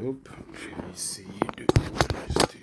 Hop, je vais essayer de rester.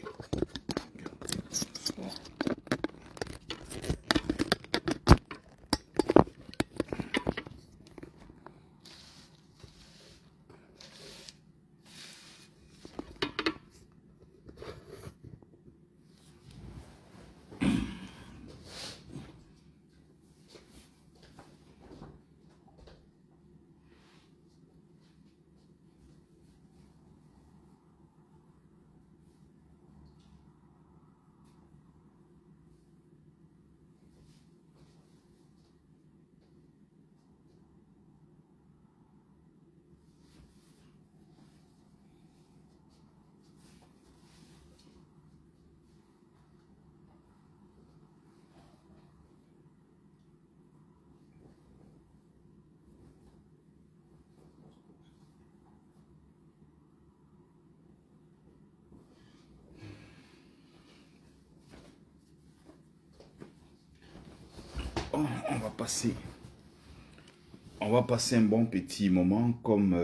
On va passer un bon petit moment comme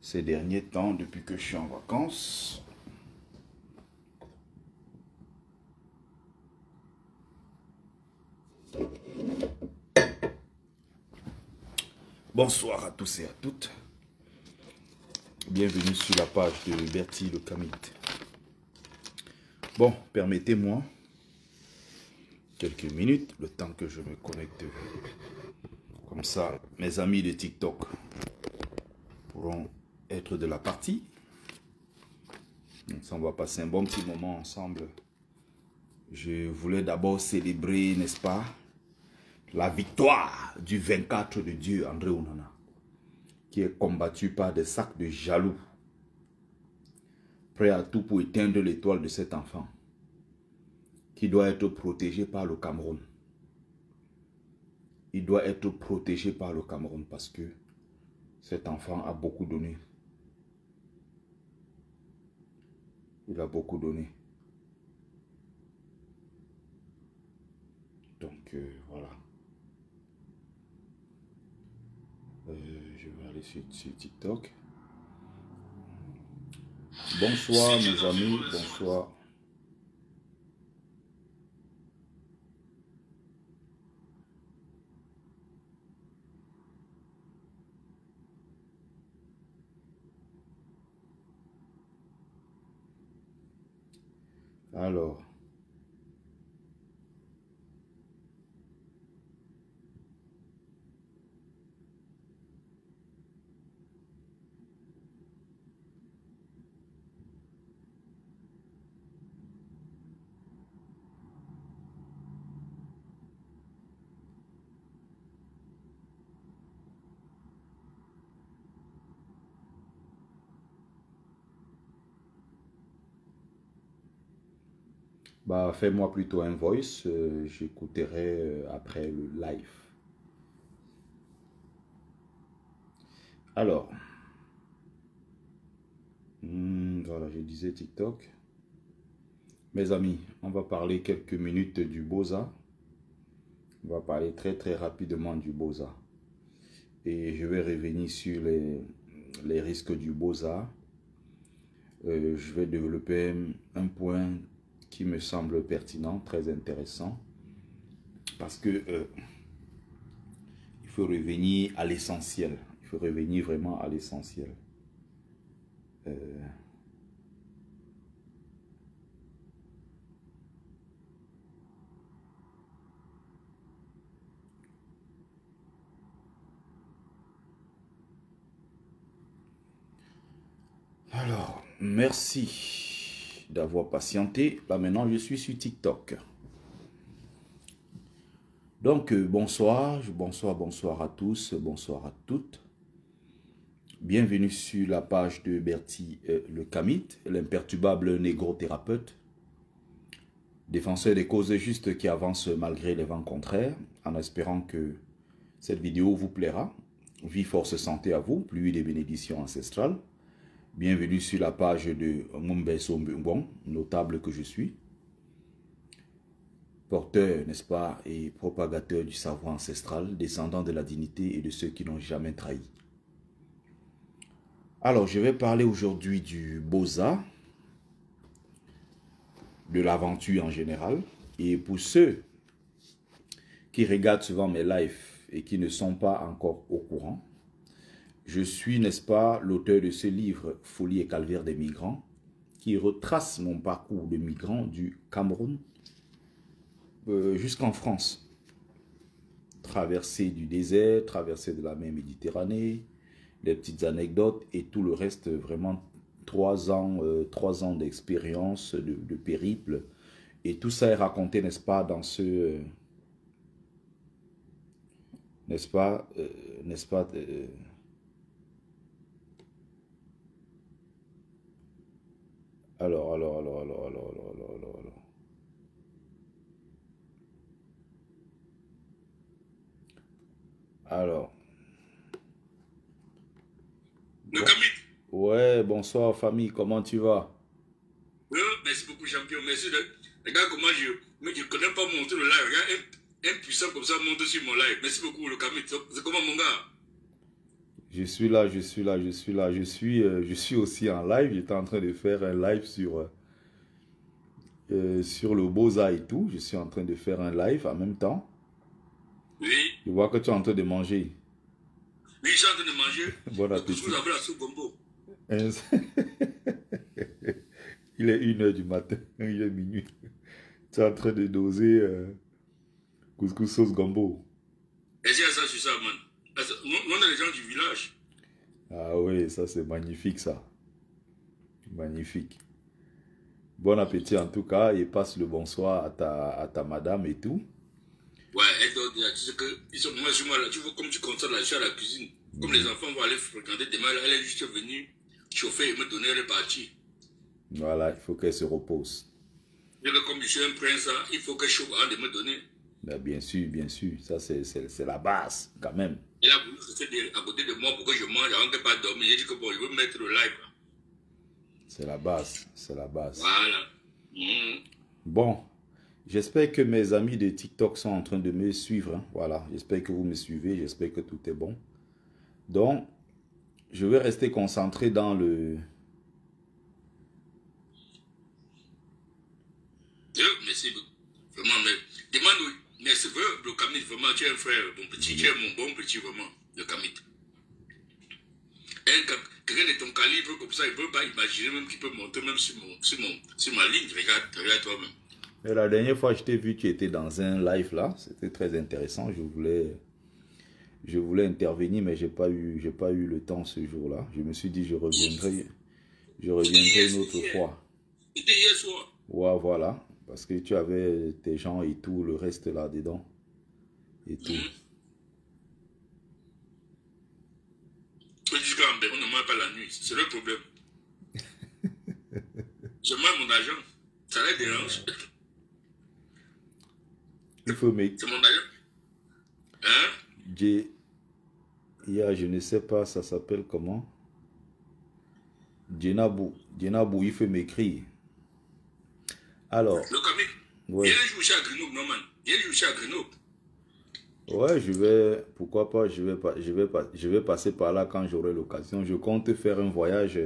ces derniers temps depuis que je suis en vacances. Bonsoir à tous et à toutes. Bienvenue sur la page de Bertie le Kamit. Bon, permettez-moi quelques minutes, le temps que je me connecte. Comme ça, mes amis de TikTok pourront être de la partie. Donc ça, on va passer un bon petit moment ensemble. Je voulais d'abord célébrer, n'est-ce pas, la victoire du 24 de Dieu, André Onana, qui est combattu par des sacs de jaloux, prêt à tout pour éteindre l'étoile de cet enfant, qui doit être protégé par le Cameroun. Il doit être protégé par le Cameroun parce que cet enfant a beaucoup donné. Il a beaucoup donné. Donc voilà. Je vais aller sur TikTok. Bonsoir mes amis, bonsoir. Alors, bah, fais-moi plutôt un voice, j'écouterai après le live. Alors, voilà, je disais TikTok. Mes amis, on va parler quelques minutes du Boza. On va parler très rapidement du Boza. Et je vais revenir sur les risques du Boza. Je vais développer un point qui me semble pertinent, très intéressant. Parce que il faut revenir à l'essentiel. Il faut revenir vraiment à l'essentiel. Alors, merci d'avoir patienté. Là maintenant, je suis sur TikTok. Donc, bonsoir à tous, bonsoir à toutes. Bienvenue sur la page de Bertie le Kamit, l'imperturbable négro-thérapeute, défenseur des causes justes qui avance malgré les vents contraires, en espérant que cette vidéo vous plaira. Vie, force, santé à vous, pluie des bénédictions ancestrales. Bienvenue sur la page de Mumbeso Mbong, notable que je suis. Porteur, n'est-ce pas, et propagateur du savoir ancestral, descendant de la dignité et de ceux qui n'ont jamais trahi. Alors, je vais parler aujourd'hui du Beaux-Arts, de l'aventure en général. Et pour ceux qui regardent souvent mes lives et qui ne sont pas encore au courant, je suis, n'est-ce pas, l'auteur de ce livre « Folie et calvaire des migrants » qui retrace mon parcours de migrant du Cameroun jusqu'en France. Traversée du désert, traversée de la mer Méditerranée, des petites anecdotes et tout le reste, vraiment 3 ans d'expérience, de périple. Et tout ça est raconté, n'est-ce pas, dans ce... n'est-ce pas, alors. Alors, Le bon, Kamit. ouais, bonsoir famille, comment tu vas? Oui, merci beaucoup, champion. Merci. Regarde comment je connais pas monter le live. Regarde, un puissant comme ça monte sur mon live. Merci beaucoup, le Kamit. C'est comment, mon gars? Je suis là, je suis là, je suis là, je suis aussi en live. J'étais en train de faire un live sur le Beaux-Arts et tout. Je suis en train de faire un live en même temps. Oui. Je vois que tu es en train de manger. Oui, je suis en train de manger. Bon Le couscous appétit. avec la soupe gombo. Il est 1 h du matin, il est minuit. Tu es en train de doser couscous sauce gombo. Et c'est ça, sur ça, man. On est les gens du village. Ah oui, ça c'est magnifique ça. Magnifique. Bon appétit en tout cas et passe le bonsoir à ta madame et tout. Ouais, et donc, tu sais que, moi, je suis là. Tu vois, comme tu constates là, je suis à la cuisine. Comme les enfants vont aller fréquenter demain, elle est juste venue chauffer et me donner les parties. Voilà, il faut qu'elle se repose. Et que comme je suis un prince, hein, il faut que je chauffe avant de me donner. Ben, bien sûr, ça c'est la base quand même. Elle a voulu rester à côté de moi pour que je mange avant qu'elle ne pas dormir. J'ai dit que bon, je veux mettre le live. C'est la base, c'est la base. Voilà. Mmh. Bon, j'espère que mes amis de TikTok sont en train de me suivre, hein. Voilà, j'espère que vous me suivez, j'espère que tout est bon. Donc, je vais rester concentré dans le... Merci beaucoup. Vraiment, mais demande, merci le Kamit, vraiment, tu es un frère, mon petit, tu es mon bon petit, vraiment, le Kamit. Quelqu'un de ton calibre comme ça, il ne peut pas imaginer même qu'il peut monter même sur ma ligne. Regarde toi-même. Et la dernière fois, je t'ai vu, tu étais dans un live là, c'était très intéressant, je voulais intervenir, mais j'ai pas eu le temps ce jour-là. Je me suis dit, je reviendrai une autre fois. C'était hier soir. Ouais, voilà, parce que tu avais tes gens et tout, le reste là-dedans, et tout. Jusqu'à on ne mange pas la nuit, c'est le problème. Je mange mon argent, ça les dérange. Il faut me... C'est mon argent. Hein? Je ne sais pas, ça s'appelle comment? Djenabou, il faut m'écrire. Alors, Le Kamit, ouais. viens jouer à Grenoble, non man. Viens jouer à Grenoble. Ouais, pourquoi pas, je vais passer par là quand j'aurai l'occasion. Je compte faire un voyage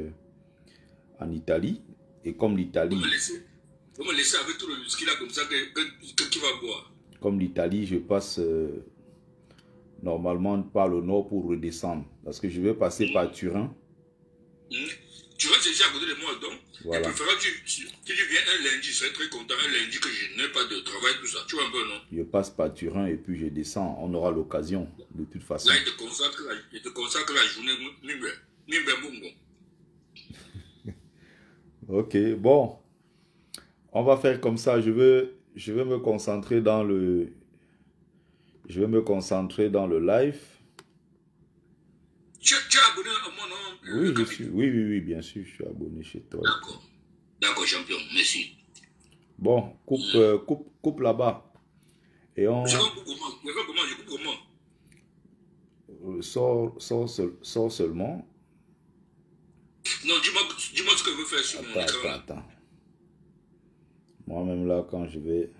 en Italie. Et comme l'Italie... Vous me laissez avec tout le ski là comme ça qui va boire. Comme l'Italie, je passe normalement par le nord pour redescendre. Parce que je vais passer par Turin. Tu vas chercher à côté de moi, donc. Voilà. Il préfère que tu viens un lundi, je serai très content. Un lundi que je n'ai pas de travail, tout ça. Tu vois un peu, non? Je passe par Turin et puis je descends. On aura l'occasion, de toute façon. Là, il te consacre la journée. Ok, bon. On va faire comme ça. Je vais me concentrer dans le... Je vais me concentrer dans le live. Tu es abonné à mon nom? Oui, je suis. Oui, bien sûr, je suis abonné chez toi. D'accord. D'accord, champion. Merci. Bon, coupe là-bas. Et on... Je coupe comment? sort seulement. Non, dis-moi ce que je veux faire sur mon écran. Attends. Moi-même là, quand je vais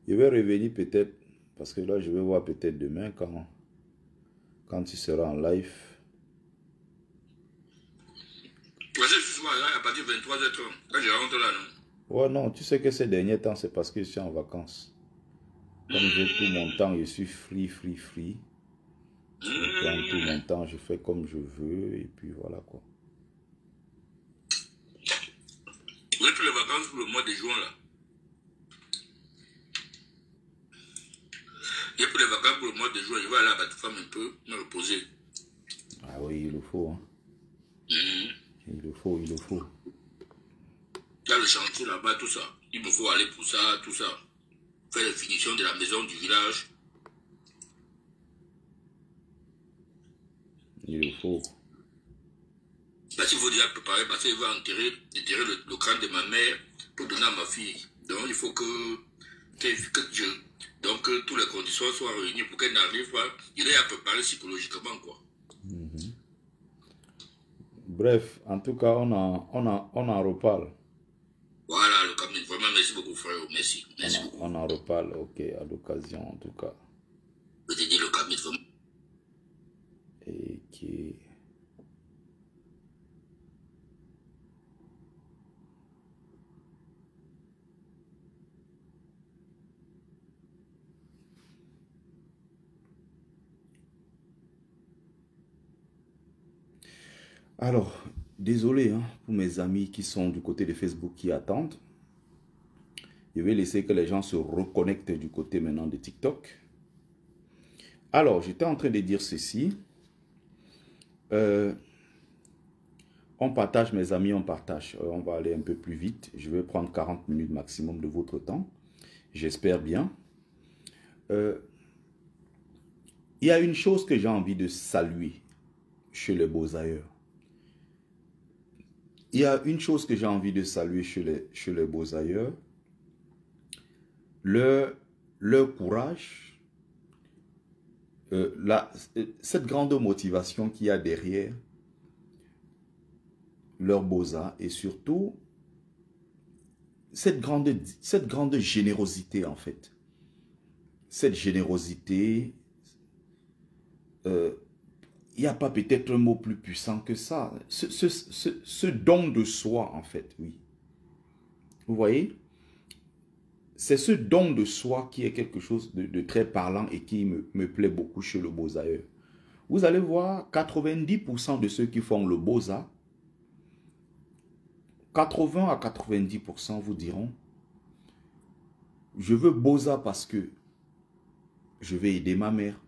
revenir peut-être, parce que là, je vais voir peut-être demain quand tu seras en live. partir de 23h30. Quand je rentre là, non? Ouais, non, tu sais que ces derniers temps, c'est parce que je suis en vacances. Comme j'ai tout mon temps, je suis free. Je prends tout mon temps, je fais comme je veux, et puis voilà quoi. Vous êtes pour les vacances pour le mois de juin là. Et pour les vacances pour le mois de juin, je vais aller à Bateau-Femme un peu, me reposer. Ah oui, il le faut, hein. Il le faut. Il y a le chantier là-bas, tout ça. Il me faut aller pour ça, tout ça. Faire les finitions de la maison du village. Il le faut. Parce qu'il faut déjà préparer, parce qu'il va enterrer le crâne de ma mère pour donner à ma fille. Donc il faut que toutes les conditions soient réunies pour qu'elle n'arrive pas. Il est à préparer psychologiquement, quoi. Bref, en tout cas, on en reparle. Voilà, le Camille. Vraiment, merci beaucoup, frère. Merci. Merci beaucoup. On en reparle, ok, à l'occasion, en tout cas. Je te dis le Camille, vraiment. Et qui... Alors, désolé hein, pour mes amis qui sont du côté de Facebook qui attendent. Je vais laisser que les gens se reconnectent du côté maintenant de TikTok. Alors, j'étais en train de dire ceci. On partage, mes amis, on partage. On va aller un peu plus vite. Je vais prendre 40 minutes maximum de votre temps. J'espère bien. Il y a une chose que j'ai envie de saluer chez les Beaux-Ailleurs. Il y a une chose que j'ai envie de saluer chez les Beaux-Ailleurs. Leur courage, cette grande motivation qu'il y a derrière leur Beaux-Arts et surtout cette grande générosité en fait. Cette générosité, il n'y a pas peut-être un mot plus puissant que ça. Ce don de soi en fait, oui. Vous voyez? C'est ce don de soi qui est quelque chose de très parlant et qui me plaît beaucoup chez le Beaux-Ailleurs. Vous allez voir, 90% de ceux qui font le Beaux-Arts, 80 à 90% vous diront, je veux Beaux-Arts parce que je vais aider ma mère.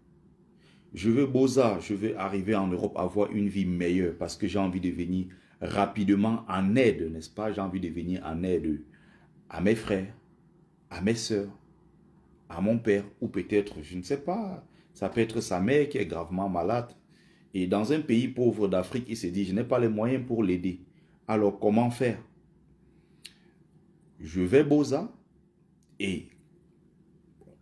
Je veux Beaux-Arts, je veux arriver en Europe, avoir une vie meilleure parce que j'ai envie de venir rapidement en aide, n'est-ce pas? J'ai envie de venir en aide à mes frères, à mes soeurs, à mon père, ou peut-être, je ne sais pas, ça peut être sa mère qui est gravement malade. Et dans un pays pauvre d'Afrique, il se dit, je n'ai pas les moyens pour l'aider. Alors, comment faire? Je vais Beaux-Arts et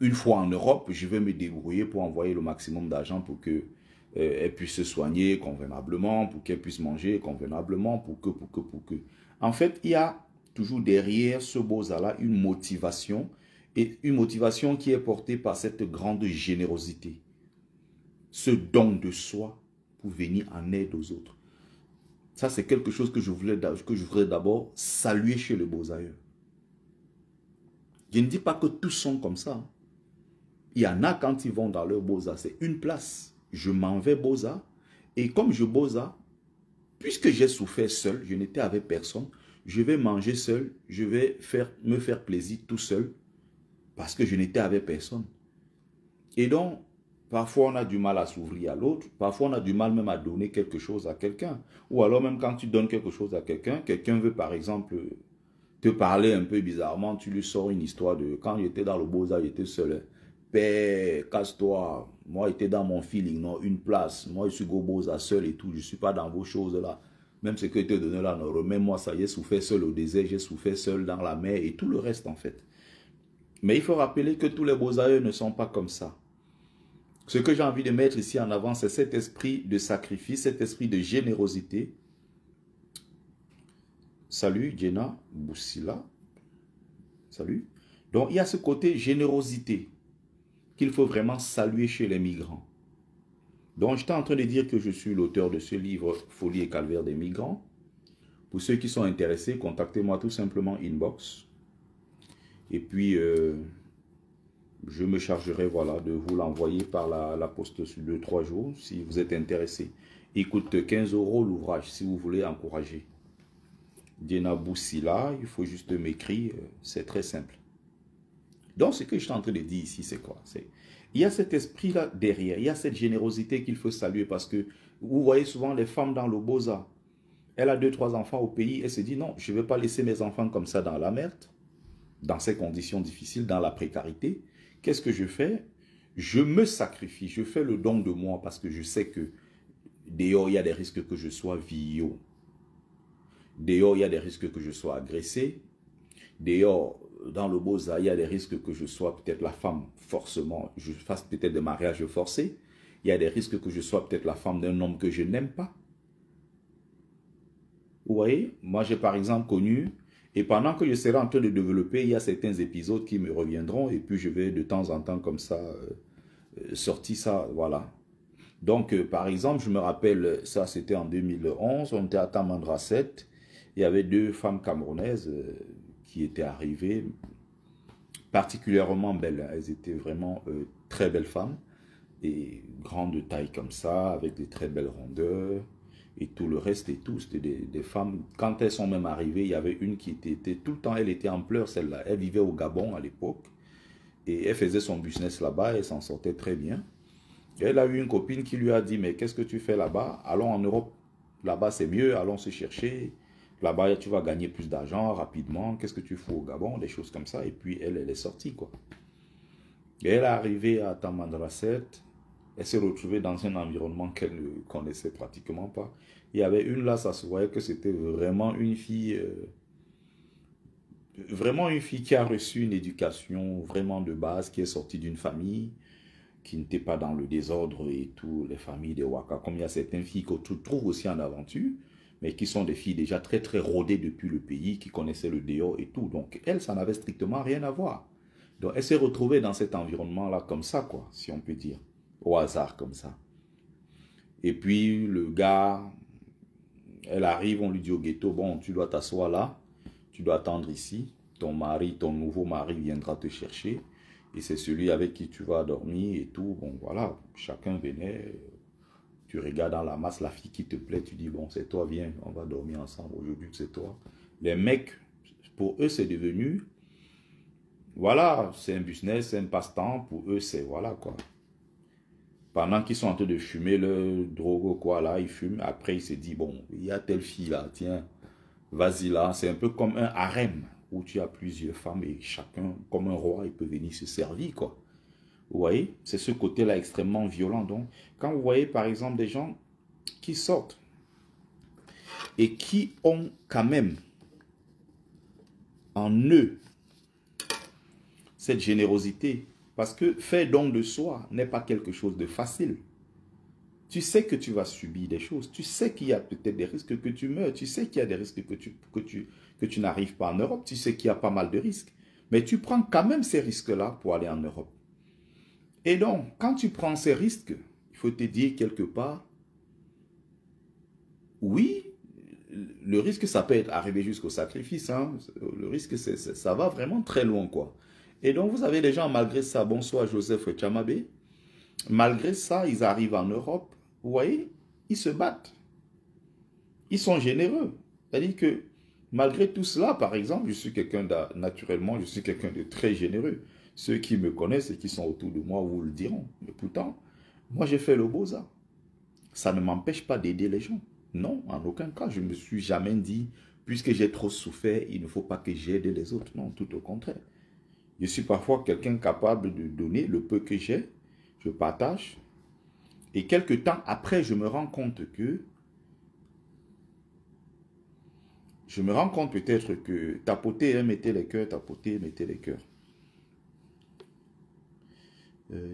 une fois en Europe, je vais me débrouiller pour envoyer le maximum d'argent pour qu'elle puisse se soigner convenablement, pour qu'elle puisse manger convenablement, pour que. En fait, il y a toujours derrière ce Beaux-Arts-là une motivation, et une motivation qui est portée par cette grande générosité. Ce don de soi pour venir en aide aux autres. Ça, c'est quelque chose que je voudrais d'abord saluer chez les Beaux-Ailleurs. Je ne dis pas que tous sont comme ça. Il y en a quand ils vont dans leur Beaux-Arts, c'est une place. Je m'en vais Beaux-Arts. Et comme je Beaux-Arts, puisque j'ai souffert seul, je n'étais avec personne, je vais manger seul, je vais me faire plaisir tout seul, parce que je n'étais avec personne. Et donc, parfois on a du mal à s'ouvrir à l'autre, parfois on a du mal même à donner quelque chose à quelqu'un. Ou alors même quand tu donnes quelque chose à quelqu'un, quelqu'un veut par exemple te parler un peu bizarrement, tu lui sors une histoire de quand j'étais dans le Beaux-Arts, j'étais seul. Père, casse-toi, moi j'étais dans mon feeling, non, une place, moi je suis au Beaux-Arts seul et tout, je ne suis pas dans vos choses là. Même ce que je te donné là, non, remets-moi ça, j'ai souffert seul au désert, j'ai souffert seul dans la mer et tout le reste en fait. Mais il faut rappeler que tous les Beaux-Arts ne sont pas comme ça. Ce que j'ai envie de mettre ici en avant, c'est cet esprit de sacrifice, cet esprit de générosité. Salut Jenna Boussila. Salut. Donc il y a ce côté générosité qu'il faut vraiment saluer chez les migrants. Donc j'étais en train de dire que je suis l'auteur de ce livre Folie et calvaire des migrants. Pour ceux qui sont intéressés, contactez-moi tout simplement inbox. Et puis, je me chargerai voilà, de vous l'envoyer par la poste sur 2-3 jours si vous êtes intéressé. Il coûte 15 € l'ouvrage si vous voulez encourager. Diena Boussila, il faut juste m'écrire, c'est très simple. Donc, ce que je suis en train de dire ici, c'est quoi? Il y a cet esprit-là derrière, il y a cette générosité qu'il faut saluer parce que vous voyez souvent les femmes dans le Beaux-Arts. Elle a 2-3 enfants au pays, elle se dit non, je ne vais pas laisser mes enfants comme ça dans la merde, dans ces conditions difficiles, dans la précarité. Qu'est-ce que je fais? Je me sacrifie, je fais le don de moi parce que je sais que dehors, il y a des risques que je sois violé. Dehors, il y a des risques que je sois agressé. Dehors, dans le Beaux-Arts, il y a des risques que je sois peut-être la femme forcément, je fasse peut-être des mariages forcés. Il y a des risques que je sois peut-être la femme d'un homme que je n'aime pas. Vous voyez, moi j'ai par exemple connu, et pendant que je serai en train de développer, il y a certains épisodes qui me reviendront, et puis je vais de temps en temps comme ça, sortir ça, voilà. Donc par exemple, je me rappelle, ça c'était en 2011, on était à Tamandra 7, il y avait 2 femmes camerounaises qui étaient arrivées, particulièrement belles, elles étaient vraiment très belles femmes, et grandes tailles comme ça, avec des très belles rondeurs, et tout le reste et tout, c'était des femmes, quand elles sont même arrivées, il y avait une qui était tout le temps, elle était en pleurs celle-là, elle vivait au Gabon à l'époque, et elle faisait son business là-bas, elle s'en sortait très bien. Et elle a eu une copine qui lui a dit, mais qu'est-ce que tu fais là-bas? Allons en Europe, là-bas c'est mieux, allons se chercher, là-bas tu vas gagner plus d'argent rapidement, qu'est-ce que tu fous au Gabon, des choses comme ça, et puis elle est sortie quoi. Et elle est arrivée à Tamandra 7, elle s'est retrouvée dans un environnement qu'elle ne connaissait pratiquement pas. Il y avait une là, ça se voyait que c'était vraiment une fille qui a reçu une éducation vraiment de base, qui est sortie d'une famille qui n'était pas dans le désordre et tout, les familles des Waka, comme il y a certaines filles qu'on trouve aussi en aventure, mais qui sont des filles déjà très très rodées depuis le pays, qui connaissaient le dehors et tout. Donc elle, ça n'avait strictement rien à voir. Donc elle s'est retrouvée dans cet environnement-là comme ça, quoi, si on peut dire, au hasard comme ça. Et puis le gars, elle arrive, on lui dit au ghetto, bon, tu dois t'asseoir là, tu dois attendre ici, ton mari, ton nouveau mari viendra te chercher, et c'est celui avec qui tu vas dormir et tout. Bon, voilà, chacun venait, tu regardes dans la masse la fille qui te plaît, tu dis, bon, c'est toi, viens, on va dormir ensemble, aujourd'hui c'est toi. Les mecs, pour eux, c'est devenu, voilà, c'est un business, c'est un passe-temps, pour eux, c'est, voilà, quoi. Pendant qu'ils sont en train de fumer le drogue, quoi, là, ils fument, après, ils se disent, bon, il y a telle fille là, tiens, vas-y là, c'est un peu comme un harem, où tu as plusieurs femmes et chacun, comme un roi, il peut venir se servir, quoi. Vous voyez, c'est ce côté-là extrêmement violent. Donc, quand vous voyez, par exemple, des gens qui sortent et qui ont quand même en eux cette générosité, parce que faire don de soi n'est pas quelque chose de facile. Tu sais que tu vas subir des choses, tu sais qu'il y a peut-être des risques que tu meurs, tu sais qu'il y a des risques que tu n'arrives pas en Europe, tu sais qu'il y a pas mal de risques, mais tu prends quand même ces risques-là pour aller en Europe. Et donc, quand tu prends ces risques, il faut te dire quelque part, oui, le risque, ça peut être arrivé jusqu'au sacrifice, hein. Le risque, ça va vraiment très loin, quoi. Et donc, vous avez des gens, malgré ça, bonsoir Joseph Chamabé, malgré ça, ils arrivent en Europe, vous voyez, ils se battent. Ils sont généreux. C'est-à-dire que, malgré tout cela, par exemple, je suis quelqu'un naturellement, je suis quelqu'un de très généreux. Ceux qui me connaissent et qui sont autour de moi vous le diront. Mais pourtant, moi j'ai fait le Beaux-Arts. Ça ne m'empêche pas d'aider les gens. Non, en aucun cas, je ne me suis jamais dit, puisque j'ai trop souffert, il ne faut pas que j'aide les autres. Non, tout au contraire. Je suis parfois quelqu'un capable de donner le peu que j'ai, je partage. Et quelques temps après, je me rends compte peut-être que tapoter, mettez les cœurs, tapoter, mettez les cœurs.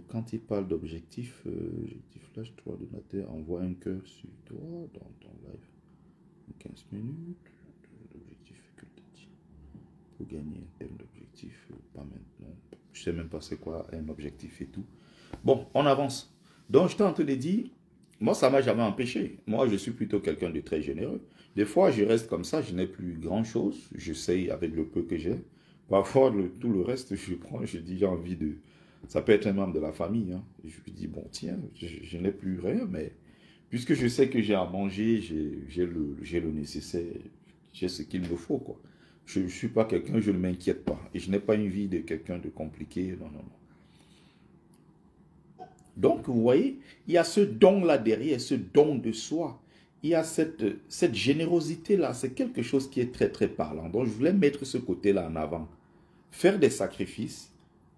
Quand il parle d'objectif, flash 3 donateurs, envoie un cœur sur toi dans ton live. 15 minutes, l'objectif facultatif. Pour gagner un tel objectif, pas maintenant. Je ne sais même pas c'est quoi un objectif et tout. Bon, on avance. Donc, je t'ai en train de dire, Moi, ça ne m'a jamais empêché. Moi, je suis plutôt quelqu'un de très généreux. Des fois, je reste comme ça, je n'ai plus grand-chose. J'essaye avec le peu que j'ai. Parfois, tout le reste, je prends, je dis, j'ai envie de... Ça peut être un membre de la famille. Hein. Je lui dis, bon, tiens, je n'ai plus rien, mais puisque je sais que j'ai à manger, j'ai le nécessaire, j'ai ce qu'il me faut, quoi. Je ne suis pas quelqu'un, je ne m'inquiète pas. Et je n'ai pas une vie de quelqu'un de compliqué. Non, non, non. Donc, vous voyez, il y a ce don-là derrière, ce don de soi. Il y a cette générosité-là. C'est quelque chose qui est très, très parlant. Donc, je voulais mettre ce côté-là en avant. Faire des sacrifices,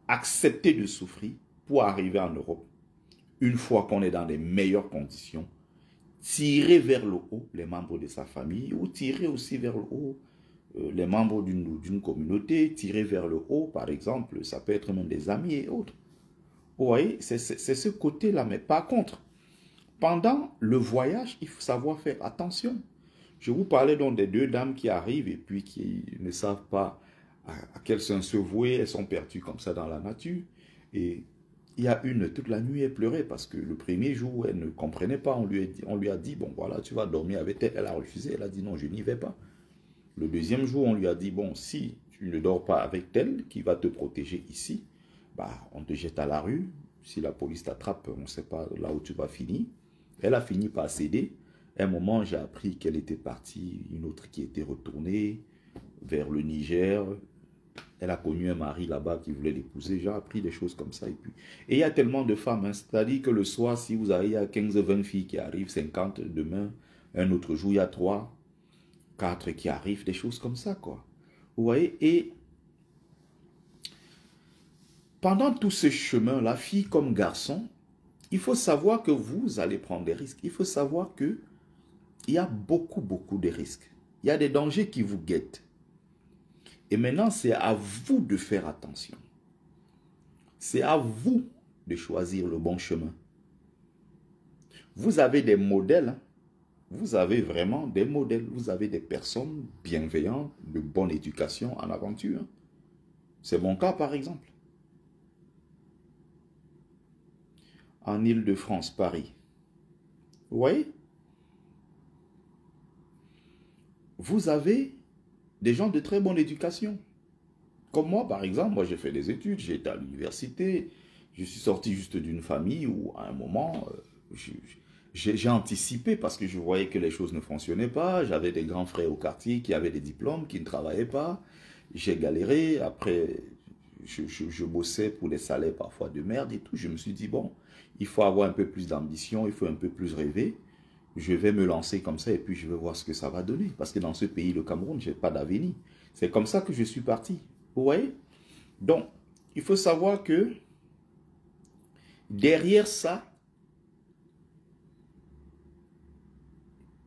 accepter de souffrir pour arriver en Europe. Une fois qu'on est dans les meilleures conditions, tirer vers le haut les membres de sa famille ou tirer aussi vers le haut les membres d'une communauté, tirer vers le haut, par exemple, ça peut être même des amis et autres. Vous voyez, c'est ce côté-là. Mais par contre, pendant le voyage, il faut savoir faire attention. Je vous parlais donc des deux dames qui arrivent et puis qui ne savent pas à quel sens se vouer. Elles sont perdues comme ça dans la nature. Et il y a une, toute la nuit, elle pleurait parce que le premier jour, elle ne comprenait pas. On lui a dit, bon voilà, tu vas dormir avec elle. Elle a refusé, elle a dit non, je n'y vais pas. Le deuxième jour, on lui a dit, bon, si tu ne dors pas avec elle, qui va te protéger ici, bah, on te jette à la rue. Si la police t'attrape, on ne sait pas là où tu vas finir. Elle a fini par céder. À un moment, j'ai appris qu'elle était partie, une autre qui était retournée vers le Niger. Elle a connu un mari là-bas qui voulait l'épouser. J'ai appris des choses comme ça. Et il y a tellement de femmes. Hein, c'est-à-dire que le soir, si vous avez 15-20 filles qui arrivent, 50 demain, un autre jour, il y a 3, 4 qui arrivent, des choses comme ça, quoi. Vous voyez, et pendant tout ce chemin-là, fille comme garçon, il faut savoir que vous allez prendre des risques. Il faut savoir qu'il y a beaucoup, beaucoup de risques. Il y a des dangers qui vous guettent. Et maintenant, c'est à vous de faire attention. C'est à vous de choisir le bon chemin. Vous avez des modèles, hein. Vous avez vraiment des modèles. Vous avez des personnes bienveillantes, de bonne éducation en aventure. C'est mon cas, par exemple. En Île-de-France, Paris. Vous voyez? Vous avez des gens de très bonne éducation. Comme moi, par exemple, moi j'ai fait des études, j'ai été à l'université, je suis sorti juste d'une famille où, à un moment, j'ai anticipé parce que je voyais que les choses ne fonctionnaient pas. J'avais des grands frères au quartier qui avaient des diplômes, qui ne travaillaient pas. J'ai galéré. Après, je bossais pour des salaires parfois de merde et tout. Je me suis dit, bon, il faut avoir un peu plus d'ambition, il faut un peu plus rêver. Je vais me lancer comme ça et puis je vais voir ce que ça va donner. Parce que dans ce pays, le Cameroun, je n'ai pas d'avenir. C'est comme ça que je suis parti. Vous voyez? Donc, il faut savoir que derrière ça,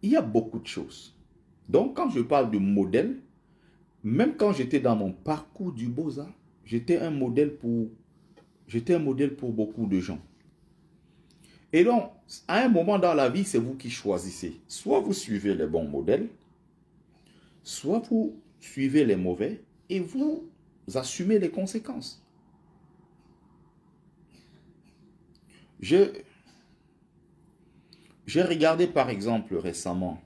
il y a beaucoup de choses. Donc, quand je parle de modèle, même quand j'étais dans mon parcours du Beaux-Arts, j'étais un modèle pour beaucoup de gens. Et donc, à un moment dans la vie, c'est vous qui choisissez. Soit vous suivez les bons modèles, soit vous suivez les mauvais et vous assumez les conséquences. J'ai regardé par exemple récemment,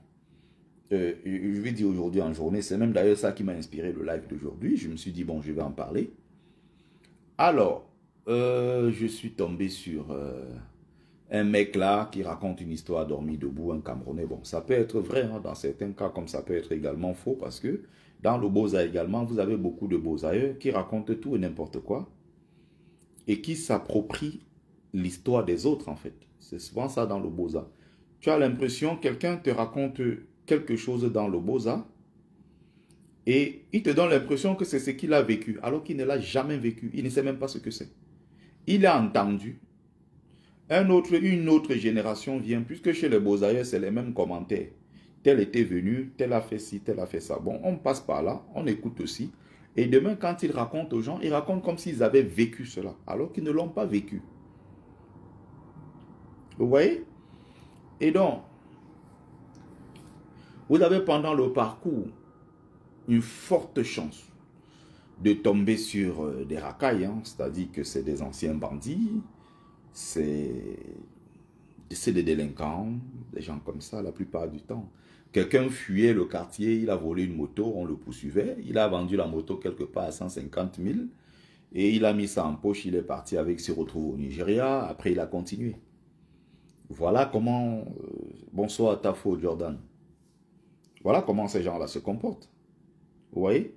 je vais dire aujourd'hui en journée, c'est même d'ailleurs ça qui m'a inspiré le live d'aujourd'hui. Je me suis dit, bon, je vais en parler. Alors, je suis tombé sur un mec là qui raconte une histoire dormi debout, un Camerounais. Bon, ça peut être vrai hein, dans certains cas, comme ça peut être également faux, parce que dans le Beaux-Arts également, vous avez beaucoup de Beaux-Arts qui racontent tout et n'importe quoi et qui s'approprient l'histoire des autres en fait. C'est souvent ça dans le Beaux-Arts. Tu as l'impression que quelqu'un te raconte quelque chose dans le Beaux-Arts et il te donne l'impression que c'est ce qu'il a vécu, alors qu'il ne l'a jamais vécu. Il ne sait même pas ce que c'est. Il a entendu. Une autre génération vient, puisque chez les Beaux-Arts, c'est les mêmes commentaires. Tel était venu, tel a fait ci, tel a fait ça. Bon, on passe par là, on écoute aussi. Et demain, quand ils racontent aux gens, ils racontent comme s'ils avaient vécu cela, alors qu'ils ne l'ont pas vécu. Vous voyez? Et donc, vous avez pendant le parcours une forte chance de tomber sur des racailles, hein, c'est-à-dire que c'est des anciens bandits, c'est c'est des délinquants, des gens comme ça la plupart du temps. Quelqu'un fuyait le quartier, il a volé une moto, on le poursuivait, il a vendu la moto quelque part à 150 000 et il a mis ça en poche, il est parti avec, il se retrouve au Nigeria, après il a continué. Voilà comment, bonsoir à ta faute Jordan, voilà comment ces gens-là se comportent. Vous voyez?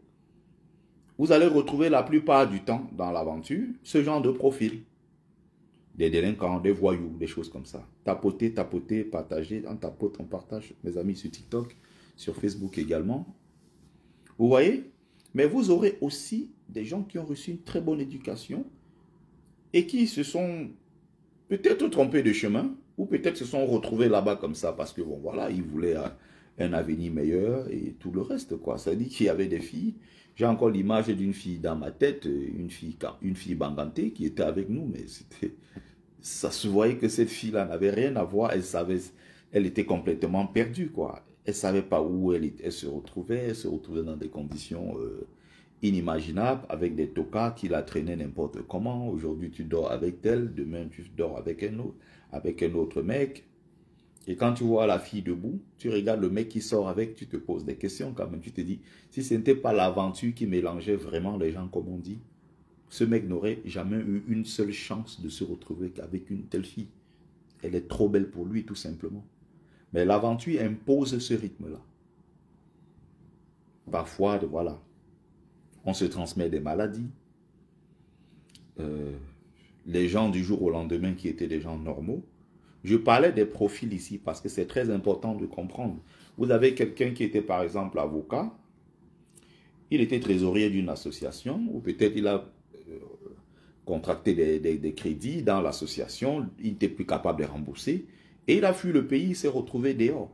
Vous allez retrouver la plupart du temps dans l'aventure ce genre de profil. Des délinquants, des voyous, des choses comme ça. Tapoter, tapoter, partager. On tapote, on partage, mes amis, sur TikTok, sur Facebook également. Vous voyez? Mais vous aurez aussi des gens qui ont reçu une très bonne éducation et qui se sont peut-être trompés de chemin ou peut-être se sont retrouvés là-bas comme ça parce que, bon, voilà, ils voulaient un avenir meilleur et tout le reste, quoi. Ça dit qu'il y avait des filles. J'ai encore l'image d'une fille dans ma tête, une fille bangantée qui était avec nous, mais ça se voyait que cette fille-là n'avait rien à voir, elle était complètement perdue, quoi. Elle ne savait pas où elle se retrouvait dans des conditions inimaginables, avec des tocards qui la traînaient n'importe comment. Aujourd'hui, tu dors avec elle, demain, tu dors avec un autre mec. Et quand tu vois la fille debout, tu regardes le mec qui sort avec, tu te poses des questions quand même. Tu te dis, si ce n'était pas l'aventure qui mélangeait vraiment les gens comme on dit, ce mec n'aurait jamais eu une seule chance de se retrouver avec une telle fille. Elle est trop belle pour lui, tout simplement. Mais l'aventure impose ce rythme-là. Parfois, voilà, on se transmet des maladies. Les gens du jour au lendemain qui étaient des gens normaux. Je parlais des profils ici parce que c'est très important de comprendre. Vous avez quelqu'un qui était par exemple avocat, il était trésorier d'une association ou peut-être il a contracté des crédits dans l'association, il n'était plus capable de rembourser et il a fui le pays, il s'est retrouvé dehors.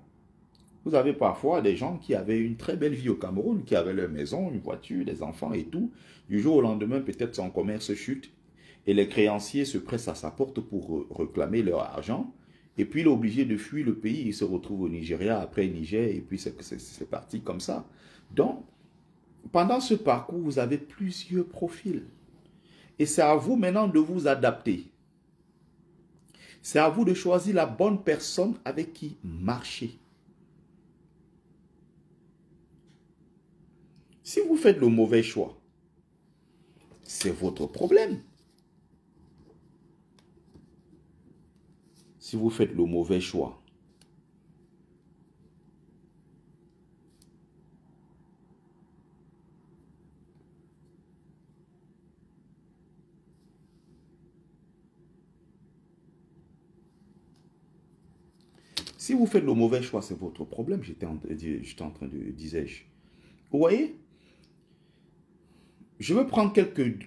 Vous avez parfois des gens qui avaient une très belle vie au Cameroun, qui avaient leur maison, une voiture, des enfants et tout. Du jour au lendemain, peut-être son commerce chute et les créanciers se pressent à sa porte pour réclamer leur argent. Et puis il est obligé de fuir le pays, il se retrouve au Nigeria, après Niger, et puis c'est parti comme ça. Donc, pendant ce parcours, vous avez plusieurs profils. Et c'est à vous maintenant de vous adapter. C'est à vous de choisir la bonne personne avec qui marcher. Si vous faites le mauvais choix, c'est votre problème. Si vous faites le mauvais choix, si vous faites le mauvais choix, c'est votre problème. J'étais en train de, disais-je. Vous voyez? Je vais prendre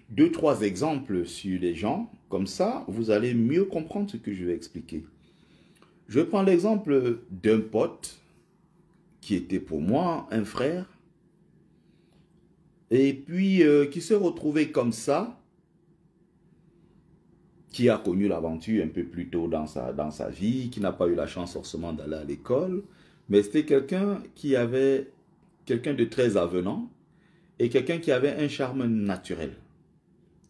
deux, trois exemples sur les gens. Comme ça, vous allez mieux comprendre ce que je vais expliquer. Je vais prendre l'exemple d'un pote qui était pour moi un frère. Et puis, qui s'est retrouvé comme ça, qui a connu l'aventure un peu plus tôt dans sa vie, qui n'a pas eu la chance forcément d'aller à l'école. Mais c'était quelqu'un de très avenant et quelqu'un qui avait un charme naturel,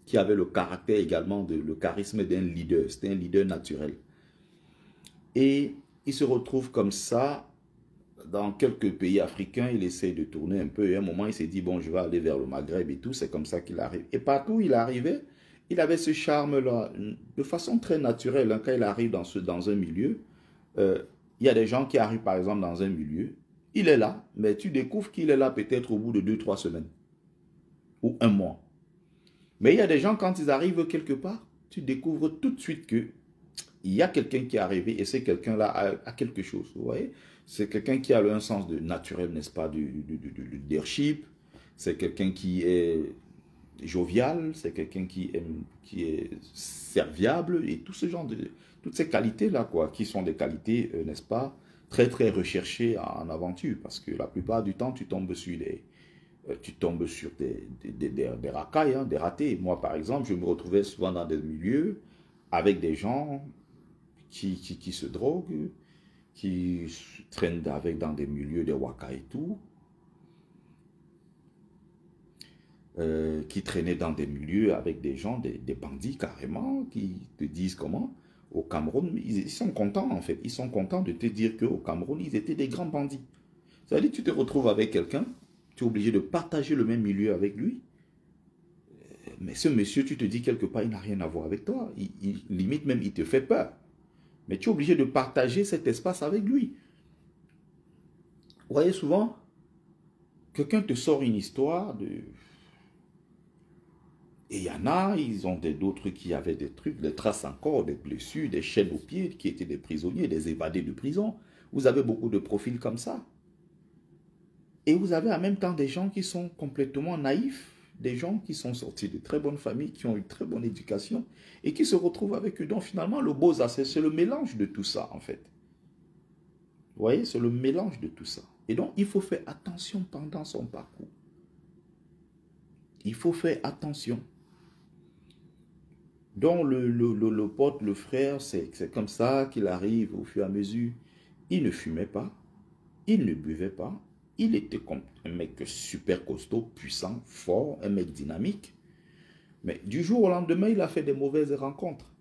qui avait le caractère également, le charisme d'un leader. C'était un leader naturel. Et il se retrouve comme ça dans quelques pays africains, il essaie de tourner un peu. Et à un moment, il s'est dit, bon, je vais aller vers le Maghreb et tout. C'est comme ça qu'il arrive. Et partout où il arrivait, il avait ce charme-là, de façon très naturelle. Hein, quand il arrive dans un milieu, il y a des gens qui arrivent, par exemple, dans un milieu. Il est là, mais tu découvres qu'il est là peut-être au bout de 2-3 semaines. Ou un mois. Mais il y a des gens, quand ils arrivent quelque part, tu découvres tout de suite que il y a quelqu'un qui est arrivé et c'est quelqu'un-là a quelque chose, vous voyez. C'est quelqu'un qui a un sens de naturel, n'est-ce pas, du leadership. C'est quelqu'un qui est jovial, c'est quelqu'un qui est serviable et tout ce genre toutes ces qualités-là, quoi, qui sont des qualités, n'est-ce pas, très, très recherchées en aventure. Parce que la plupart du temps, tu tombes sur des racailles, hein, des ratés. Moi, par exemple, je me retrouvais souvent dans des milieux avec des gens qui se droguent, qui traînent dans des milieux de waka et tout, qui traînaient dans des milieux avec des gens, des bandits carrément, qui te disent comment. Au Cameroun, ils sont contents en fait. Ils sont contents de te dire qu'au Cameroun, ils étaient des grands bandits. Ça veut dire que tu te retrouves avec quelqu'un, tu es obligé de partager le même milieu avec lui. Mais ce monsieur, tu te dis quelque part, il n'a rien à voir avec toi. Limite même, il te fait peur. Mais tu es obligé de partager cet espace avec lui. Vous voyez souvent, quelqu'un te sort une histoire de... Et il y en a, ils ont d'autres qui avaient des trucs, des traces encore, des blessures, des chaînes aux pieds, qui étaient des prisonniers, des évadés de prison. Vous avez beaucoup de profils comme ça. Et vous avez en même temps des gens qui sont complètement naïfs, des gens qui sont sortis de très bonnes familles, qui ont eu très bonne éducation, et qui se retrouvent avec eux. Donc finalement, le Beaux-Arts, c'est le mélange de tout ça, en fait. Vous voyez, c'est le mélange de tout ça. Et donc, il faut faire attention pendant son parcours. Il faut faire attention. Donc, le pote, le frère, c'est comme ça qu'il arrive au fur et à mesure. Il ne fumait pas, il ne buvait pas, il était comme un mec super costaud, puissant, fort, un mec dynamique. Mais du jour au lendemain, il a fait des mauvaises rencontres.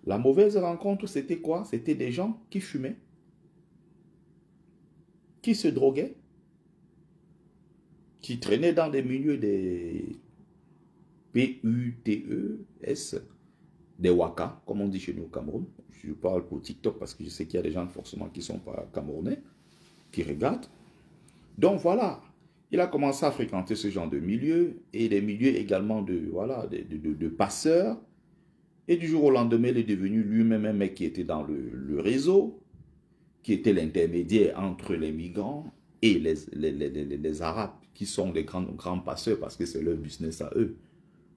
La mauvaise rencontre, c'était quoi? C'était des gens qui fumaient, qui se droguaient, qui traînaient dans des milieux des PUTES, des Waka, comme on dit chez nous au Cameroun. Je parle pour TikTok parce que je sais qu'il y a des gens forcément qui ne sont pas camerounais, qui regardent. Donc voilà, il a commencé à fréquenter ce genre de milieu et des milieux également de, voilà, de passeurs. Et du jour au lendemain, il est devenu lui-même un mec qui était dans le réseau, qui était l'intermédiaire entre les migrants et les Arabes, qui sont des grands passeurs parce que c'est leur business à eux.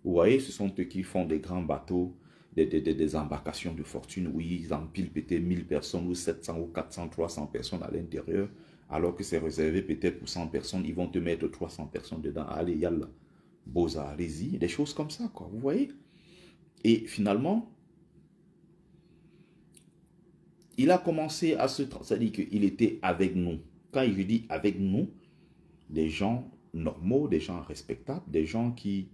Vous voyez, ce sont eux qui font des grands bateaux, des embarcations de fortune où ils empilent peut-être 1000 personnes ou 700 ou 400, 300 personnes à l'intérieur, alors que c'est réservé peut-être pour 100 personnes, ils vont te mettre 300 personnes dedans. Allez, yallah, Beaux-Arts, allez-y, des choses comme ça, quoi, vous voyez. Et finalement, il a commencé à se... C'est-à-dire qu'il était avec nous. Quand je dis avec nous, des gens normaux, des gens respectables, des gens qui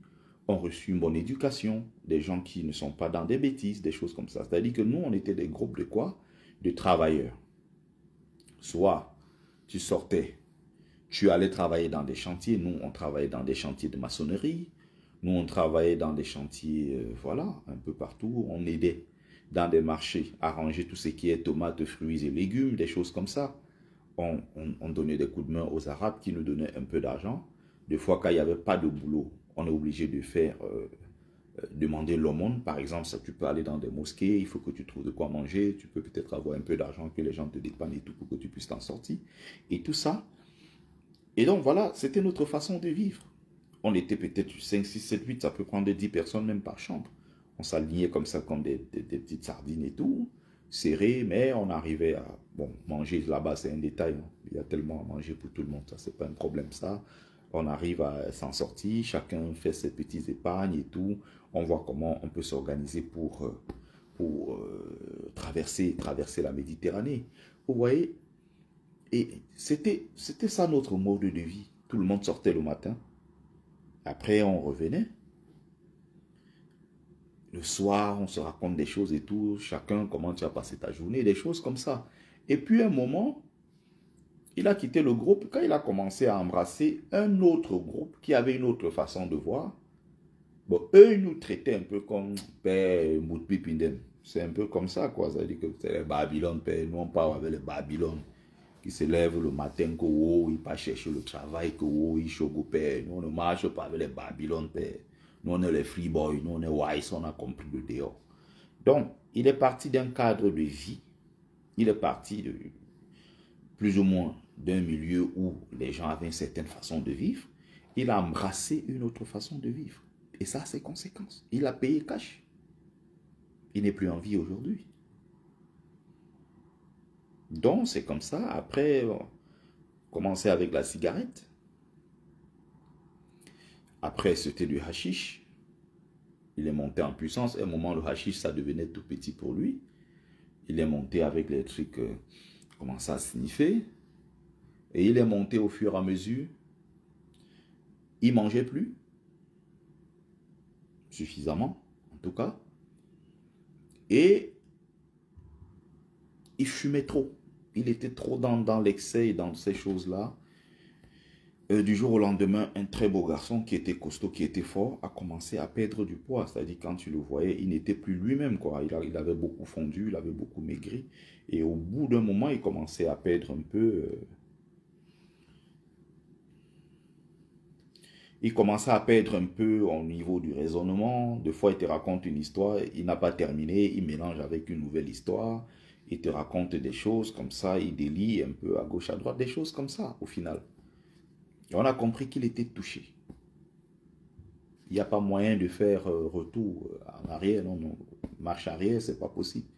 ont reçu une bonne éducation, des gens qui ne sont pas dans des bêtises, des choses comme ça. C'est-à-dire que nous, on était des groupes de quoi? De travailleurs. Soit tu sortais, tu allais travailler dans des chantiers. Nous, on travaillait dans des chantiers de maçonnerie. Nous, on travaillait dans des chantiers, voilà, un peu partout. On aidait dans des marchés à ranger tout ce qui est tomates, fruits et légumes, des choses comme ça. On donnait des coups de main aux Arabes qui nous donnaient un peu d'argent. Des fois, quand il n'y avait pas de boulot, on est obligé de faire, demander l'aumône. Par exemple, ça, tu peux aller dans des mosquées, il faut que tu trouves de quoi manger. Tu peux peut-être avoir un peu d'argent que les gens te dépannent et tout pour que tu puisses t'en sortir. Et tout ça. Et donc, voilà, c'était notre façon de vivre. On était peut-être 5, 6, 7, 8, ça peut prendre 10 personnes même par chambre. On s'alignait comme ça, comme des petites sardines et tout, serré, mais on arrivait à... Bon, manger là-bas, c'est un détail. Hein. Il y a tellement à manger pour tout le monde, ça, c'est pas un problème, ça. On arrive à s'en sortir, chacun fait ses petites épargnes et tout. On voit comment on peut s'organiser pour traverser la Méditerranée. Vous voyez? Et c'était ça notre mode de vie. Tout le monde sortait le matin. Après, on revenait. Le soir, on se raconte des choses et tout. Chacun, comment tu as passé ta journée, des choses comme ça. Et puis, un moment, il a quitté le groupe. Quand il a commencé à embrasser un autre groupe qui avait une autre façon de voir, bon, eux, ils nous traitaient un peu comme Père Moutpipindem. C'est un peu comme ça, quoi. Ça veut dire que c'est les Babylone, Père. Nous, on parle avec les Babylone qui se lèvent le matin, que ils partent chercher le travail, que ils chogo, Père. Nous, on ne marche pas avec les Babylone, Père. Nous, on est les free boys, nous, on est wise, on a compris le dehors. Donc, il est parti d'un cadre de vie. Il est parti de plus ou moins d'un milieu où les gens avaient une certaine façon de vivre. Il a embrassé une autre façon de vivre. Et ça a ses conséquences. Il a payé cash. Il n'est plus en vie aujourd'hui. Donc, c'est comme ça. Après, on commençait avec la cigarette. Après, c'était du hashish. Il est monté en puissance. À un moment, le hashish, ça devenait tout petit pour lui. Il est monté avec les trucs, commençait à sniffer. Et il est monté au fur et à mesure. Il ne mangeait plus. Suffisamment, en tout cas. Et il fumait trop. Il était trop dans l'excès et dans ces choses-là. Du jour au lendemain, un très beau garçon qui était costaud, qui était fort, a commencé à perdre du poids. C'est-à-dire, quand tu le voyais, il n'était plus lui-même, quoi. Il avait beaucoup fondu, il avait beaucoup maigri. Et au bout d'un moment, il commençait à perdre un peu. Il commençait à perdre un peu au niveau du raisonnement. Des fois, il te raconte une histoire, il n'a pas terminé, il mélange avec une nouvelle histoire. Il te raconte des choses comme ça, il délie un peu à gauche, à droite, des choses comme ça, au final. Et on a compris qu'il était touché. Il n'y a pas moyen de faire retour en arrière, non, non. Marche arrière, c'est pas possible.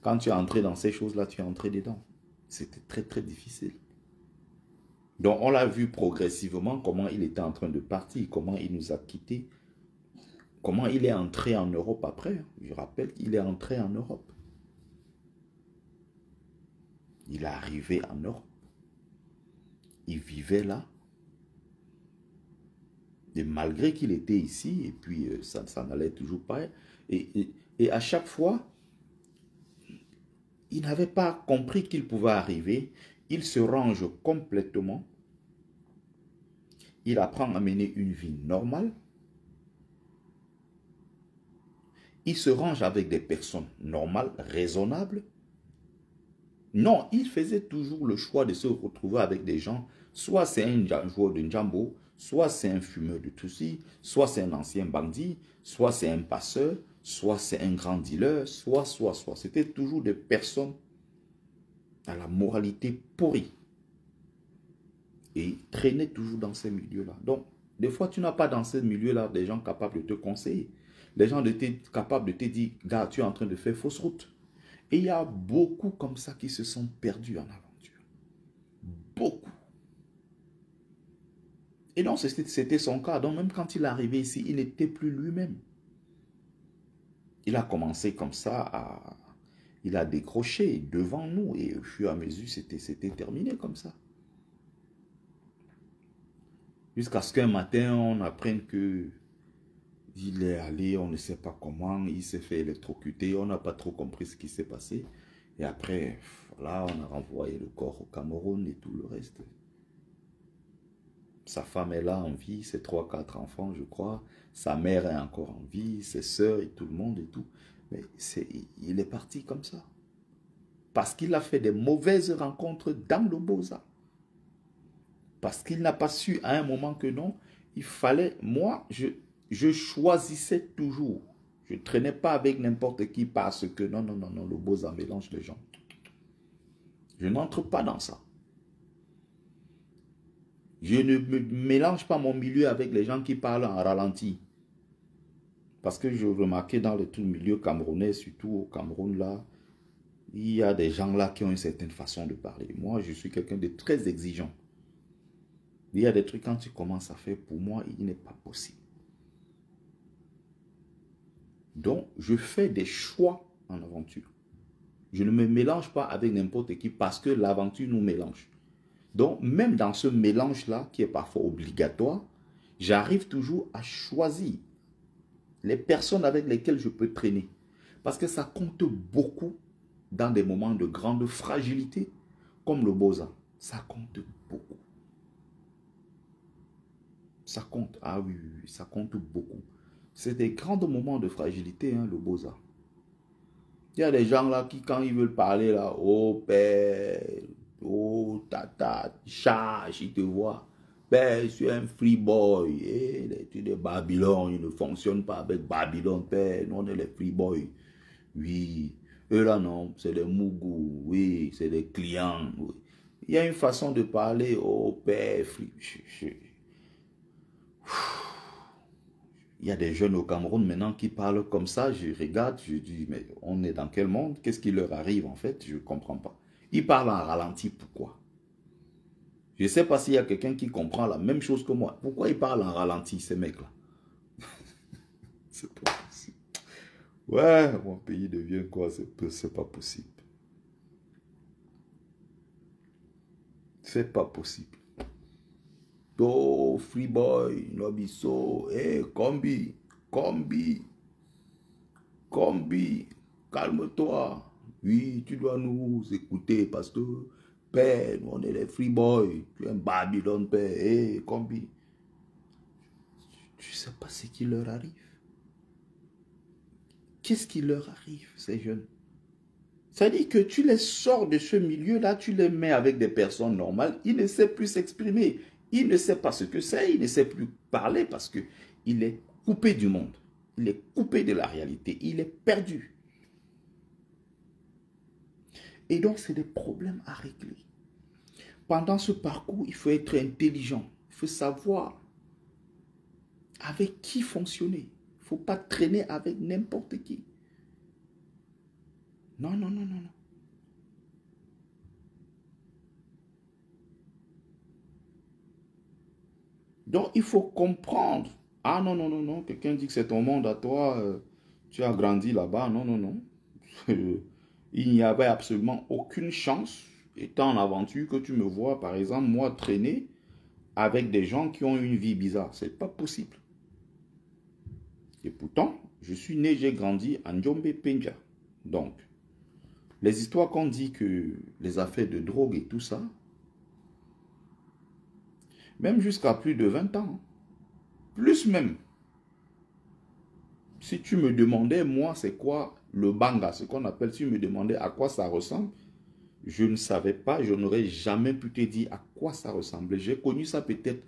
Quand tu es entré dans ces choses-là, tu es entré dedans. C'était très, très difficile. Donc, on l'a vu progressivement comment il était en train de partir, comment il nous a quittés, comment il est entré en Europe après. Je rappelle qu'il est entré en Europe. Il est arrivé en Europe. Il vivait là. Et malgré qu'il était ici, et puis ça n'allait toujours pas. Et à chaque fois, il n'avait pas compris qu'il pouvait arriver. Il se range complètement. Il apprend à mener une vie normale. Il se range avec des personnes normales, raisonnables. Non, il faisait toujours le choix de se retrouver avec des gens. Soit c'est un joueur de Njambo, soit c'est un fumeur de Tutsi, soit c'est un ancien bandit, soit c'est un passeur, soit c'est un grand dealer, soit. C'était toujours des personnes à la moralité pourrie. Et il traînait toujours dans ces milieux-là. Donc, des fois, tu n'as pas dans ces milieux-là des gens capables de te conseiller. Des gens capables de te dire, gars, tu es en train de faire fausse route. Et il y a beaucoup comme ça qui se sont perdus en aventure. Beaucoup. Et donc, c'était son cas. Donc, même quand il est arrivé ici, il n'était plus lui-même. Il a commencé comme ça il a décroché devant nous. Et au fur et à mesure, c'était terminé comme ça. Jusqu'à ce qu'un matin, on apprenne que il est allé, on ne sait pas comment, il s'est fait électrocuter, on n'a pas trop compris ce qui s'est passé. Et après, là, on a renvoyé le corps au Cameroun et tout le reste. Sa femme est là en vie, ses 3-4 enfants, je crois. Sa mère est encore en vie, ses soeurs et tout le monde et tout. Mais il est parti comme ça. Parce qu'il a fait des mauvaises rencontres dans le Boza. Parce qu'il n'a pas su à un moment que non, il fallait, moi, je choisissais toujours. Je ne traînais pas avec n'importe qui parce que non, le Boza mélange les gens. Je n'entre pas dans ça. Je ne me mélange pas mon milieu avec les gens qui parlent en ralenti. Parce que je remarquais dans tout le milieu camerounais, surtout au Cameroun là, il y a des gens là qui ont une certaine façon de parler. Moi, je suis quelqu'un de très exigeant. Il y a des trucs quand tu commences à faire, pour moi, il n'est pas possible. Donc, je fais des choix en aventure. Je ne me mélange pas avec n'importe qui parce que l'aventure nous mélange. Donc, même dans ce mélange-là, qui est parfois obligatoire, j'arrive toujours à choisir les personnes avec lesquelles je peux traîner. Parce que ça compte beaucoup dans des moments de grande fragilité, comme le Boza. Ça compte beaucoup. Ça compte, ah oui, ça compte beaucoup. C'est des grands moments de fragilité, hein, le Boza. Il y a des gens là qui, quand ils veulent parler, là, oh père, oh tata, charge, ils te voient. Père, je suis un free boy. Et les trucs de Babylone, ils ne fonctionnent pas avec Babylone, père. Nous, on est les free boys. Oui. Eux là, non, c'est des mougous. Oui, c'est des clients. Oui. Il y a une façon de parler, oh père, free. Il y a des jeunes au Cameroun maintenant qui parlent comme ça. Je regarde, je dis, mais on est dans quel monde? Qu'est-ce qui leur arrive en fait? Je ne comprends pas. Ils parlent en ralenti, pourquoi? Je ne sais pas s'il y a quelqu'un qui comprend la même chose que moi. Pourquoi ils parlent en ralenti, ces mecs-là? C'est pas possible. Ouais, mon pays devient quoi? C'est pas possible. C'est pas possible. Oh, free boy, Nobiso, combi, calme-toi. Oui, tu dois nous écouter parce que, père, nous on est les free boys. Tu es un Babylone, père. Hé, combi. Tu ne sais pas ce qui leur arrive. Qu'est-ce qui leur arrive, ces jeunes? C'est-à-dire que tu les sors de ce milieu-là, tu les mets avec des personnes normales, ils ne savent plus s'exprimer. Il ne sait pas ce que c'est, il ne sait plus parler parce qu'il est coupé du monde. Il est coupé de la réalité, il est perdu. Et donc, c'est des problèmes à régler. Pendant ce parcours, il faut être intelligent. Il faut savoir avec qui fonctionner. Il ne faut pas traîner avec n'importe qui. Non, non, non, non, non. Donc, il faut comprendre. Ah non, non, non, non. Quelqu'un dit que c'est ton monde à toi. Tu as grandi là-bas. Non, non, non. Il n'y avait absolument aucune chance, étant en aventure, que tu me vois, par exemple, moi, traîner avec des gens qui ont une vie bizarre. Ce n'est pas possible. Et pourtant, je suis né, j'ai grandi à Njombe Penja. Donc, les histoires qu'on dit que les affaires de drogue et tout ça, même jusqu'à plus de 20 ans, plus même. Si tu me demandais, moi, c'est quoi le banga, ce qu'on appelle, si tu me demandais à quoi ça ressemble, je ne savais pas, je n'aurais jamais pu te dire à quoi ça ressemblait. J'ai connu ça peut-être,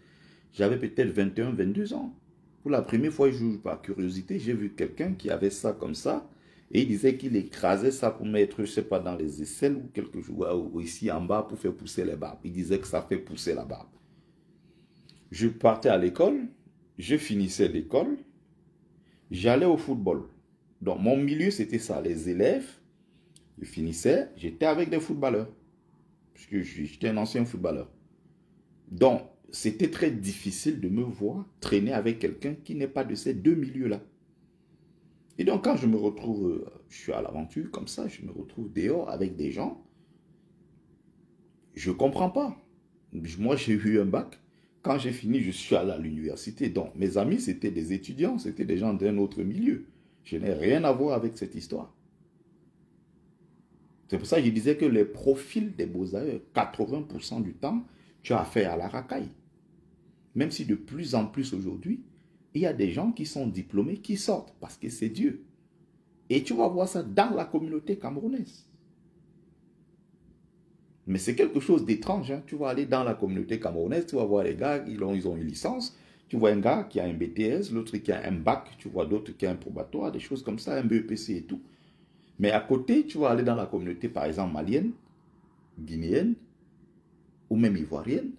j'avais peut-être 21, 22 ans. Pour la première fois, par curiosité, j'ai vu quelqu'un qui avait ça comme ça, et il disait qu'il écrasait ça pour mettre, je ne sais pas, dans les aisselles ou quelque chose, ou ici en bas pour faire pousser les barbes. Il disait que ça fait pousser la barbe. Je partais à l'école, je finissais l'école, j'allais au football. Donc, mon milieu, c'était ça. Les élèves, je finissais, j'étais avec des footballeurs. Puisque j'étais un ancien footballeur. Donc, c'était très difficile de me voir traîner avec quelqu'un qui n'est pas de ces deux milieux-là. Et donc, quand je me retrouve, je suis à l'aventure, comme ça, je me retrouve dehors avec des gens, je ne comprends pas. Moi, j'ai eu un bac. Quand j'ai fini, je suis allé à l'université. Donc, mes amis, c'était des étudiants, c'était des gens d'un autre milieu. Je n'ai rien à voir avec cette histoire. C'est pour ça que je disais que les profils des beaux-arts, 80% du temps, tu as affaire à la racaille. Même si de plus en plus aujourd'hui, il y a des gens qui sont diplômés qui sortent parce que c'est Dieu. Et tu vas voir ça dans la communauté camerounaise. Mais c'est quelque chose d'étrange. Hein. Tu vas aller dans la communauté camerounaise, tu vas voir les gars, ils ont une licence. Tu vois un gars qui a un BTS, l'autre qui a un bac, tu vois d'autres qui a un probatoire, des choses comme ça, un BEPC et tout. Mais à côté, tu vas aller dans la communauté, par exemple, malienne, guinéenne, ou même ivoirienne.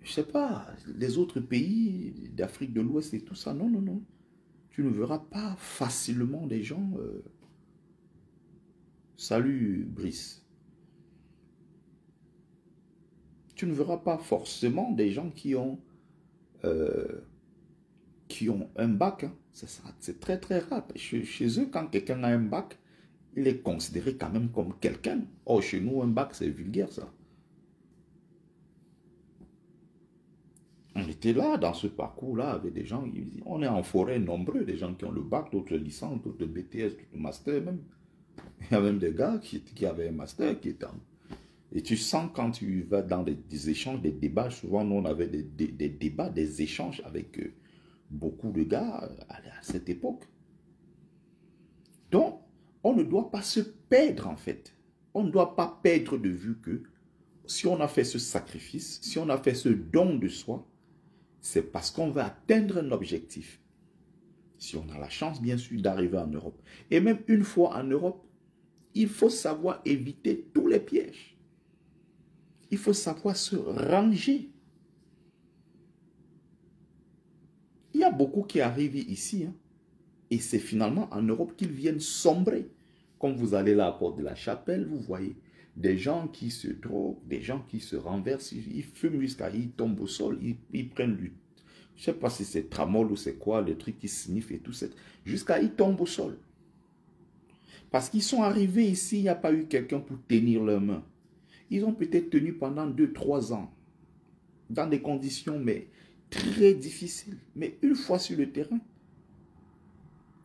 Je ne sais pas, les autres pays d'Afrique de l'Ouest et tout ça, non, non, non. Tu ne verras pas facilement des gens... Salut, Brice. Tu ne verras pas forcément des gens qui ont un bac. Hein. C'est très, très rare. Chez eux, quand quelqu'un a un bac, il est considéré quand même comme quelqu'un. Oh, chez nous, un bac, c'est vulgaire, ça. On était là, dans ce parcours-là, avec des gens, on est en forêt nombreux, des gens qui ont le bac, d'autres licences, d'autres BTS, d'autres masters même. Il y a même des gars qui avaient un master, qui étaient en... Et tu sens quand tu vas dans des échanges, des débats, souvent nous on avait des débats, des échanges avec beaucoup de gars à cette époque. Donc, on ne doit pas se perdre en fait. On ne doit pas perdre de vue que si on a fait ce sacrifice, si on a fait ce don de soi, c'est parce qu'on va atteindre un objectif. Si on a la chance, bien sûr, d'arriver en Europe. Et même une fois en Europe, il faut savoir éviter tous les pièges. Il faut savoir se ranger. Il y a beaucoup qui arrivent ici, hein, et c'est finalement en Europe qu'ils viennent sombrer. Comme vous allez là à la porte de la chapelle, vous voyez des gens qui se droguent, des gens qui se renversent, ils fument jusqu'à ils tombent au sol, ils prennent du, je ne sais pas si c'est tramol ou c'est quoi, le truc qui sniffe et tout ça, jusqu'à ils tombent au sol. Parce qu'ils sont arrivés ici, il n'y a pas eu quelqu'un pour tenir leurs mains. Ils ont peut-être tenu pendant 2-3 ans, dans des conditions mais très difficiles. Mais une fois sur le terrain,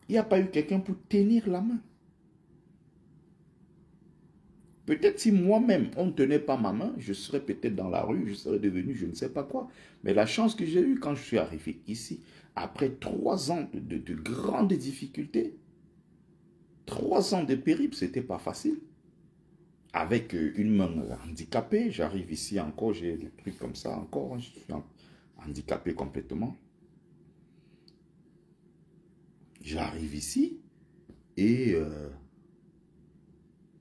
Il n'y a pas eu quelqu'un pour tenir la main. Peut-être si moi-même, on ne tenait pas ma main, je serais peut-être dans la rue, je serais devenu je ne sais pas quoi. Mais la chance que j'ai eue quand je suis arrivé ici, après 3 ans de grandes difficultés, 3 ans de périple, ce n'était pas facile. Avec une main handicapée, j'arrive ici encore, j'ai des trucs comme ça encore, je suis handicapé complètement. J'arrive ici et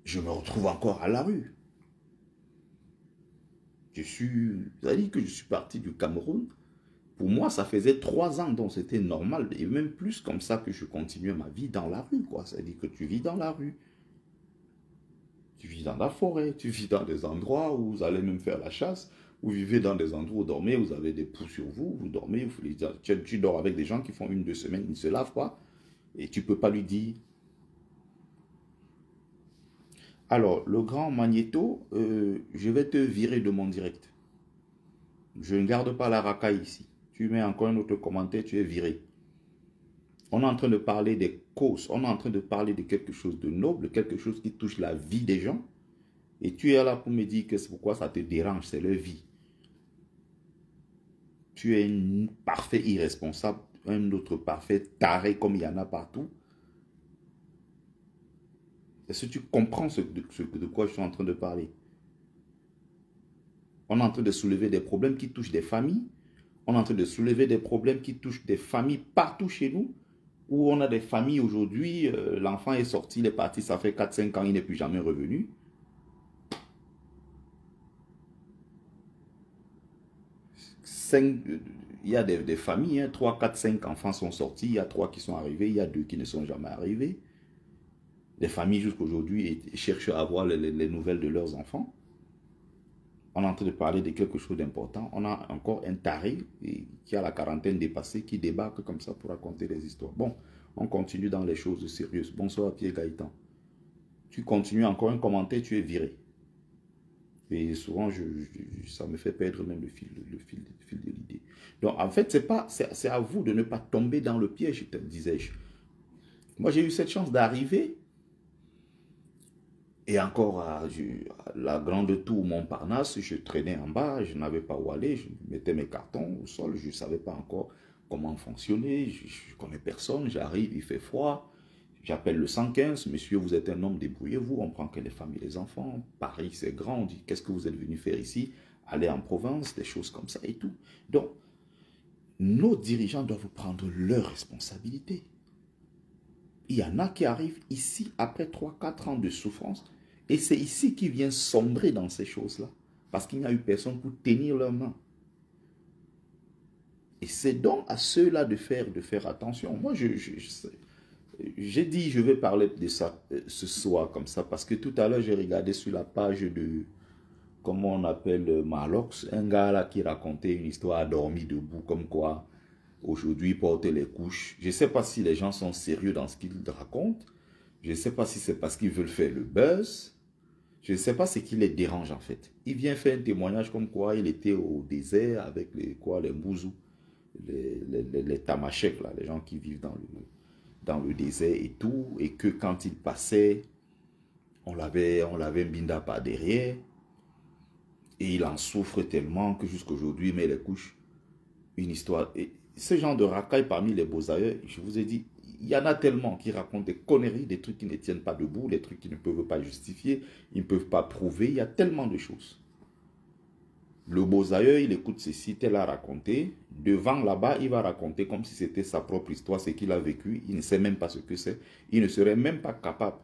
je me retrouve encore à la rue. Vous avez dit que je suis parti du Cameroun. Pour moi, ça faisait 3 ans, donc c'était normal, et même plus comme ça que je continuais ma vie dans la rue, quoi. C'est-à-dire que tu vis dans la rue. Tu vis dans la forêt, tu vis dans des endroits où vous allez même faire la chasse, vous vivez dans des endroits où vous dormez, vous avez des poux sur vous, vous dormez, tu dors avec des gens qui font 1-2 semaines, ils ne se lavent pas, et tu ne peux pas lui dire. Alors, le grand Magnéto, je vais te virer de mon direct. Je ne garde pas la racaille ici. Tu mets encore un autre commentaire, tu es viré. On est en train de parler des causes, on est en train de parler de quelque chose de noble, quelque chose qui touche la vie des gens. Et tu es là pour me dire que c'est pourquoi ça te dérange, c'est leur vie. Tu es un parfait irresponsable, un autre parfait taré comme il y en a partout. Est-ce que tu comprends de quoi je suis en train de parler? On est en train de soulever des problèmes qui touchent des familles. On est en train de soulever des problèmes qui touchent des familles partout chez nous. Où on a des familles aujourd'hui, l'enfant est sorti, il est parti, ça fait 4-5 ans, il n'est plus jamais revenu. Il y a des familles, hein, 3, 4, 5 enfants sont sortis, il y a 3 qui sont arrivés, il y a 2 qui ne sont jamais arrivés. Les familles jusqu'à aujourd'hui cherchent à avoir les nouvelles de leurs enfants. On est en train de parler de quelque chose d'important. On a encore un taré qui a la quarantaine dépassée, qui débarque comme ça pour raconter des histoires. Bon, on continue dans les choses sérieuses. Bonsoir Pierre Gaëtan. Tu continues encore un commentaire, tu es viré. Et souvent, ça me fait perdre même le fil de l'idée. Donc, en fait, c'est à vous de ne pas tomber dans le piège, disais-je. Moi, j'ai eu cette chance d'arriver. Et encore à la grande tour Montparnasse, je traînais en bas, je n'avais pas où aller, je mettais mes cartons au sol, je ne savais pas encore comment fonctionner, je ne connais personne, j'arrive, il fait froid, j'appelle le 115, monsieur, vous êtes un homme, débrouillez-vous, on prend que les femmes et les enfants, Paris c'est grand, on dit, qu'est-ce que vous êtes venu faire ici? Aller en province, des choses comme ça et tout. Donc, nos dirigeants doivent prendre leurs responsabilités. Il y en a qui arrivent ici après 3-4 ans de souffrance. Et c'est ici qu'ils viennent sombrer dans ces choses-là. Parce qu'il n'y a eu personne pour tenir leurs mains. Et c'est donc à ceux-là de faire attention. Moi, j'ai dit, je vais parler de ça ce soir comme ça. Parce que tout à l'heure, j'ai regardé sur la page de, comment on appelle, Malox. Un gars là qui racontait une histoire dormi debout. Comme quoi, aujourd'hui, porter les couches. Je ne sais pas si les gens sont sérieux dans ce qu'ils racontent. Je ne sais pas si c'est parce qu'ils veulent faire le buzz. Je ne sais pas ce qui les dérange en fait. Il vient faire un témoignage comme quoi il était au désert avec les Mbouzou, les Tamashek, là, les gens qui vivent dans le désert et tout. Et que quand il passait, on l'avait mbinda par derrière. Et il en souffre tellement que jusqu'à aujourd'hui il met les couches. Une histoire. Et ce genre de racaille parmi les beaux ailleurs, je vous ai dit, il y en a tellement qui racontent des conneries, des trucs qui ne tiennent pas debout, des trucs qui ne peuvent pas justifier, ils ne peuvent pas prouver. Il y a tellement de choses. Le Bozaïeux, il écoute ceci, tel a raconté. Devant là-bas, il va raconter comme si c'était sa propre histoire, ce qu'il a vécu. Il ne sait même pas ce que c'est. Il ne serait même pas capable.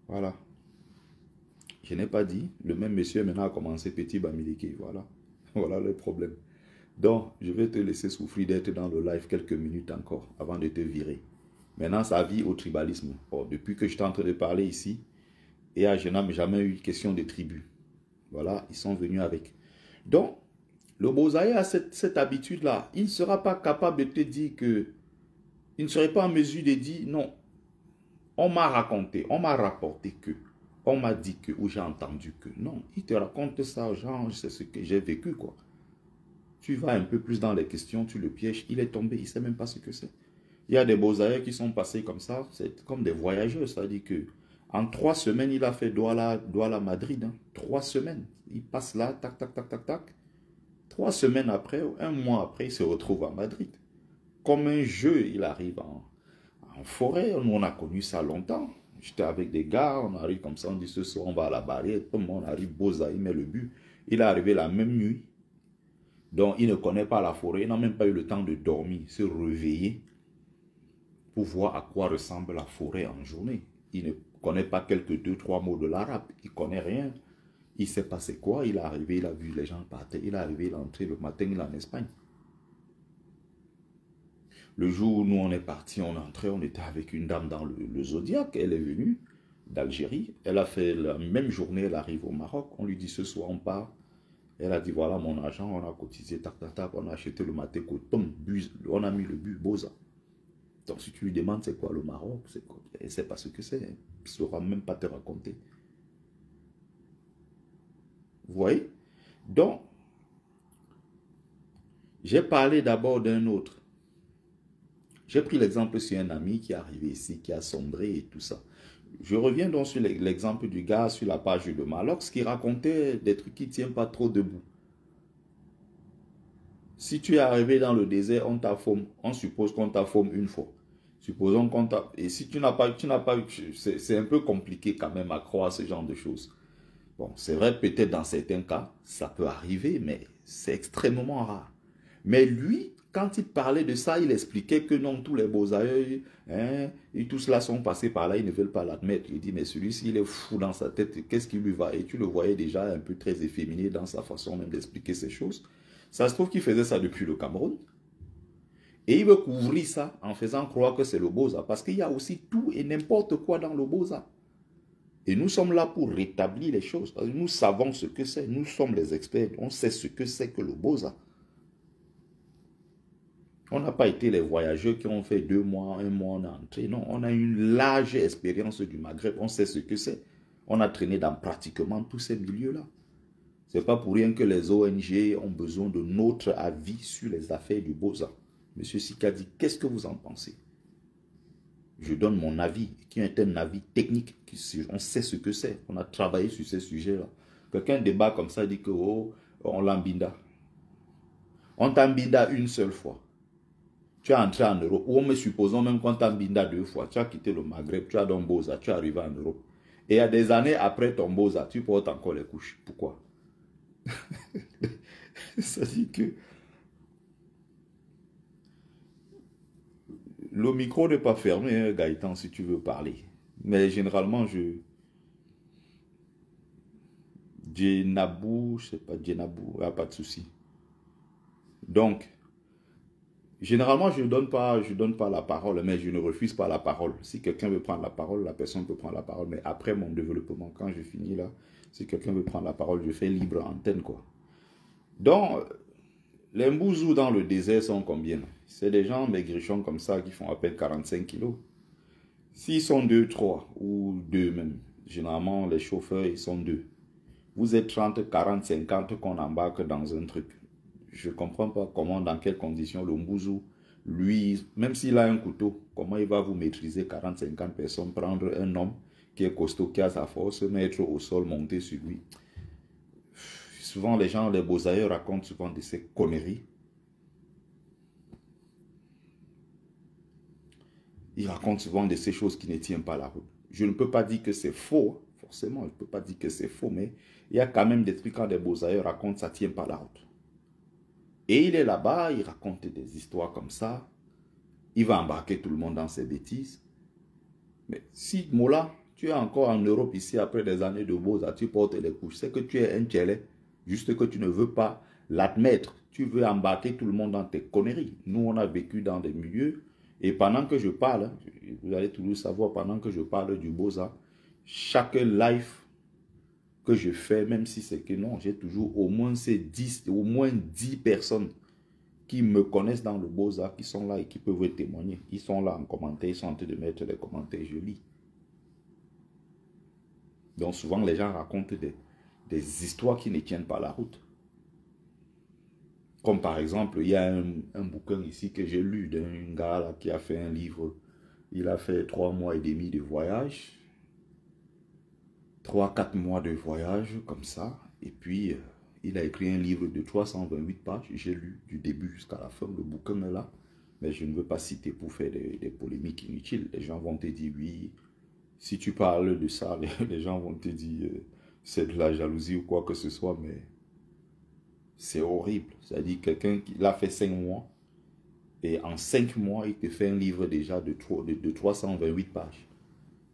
Voilà. Je n'ai pas dit. Le même monsieur maintenant a commencé petit Bamileke. Voilà. Voilà le problème. Donc, je vais te laisser souffrir d'être dans le live quelques minutes encore avant de te virer. Maintenant, ça vit au tribalisme. Oh, depuis que je suis en train de parler ici, et je n'ai jamais eu question de tribu. Voilà, ils sont venus avec. Donc, le Bozaïe a cette habitude-là. Il ne sera pas capable de te dire que... Il ne serait pas en mesure de dire, non, on m'a raconté, on m'a rapporté que, on m'a dit que, ou j'ai entendu que. Non, il te raconte ça, genre, c'est ce que j'ai vécu, quoi. Tu vas un peu plus dans les questions, tu le pièges, il est tombé, il ne sait même pas ce que c'est. Il y a des beaux-ailleurs qui sont passés comme ça, c'est comme des voyageurs, c'est-à-dire que en 3 semaines, il a fait Douala Madrid. Hein. 3 semaines. Il passe là, tac, tac, tac, tac, tac. 3 semaines après, 1 mois après, il se retrouve à Madrid. Comme un jeu, il arrive en forêt. Nous, on a connu ça longtemps. J'étais avec des gars, on arrive comme ça, on dit ce soir, on va à la barrière. Tout le monde arrive, Boza, il met le but. Il est arrivé la même nuit. Donc, il ne connaît pas la forêt. Il n'a même pas eu le temps de dormir, se réveiller pour voir à quoi ressemble la forêt en journée. Il ne connaît pas quelques 2-3 mots de l'arabe. Il ne connaît rien. Il sait pas c'est quoi. Il est arrivé, il a vu les gens partir. Il est arrivé, il est entré le matin, il est en Espagne. Le jour où nous on est parti, on est entré, on était avec une dame dans le Zodiac. Elle est venue d'Algérie. Elle a fait la même journée, elle arrive au Maroc. On lui dit ce soir on part. Elle a dit voilà mon argent, on a cotisé, tac, tac, tac, on a acheté le maté coton, on a mis le but, Boza. Donc si tu lui demandes c'est quoi le Maroc, c'est quoi, elle ne sait pas ce que c'est. Elle ne saura même pas te raconter. Vous voyez? Donc, j'ai parlé d'abord d'un autre. J'ai pris l'exemple sur un ami qui est arrivé ici, qui a sombré et tout ça. Je reviens donc sur l'exemple du gars sur la page de Malox qui racontait des trucs qui ne tiennent pas trop debout. Si tu es arrivé dans le désert, on t'affourme. On suppose qu'on t'affourme une fois. Supposons qu'on t'a... Et si tu n'as pas eu... C'est un peu compliqué quand même à croire ce genre de choses. Bon, c'est vrai, peut-être dans certains cas, ça peut arriver, mais c'est extrêmement rare. Mais lui, quand il parlait de ça, il expliquait que non, tous les beaux-aïeux, hein, et tous cela sont passés par là, ils ne veulent pas l'admettre. Il dit, mais celui-ci, il est fou dans sa tête, qu'est-ce qui lui va? Et tu le voyais déjà un peu très efféminé dans sa façon même d'expliquer ces choses. Ça se trouve qu'il faisait ça depuis le Cameroun. Et il veut couvrir ça en faisant croire que c'est le Boza, parce qu'il y a aussi tout et n'importe quoi dans le Boza. Et nous sommes là pour rétablir les choses. Parce que nous savons ce que c'est. Nous sommes les experts. On sait ce que c'est que le Boza. On n'a pas été les voyageurs qui ont fait 2 mois, 1 mois, on est entré. Non, on a une large expérience du Maghreb. On sait ce que c'est. On a traîné dans pratiquement tous ces milieux-là. Ce n'est pas pour rien que les ONG ont besoin de notre avis sur les affaires du Boza. Monsieur Sika dit, qu'est-ce que vous en pensez? Je donne mon avis, qui est un avis technique. On sait ce que c'est. On a travaillé sur ces sujets-là. Quelqu'un débat comme ça, dit que oh, on l'embinda. On t'embinda une seule fois. Tu es entré en Europe. Ou me supposons même qu'on t'embinda 2 fois. Tu as quitté le Maghreb, tu as donc Boza, tu es arrivé en Europe. Et il y a des années après ton Boza, tu portes encore les couches. Pourquoi? Ça dit que le micro n'est pas fermé, hein, Gaëtan, si tu veux parler. Mais généralement, Djenabou, je ne sais pas, Djenabou, il n'y a pas de souci. Donc, généralement, je ne donne pas la parole, mais je ne refuse pas la parole. Si quelqu'un veut prendre la parole, la personne peut prendre la parole. Mais après mon développement, quand je finis là, si quelqu'un veut prendre la parole, je fais libre antenne, quoi. Donc, les Mbouzous dans le désert sont combien? C'est des gens maigrichons comme ça qui font à peine 45 kilos. S'ils sont 2, 3 ou 2 même, généralement les chauffeurs ils sont 2. Vous êtes 30, 40, 50 qu'on embarque dans un truc. Je ne comprends pas comment, dans quelles conditions le Mbouzou, lui, même s'il a un couteau, comment il va vous maîtriser 40, 50 personnes, prendre un homme qui est costaud, qui a sa force, mettre au sol, monter sur lui. Souvent, les gens, les beaux-ailleurs racontent souvent de ces conneries. Ils racontent souvent de ces choses qui ne tiennent pas la route. Je ne peux pas dire que c'est faux, forcément, je ne peux pas dire que c'est faux, mais il y a quand même des trucs quand des beaux-ailleurs racontent, ça ne tient pas la route. Et il est là-bas, il raconte des histoires comme ça. Il va embarquer tout le monde dans ses bêtises. Mais si, Mola, tu es encore en Europe ici, après des années de Boza, tu portes les couches, c'est que tu es un tchélé. Juste que tu ne veux pas l'admettre. Tu veux embarquer tout le monde dans tes conneries. Nous, on a vécu dans des milieux. Et pendant que je parle, vous allez toujours savoir, pendant que je parle du Boza, chaque live que je fais, même si c'est que non, j'ai toujours au moins 10 personnes qui me connaissent dans le Boza, qui sont là et qui peuvent témoigner. Ils sont là en commentaire, ils sont en train de mettre les commentaires, je lis. Donc souvent, les gens racontent des histoires qui ne tiennent pas la route. Comme par exemple, il y a un bouquin ici que j'ai lu d'un gars là, qui a fait un livre. Il a fait 3 mois et demi de voyage. 3-4 mois de voyage comme ça. Et puis, il a écrit un livre de 328 pages. J'ai lu du début jusqu'à la fin. Le bouquin est là. Mais je ne veux pas citer pour faire des polémiques inutiles. Les gens vont te dire, oui, si tu parles de ça, les gens vont te dire, c'est de la jalousie ou quoi que ce soit. Mais c'est horrible. C'est-à-dire quelqu'un qui l'a fait 5 mois. Et en 5 mois, il te fait un livre déjà de 328 pages.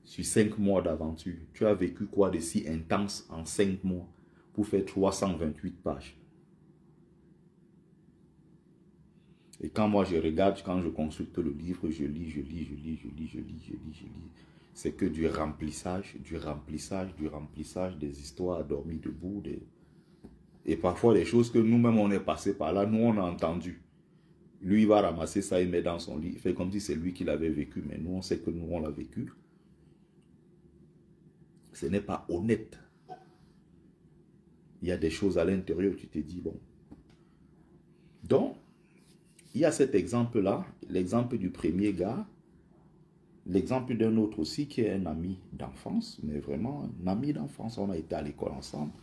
Sur 5 mois d'aventure. Tu as vécu quoi de si intense en 5 mois pour faire 328 pages. Et quand moi je regarde, quand je consulte le livre, je lis. C'est que du remplissage, des histoires dormies debout. Et parfois des choses que nous-mêmes on est passé par là, nous on a entendu. Lui il va ramasser ça, il met dans son lit, il fait comme si c'est lui qui l'avait vécu, mais nous on sait que nous on l'a vécu. Ce n'est pas honnête. Il y a des choses à l'intérieur où tu te dis, bon. Donc, il y a cet exemple-là, l'exemple du premier gars, l'exemple d'un autre aussi qui est un ami d'enfance, mais vraiment un ami d'enfance. On a été à l'école ensemble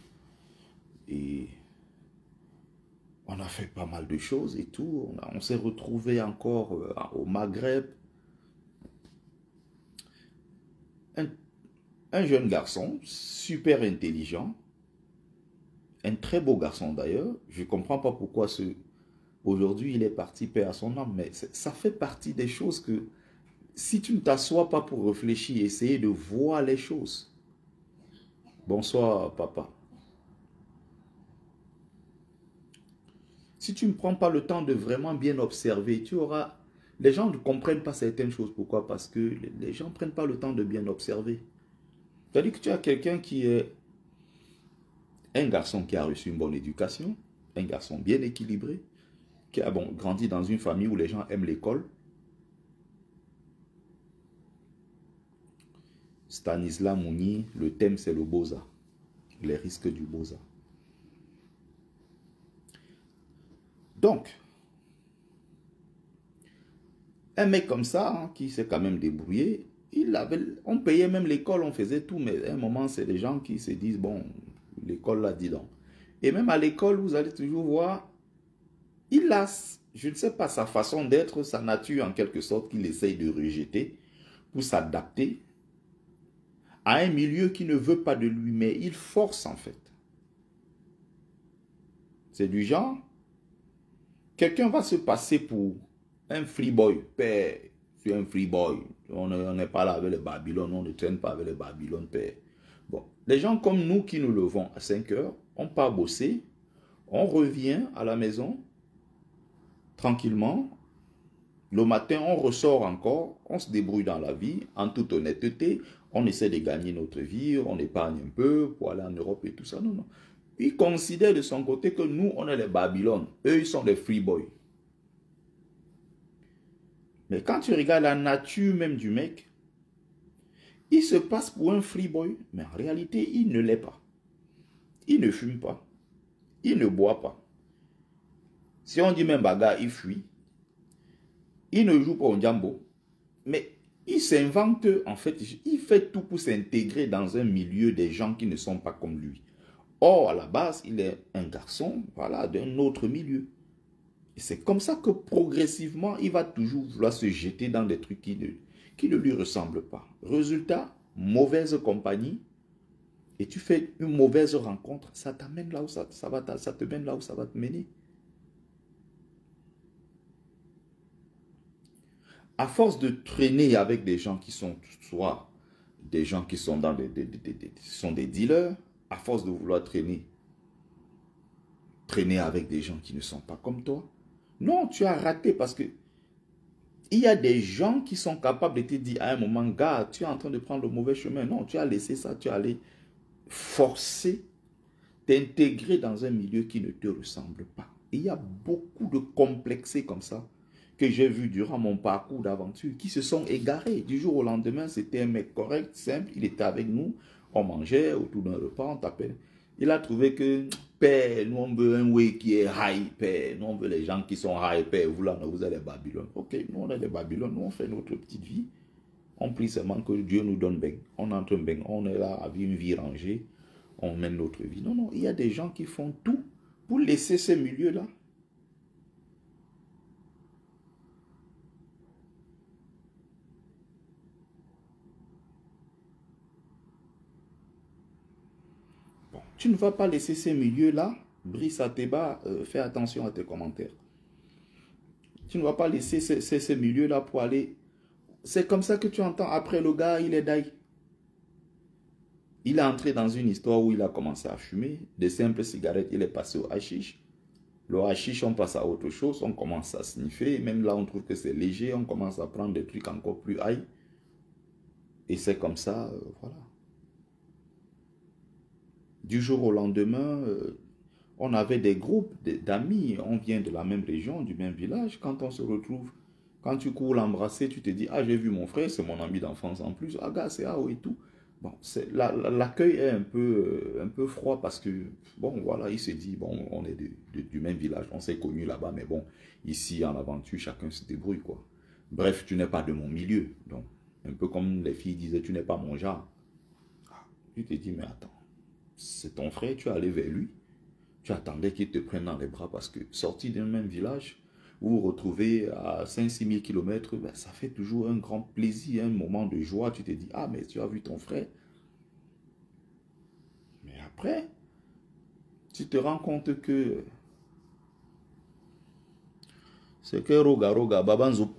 et on a fait pas mal de choses et tout. On s'est retrouvés encore au Maghreb. Un jeune garçon, super intelligent, un très beau garçon d'ailleurs. Je ne comprends pas pourquoi aujourd'hui il est parti, paix à son âme, mais ça fait partie des choses que si tu ne t'assois pas pour réfléchir, essayer de voir les choses. Bonsoir papa. Si tu ne prends pas le temps de vraiment bien observer, tu auras... Les gens ne comprennent pas certaines choses. Pourquoi? Parce que les gens ne prennent pas le temps de bien observer. C'est-à-dire que tu as quelqu'un qui est un garçon qui a reçu une bonne éducation, un garçon bien équilibré, qui a grandi dans une famille où les gens aiment l'école. Stanislas Mounier, le thème c'est le Beaux-Arts, les risques du Beaux-Arts. Donc, un mec comme ça, hein, qui s'est quand même débrouillé, on payait même l'école, on faisait tout, mais à un moment, c'est des gens qui se disent, bon, l'école l'a dit donc. Et même à l'école, vous allez toujours voir, il a, je ne sais pas, sa façon d'être, sa nature en quelque sorte, qu'il essaye de rejeter pour s'adapter à un milieu qui ne veut pas de lui, mais il force en fait. C'est du genre, quelqu'un va se passer pour un free boy, père, c'est un free boy. On n'est pas là avec les Babylone, on ne traîne pas avec les Babylone, père. Bon, les gens comme nous qui nous levons à 5 heures, on part bosser, on revient à la maison, tranquillement. Le matin, on ressort encore, on se débrouille dans la vie, en toute honnêteté, on essaie de gagner notre vie, on épargne un peu pour aller en Europe et tout ça. Non, non. Il considère de son côté que nous, on est les Babylone. Eux, ils sont des free boys. Mais quand tu regardes la nature même du mec, il se passe pour un free boy, mais en réalité, il ne l'est pas. Il ne fume pas. Il ne boit pas. Si on dit même bagarre, il fuit. Il ne joue pas au jambo. Mais il s'invente, en fait, il fait tout pour s'intégrer dans un milieu des gens qui ne sont pas comme lui. Or, à la base, il est un garçon, voilà, d'un autre milieu. Et c'est comme ça que progressivement, il va toujours vouloir se jeter dans des trucs qui ne lui ressemblent pas. Résultat, mauvaise compagnie. Et tu fais une mauvaise rencontre, ça t'amène là où ça te mène là où ça va te mener. À force de traîner avec des gens qui sont soit des gens qui sont dans des dealers, à force de vouloir traîner avec des gens qui ne sont pas comme toi, non, tu as raté parce que il y a des gens qui sont capables de te dire à un moment, gars, tu es en train de prendre le mauvais chemin. Non, tu as laissé ça, tu es allé forcer, t'intégrer dans un milieu qui ne te ressemble pas. Et il y a beaucoup de complexés comme ça que j'ai vu durant mon parcours d'aventure qui se sont égarés. Du jour au lendemain, c'était un mec correct, simple, il était avec nous, on mangeait autour d'un repas, on t'appelle. Il a trouvé que, père, nous on veut un way qui est high, père. Nous on veut les gens qui sont high, père. Vous là, vous êtes les Babylone. Ok, nous on est les Babylone, nous on fait notre petite vie. On prie seulement que Dieu nous donne bien. On entre bien. On est là à vivre une vie rangée. On mène notre vie. Non, non, il y a des gens qui font tout pour laisser ce milieu-là. Bon, tu ne vas pas laisser ces milieux-là. Brice Ateba, fais attention à tes commentaires. Tu ne vas pas laisser ces milieux-là pour aller. C'est comme ça que tu entends. Après, le gars, il est daï. Il est entré dans une histoire où il a commencé à fumer. Des simples cigarettes, il est passé au hashish. Le hashish, on passe à autre chose. On commence à sniffer. Même là, on trouve que c'est léger. On commence à prendre des trucs encore plus high. Et c'est comme ça, voilà. Du jour au lendemain, on avait des groupes d'amis. On vient de la même région, du même village. Quand on se retrouve, quand tu cours l'embrasser, tu te dis, ah, j'ai vu mon frère, c'est mon ami d'enfance en plus. Ah, gars, c'est Ao et tout. Bon, l'accueil est un peu froid parce que, bon, voilà, il se dit, bon, on est du même village, on s'est connus là-bas, mais bon, ici, en aventure, chacun se débrouille, quoi. Bref, tu n'es pas de mon milieu. Donc, un peu comme les filles disaient, tu n'es pas mon genre. Ah, tu te dis, mais attends, c'est ton frère, tu es allé vers lui. Tu attendais qu'il te prenne dans les bras parce que, sorti d'un même village, vous vous retrouvez à 5-6 000 km, ben, ça fait toujours un grand plaisir, un moment de joie. Tu te dis, ah, mais tu as vu ton frère. Mais après, tu te rends compte que c'est que Roga, Babanzo.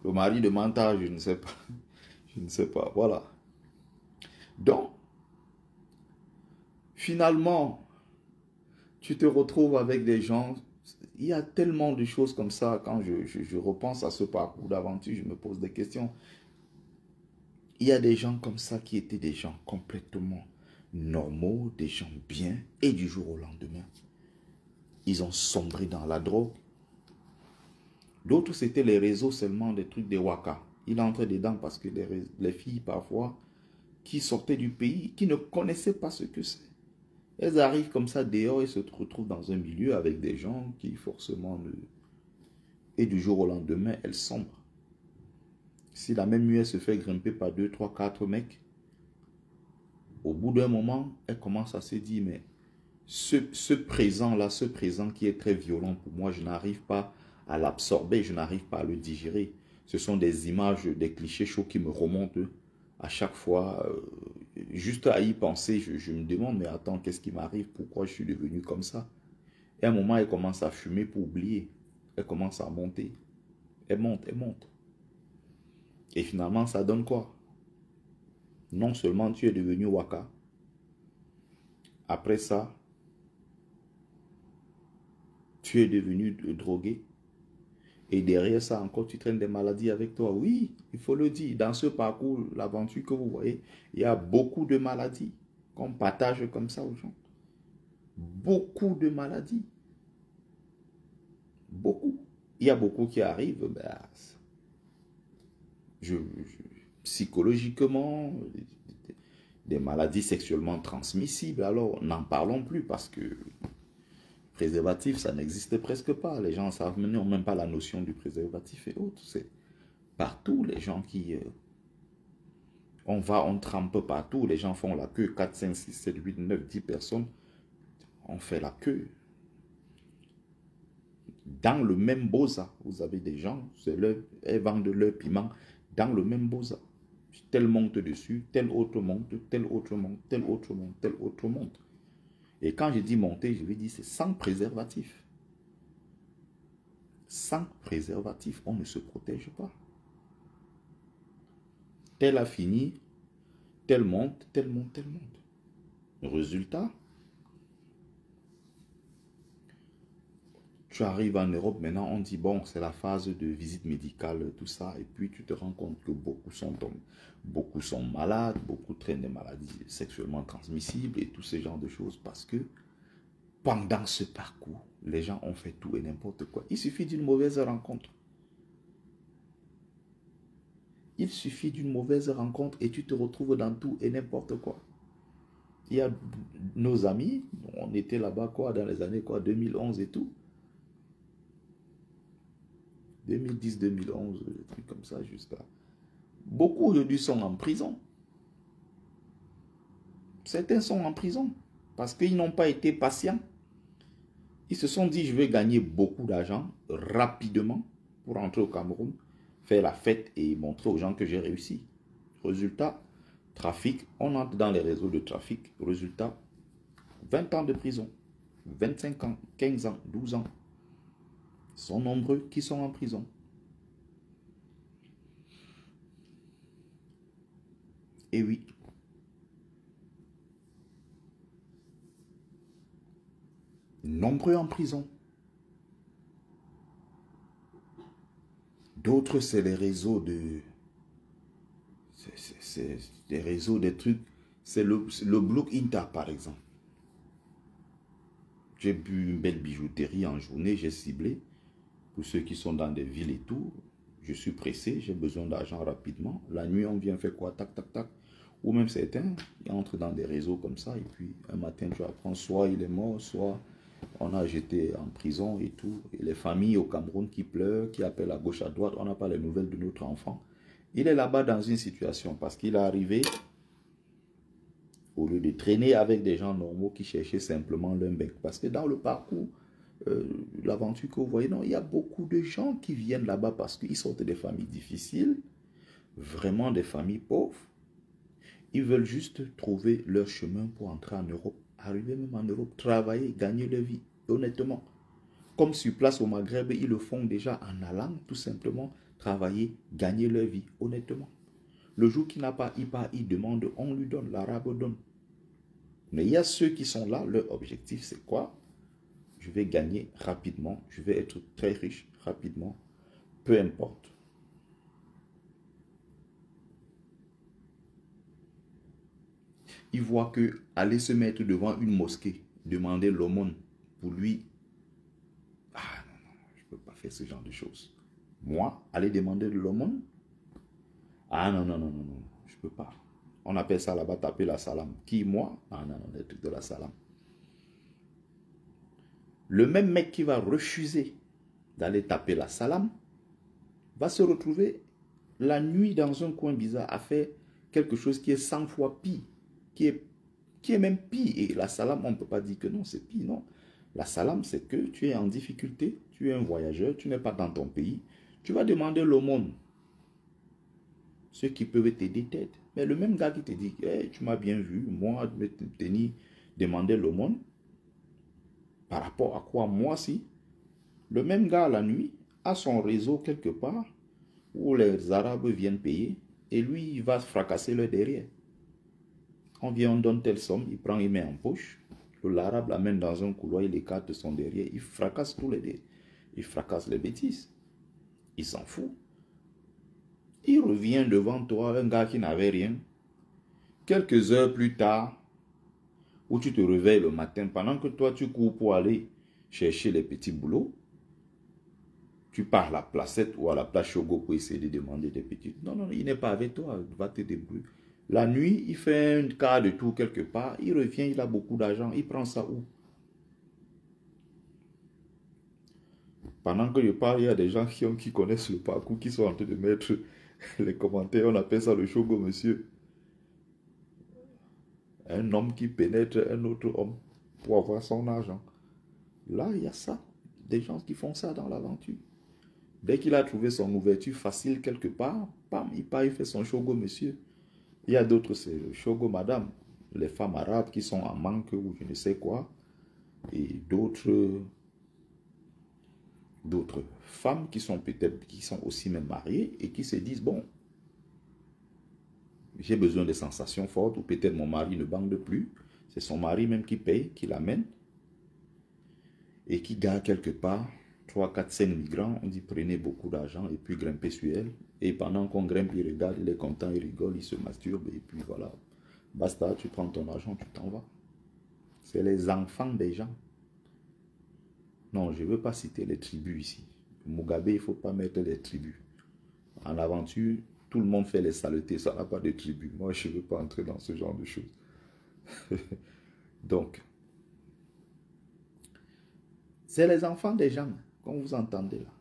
Le mari de Manta, je ne sais pas. Je ne sais pas, voilà. Donc, finalement, tu te retrouves avec des gens. Il y a tellement de choses comme ça. Quand je repense à ce parcours d'aventure, je me pose des questions. Il y a des gens comme ça qui étaient des gens complètement normaux, des gens bien, et du jour au lendemain, ils ont sombré dans la drogue. D'autres, c'était les réseaux seulement, des trucs des waka. Il entrait dedans parce que les filles, parfois, qui sortaient du pays, qui ne connaissaient pas ce que c'est. Elles arrivent comme ça dehors et se retrouvent dans un milieu avec des gens qui forcément ne... Et du jour au lendemain, elles sombrent. Si la même nuit, elle se fait grimper par 2, 3, 4 mecs, au bout d'un moment, elle commence à se dire, mais ce présent-là, ce présent qui est très violent pour moi, je n'arrive pas à l'absorber, je n'arrive pas à le digérer. Ce sont des images, des clichés chauds qui me remontent à chaque fois. Juste à y penser, je me demande, mais attends, qu'est-ce qui m'arrive? Pourquoi je suis devenu comme ça? Et à un moment, elle commence à fumer pour oublier. Elle commence à monter. Elle monte, elle monte. Et finalement, ça donne quoi? Non seulement tu es devenu waka, après ça, tu es devenu drogué. Et derrière ça encore, tu traînes des maladies avec toi. Oui, il faut le dire. Dans ce parcours, l'aventure que vous voyez, il y a beaucoup de maladies qu'on partage comme ça aux gens. Beaucoup de maladies. Beaucoup. Il y a beaucoup qui arrivent, ben, psychologiquement, des maladies sexuellement transmissibles. Alors, n'en parlons plus parce que préservatif, ça n'existe presque pas. Les gens savent n'ont même pas la notion du préservatif et autres. C'est partout les gens qui... on trempe partout. Les gens font la queue. 4, 5, 6, 7, 8, 9, 10 personnes. On fait la queue. Dans le même boza, vous avez des gens, elles vendent leur piment dans le même boza. Tel monte dessus, tel autre monte, tel autre monte, tel autre monte, tel autre monte. Et quand je dis monter, je vais dire c'est sans préservatif. Sans préservatif, on ne se protège pas. Tel a fini, tel monte, tel monte, tel monte. Résultat, tu arrives en Europe, maintenant on dit bon, c'est la phase de visite médicale, tout ça, et puis tu te rends compte que beaucoup sont malades, beaucoup traînent des maladies sexuellement transmissibles et tous ces genres de choses parce que pendant ce parcours, les gens ont fait tout et n'importe quoi. Il suffit d'une mauvaise rencontre. Il suffit d'une mauvaise rencontre et tu te retrouves dans tout et n'importe quoi. Il y a nos amis, on était là-bas quoi, dans les années quoi, 2011 et tout. 2010, 2011, des trucs comme ça jusqu'à... Beaucoup aujourd'hui sont en prison. Certains sont en prison parce qu'ils n'ont pas été patients. Ils se sont dit, je vais gagner beaucoup d'argent rapidement pour rentrer au Cameroun, faire la fête et montrer aux gens que j'ai réussi. Résultat, trafic, on entre dans les réseaux de trafic. Résultat, 20 ans de prison, 25 ans, 15 ans, 12 ans. Ils sont nombreux qui sont en prison. Et oui. Nombreux en prison. D'autres, c'est les réseaux de... C'est des réseaux, des trucs. C'est le Blue Inter, par exemple. J'ai bu une belle bijouterie en journée, j'ai ciblé. Pour ceux qui sont dans des villes et tout, je suis pressé, j'ai besoin d'argent rapidement. La nuit, on vient faire quoi? Tac, tac, tac. Ou même certains, ils entrent dans des réseaux comme ça. Et puis, un matin, tu apprends, soit il est mort, soit on a jeté en prison et tout. Et les familles au Cameroun qui pleurent, qui appellent à gauche, à droite, on n'a pas les nouvelles de notre enfant. Il est là-bas dans une situation parce qu'il est arrivé, au lieu de traîner avec des gens normaux qui cherchaient simplement leur bec. Parce que dans le parcours, l'aventure que vous voyez, non, il y a beaucoup de gens qui viennent là-bas parce qu'ils sortent des familles difficiles, vraiment des familles pauvres. Ils veulent juste trouver leur chemin pour entrer en Europe, arriver même en Europe, travailler, gagner leur vie, honnêtement. Comme sur place au Maghreb, ils le font déjà en allant tout simplement travailler, gagner leur vie, honnêtement. Le jour qu'il n'a pas, il demande, on lui donne, l'arabe donne. Mais il y a ceux qui sont là, leur objectif c'est quoi? Je vais gagner rapidement, je vais être très riche rapidement, peu importe. Il voit que aller se mettre devant une mosquée, demander l'aumône pour lui, ah non, non, je ne peux pas faire ce genre de choses. Moi, aller demander de l'aumône, ah non, non, non, non, non, je ne peux pas. On appelle ça là-bas taper la salam. Qui, moi? Ah non, non, les trucs de la salam. Le même mec qui va refuser d'aller taper la salam va se retrouver la nuit dans un coin bizarre à faire quelque chose qui est 100 fois pire, qui est même pire. Et la salam, on ne peut pas dire que non, c'est pire, non. La salam, c'est que tu es en difficulté, tu es un voyageur, tu n'es pas dans ton pays, tu vas demander l'aumône. Ceux qui peuvent t'aider t'aident. Mais le même gars qui te dit, hey, tu m'as bien vu, moi, je vais te tenir, demander l'aumône, par rapport à quoi, moi, si, le même gars, la nuit, a son réseau quelque part, où les Arabes viennent payer, et lui, il va fracasser leur derrière. On vient, on donne telle somme, il prend, il met en poche, l'Arabe l'amène dans un couloir, il écarte son derrière, il fracasse tous les derrière. Il fracasse les bêtises. Il s'en fout. Il revient devant toi, un gars qui n'avait rien. Quelques heures plus tard, où tu te réveilles le matin, pendant que toi tu cours pour aller chercher les petits boulots, tu pars à la placette ou à la place Chogo pour essayer de demander des petits. Non, non, il n'est pas avec toi, va te débrouiller. La nuit, il fait un quart de tour quelque part, il revient, il a beaucoup d'argent, il prend ça où? Pendant que je parle, il y a des gens qui connaissent le parcours, qui sont en train de mettre les commentaires, on appelle ça le Chogo, monsieur. Un homme qui pénètre un autre homme pour avoir son argent. Là, il y a ça. Des gens qui font ça dans l'aventure. Dès qu'il a trouvé son ouverture facile quelque part, bam, il part, il fait son Chogo, monsieur. Il y a d'autres, c'est le Chogo, madame. Les femmes arabes qui sont en manque ou je ne sais quoi. Et d'autres femmes qui sont peut-être, qui sont aussi même mariées et qui se disent, bon, j'ai besoin de sensations fortes ou peut-être mon mari ne bande plus. C'est son mari même qui paye, qui l'amène et qui garde quelque part 3, 4, 5 migrants. On dit prenez beaucoup d'argent et puis grimpez sur elle. Et pendant qu'on grimpe, il regarde, il est content, il rigole, il se masturbe et puis voilà. Basta, tu prends ton argent, tu t'en vas. C'est les enfants des gens. Non, je ne veux pas citer les tribus ici. Mugabe, il ne faut pas mettre les tribus. En aventure, tout le monde fait les saletés, ça n'a pas de tribus. Moi, je ne veux pas entrer dans ce genre de choses. Donc, c'est les enfants des gens, comme vous entendez là.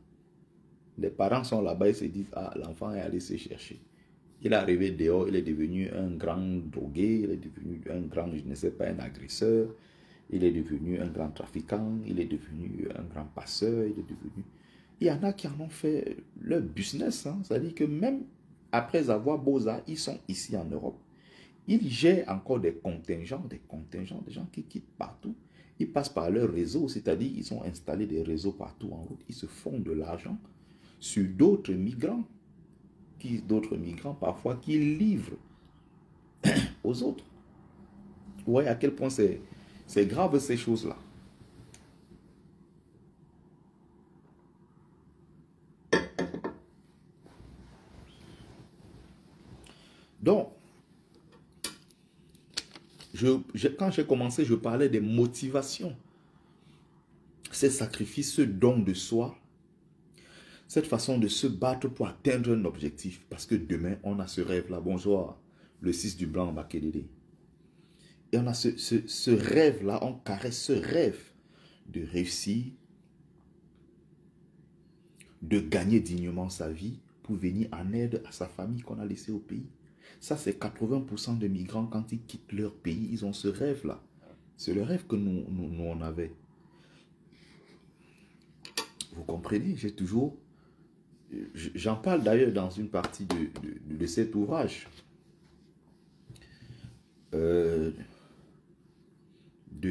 Les parents sont là-bas, ils se disent, ah, l'enfant est allé se chercher. Il est arrivé dehors, il est devenu un grand drogué, il est devenu un grand, je ne sais pas, un agresseur, il est devenu un grand trafiquant, il est devenu un grand passeur, il est devenu... Il y en a qui en ont fait leur business, hein. C'est-à-dire que même après avoir Beaux-Arts, ils sont ici en Europe. Ils gèrent encore des contingents, des gens qui quittent partout. Ils passent par leur réseau, c'est-à-dire ils ont installé des réseaux partout en route. Ils se font de l'argent sur d'autres migrants parfois qui livrent aux autres. Vous voyez à quel point c'est grave ces choses-là. Donc, quand j'ai commencé, je parlais des motivations. Ces sacrifices, ce don de soi, cette façon de se battre pour atteindre un objectif. Parce que demain, on a ce rêve-là. Bonjour, le 6 du blanc, Makelele. Et on a ce rêve-là, on caresse ce rêve de réussir, de gagner dignement sa vie pour venir en aide à sa famille qu'on a laissée au pays. Ça, c'est 80% de migrants, quand ils quittent leur pays, ils ont ce rêve-là. C'est le rêve que nous on avait. Vous comprenez? J'ai toujours... J'en parle d'ailleurs dans une partie de cet ouvrage. De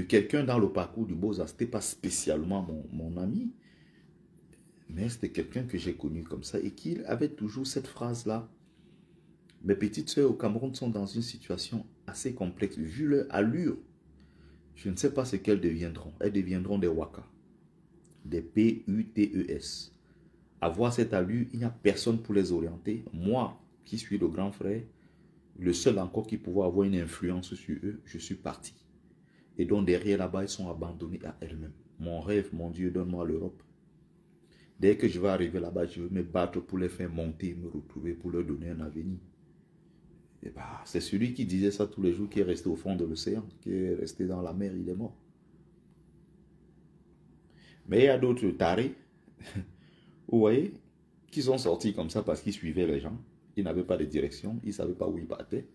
quelqu'un dans le parcours du Beaux-Arts. Ce n'était pas spécialement mon ami, mais c'était quelqu'un que j'ai connu comme ça et qui avait toujours cette phrase-là. Mes petites sœurs au Cameroun sont dans une situation assez complexe. Vu leur allure, je ne sais pas ce qu'elles deviendront. Elles deviendront des Waka, des PUTES. Avoir cette allure, il n'y a personne pour les orienter. Moi, qui suis le grand frère, le seul encore qui pouvait avoir une influence sur eux, je suis parti. Et donc derrière là-bas, ils sont abandonnés à elles-mêmes. Mon rêve, mon Dieu, donne-moi l'Europe. Dès que je vais arriver là-bas, je veux me battre pour les faire monter, me retrouver, pour leur donner un avenir. Et bah, c'est celui qui disait ça tous les jours, qui est resté au fond de l'océan, qui est resté dans la mer, il est mort. Mais il y a d'autres tarés, vous voyez, qui sont sortis comme ça parce qu'ils suivaient les gens. Ils n'avaient pas de direction, ils ne savaient pas où ils partaient.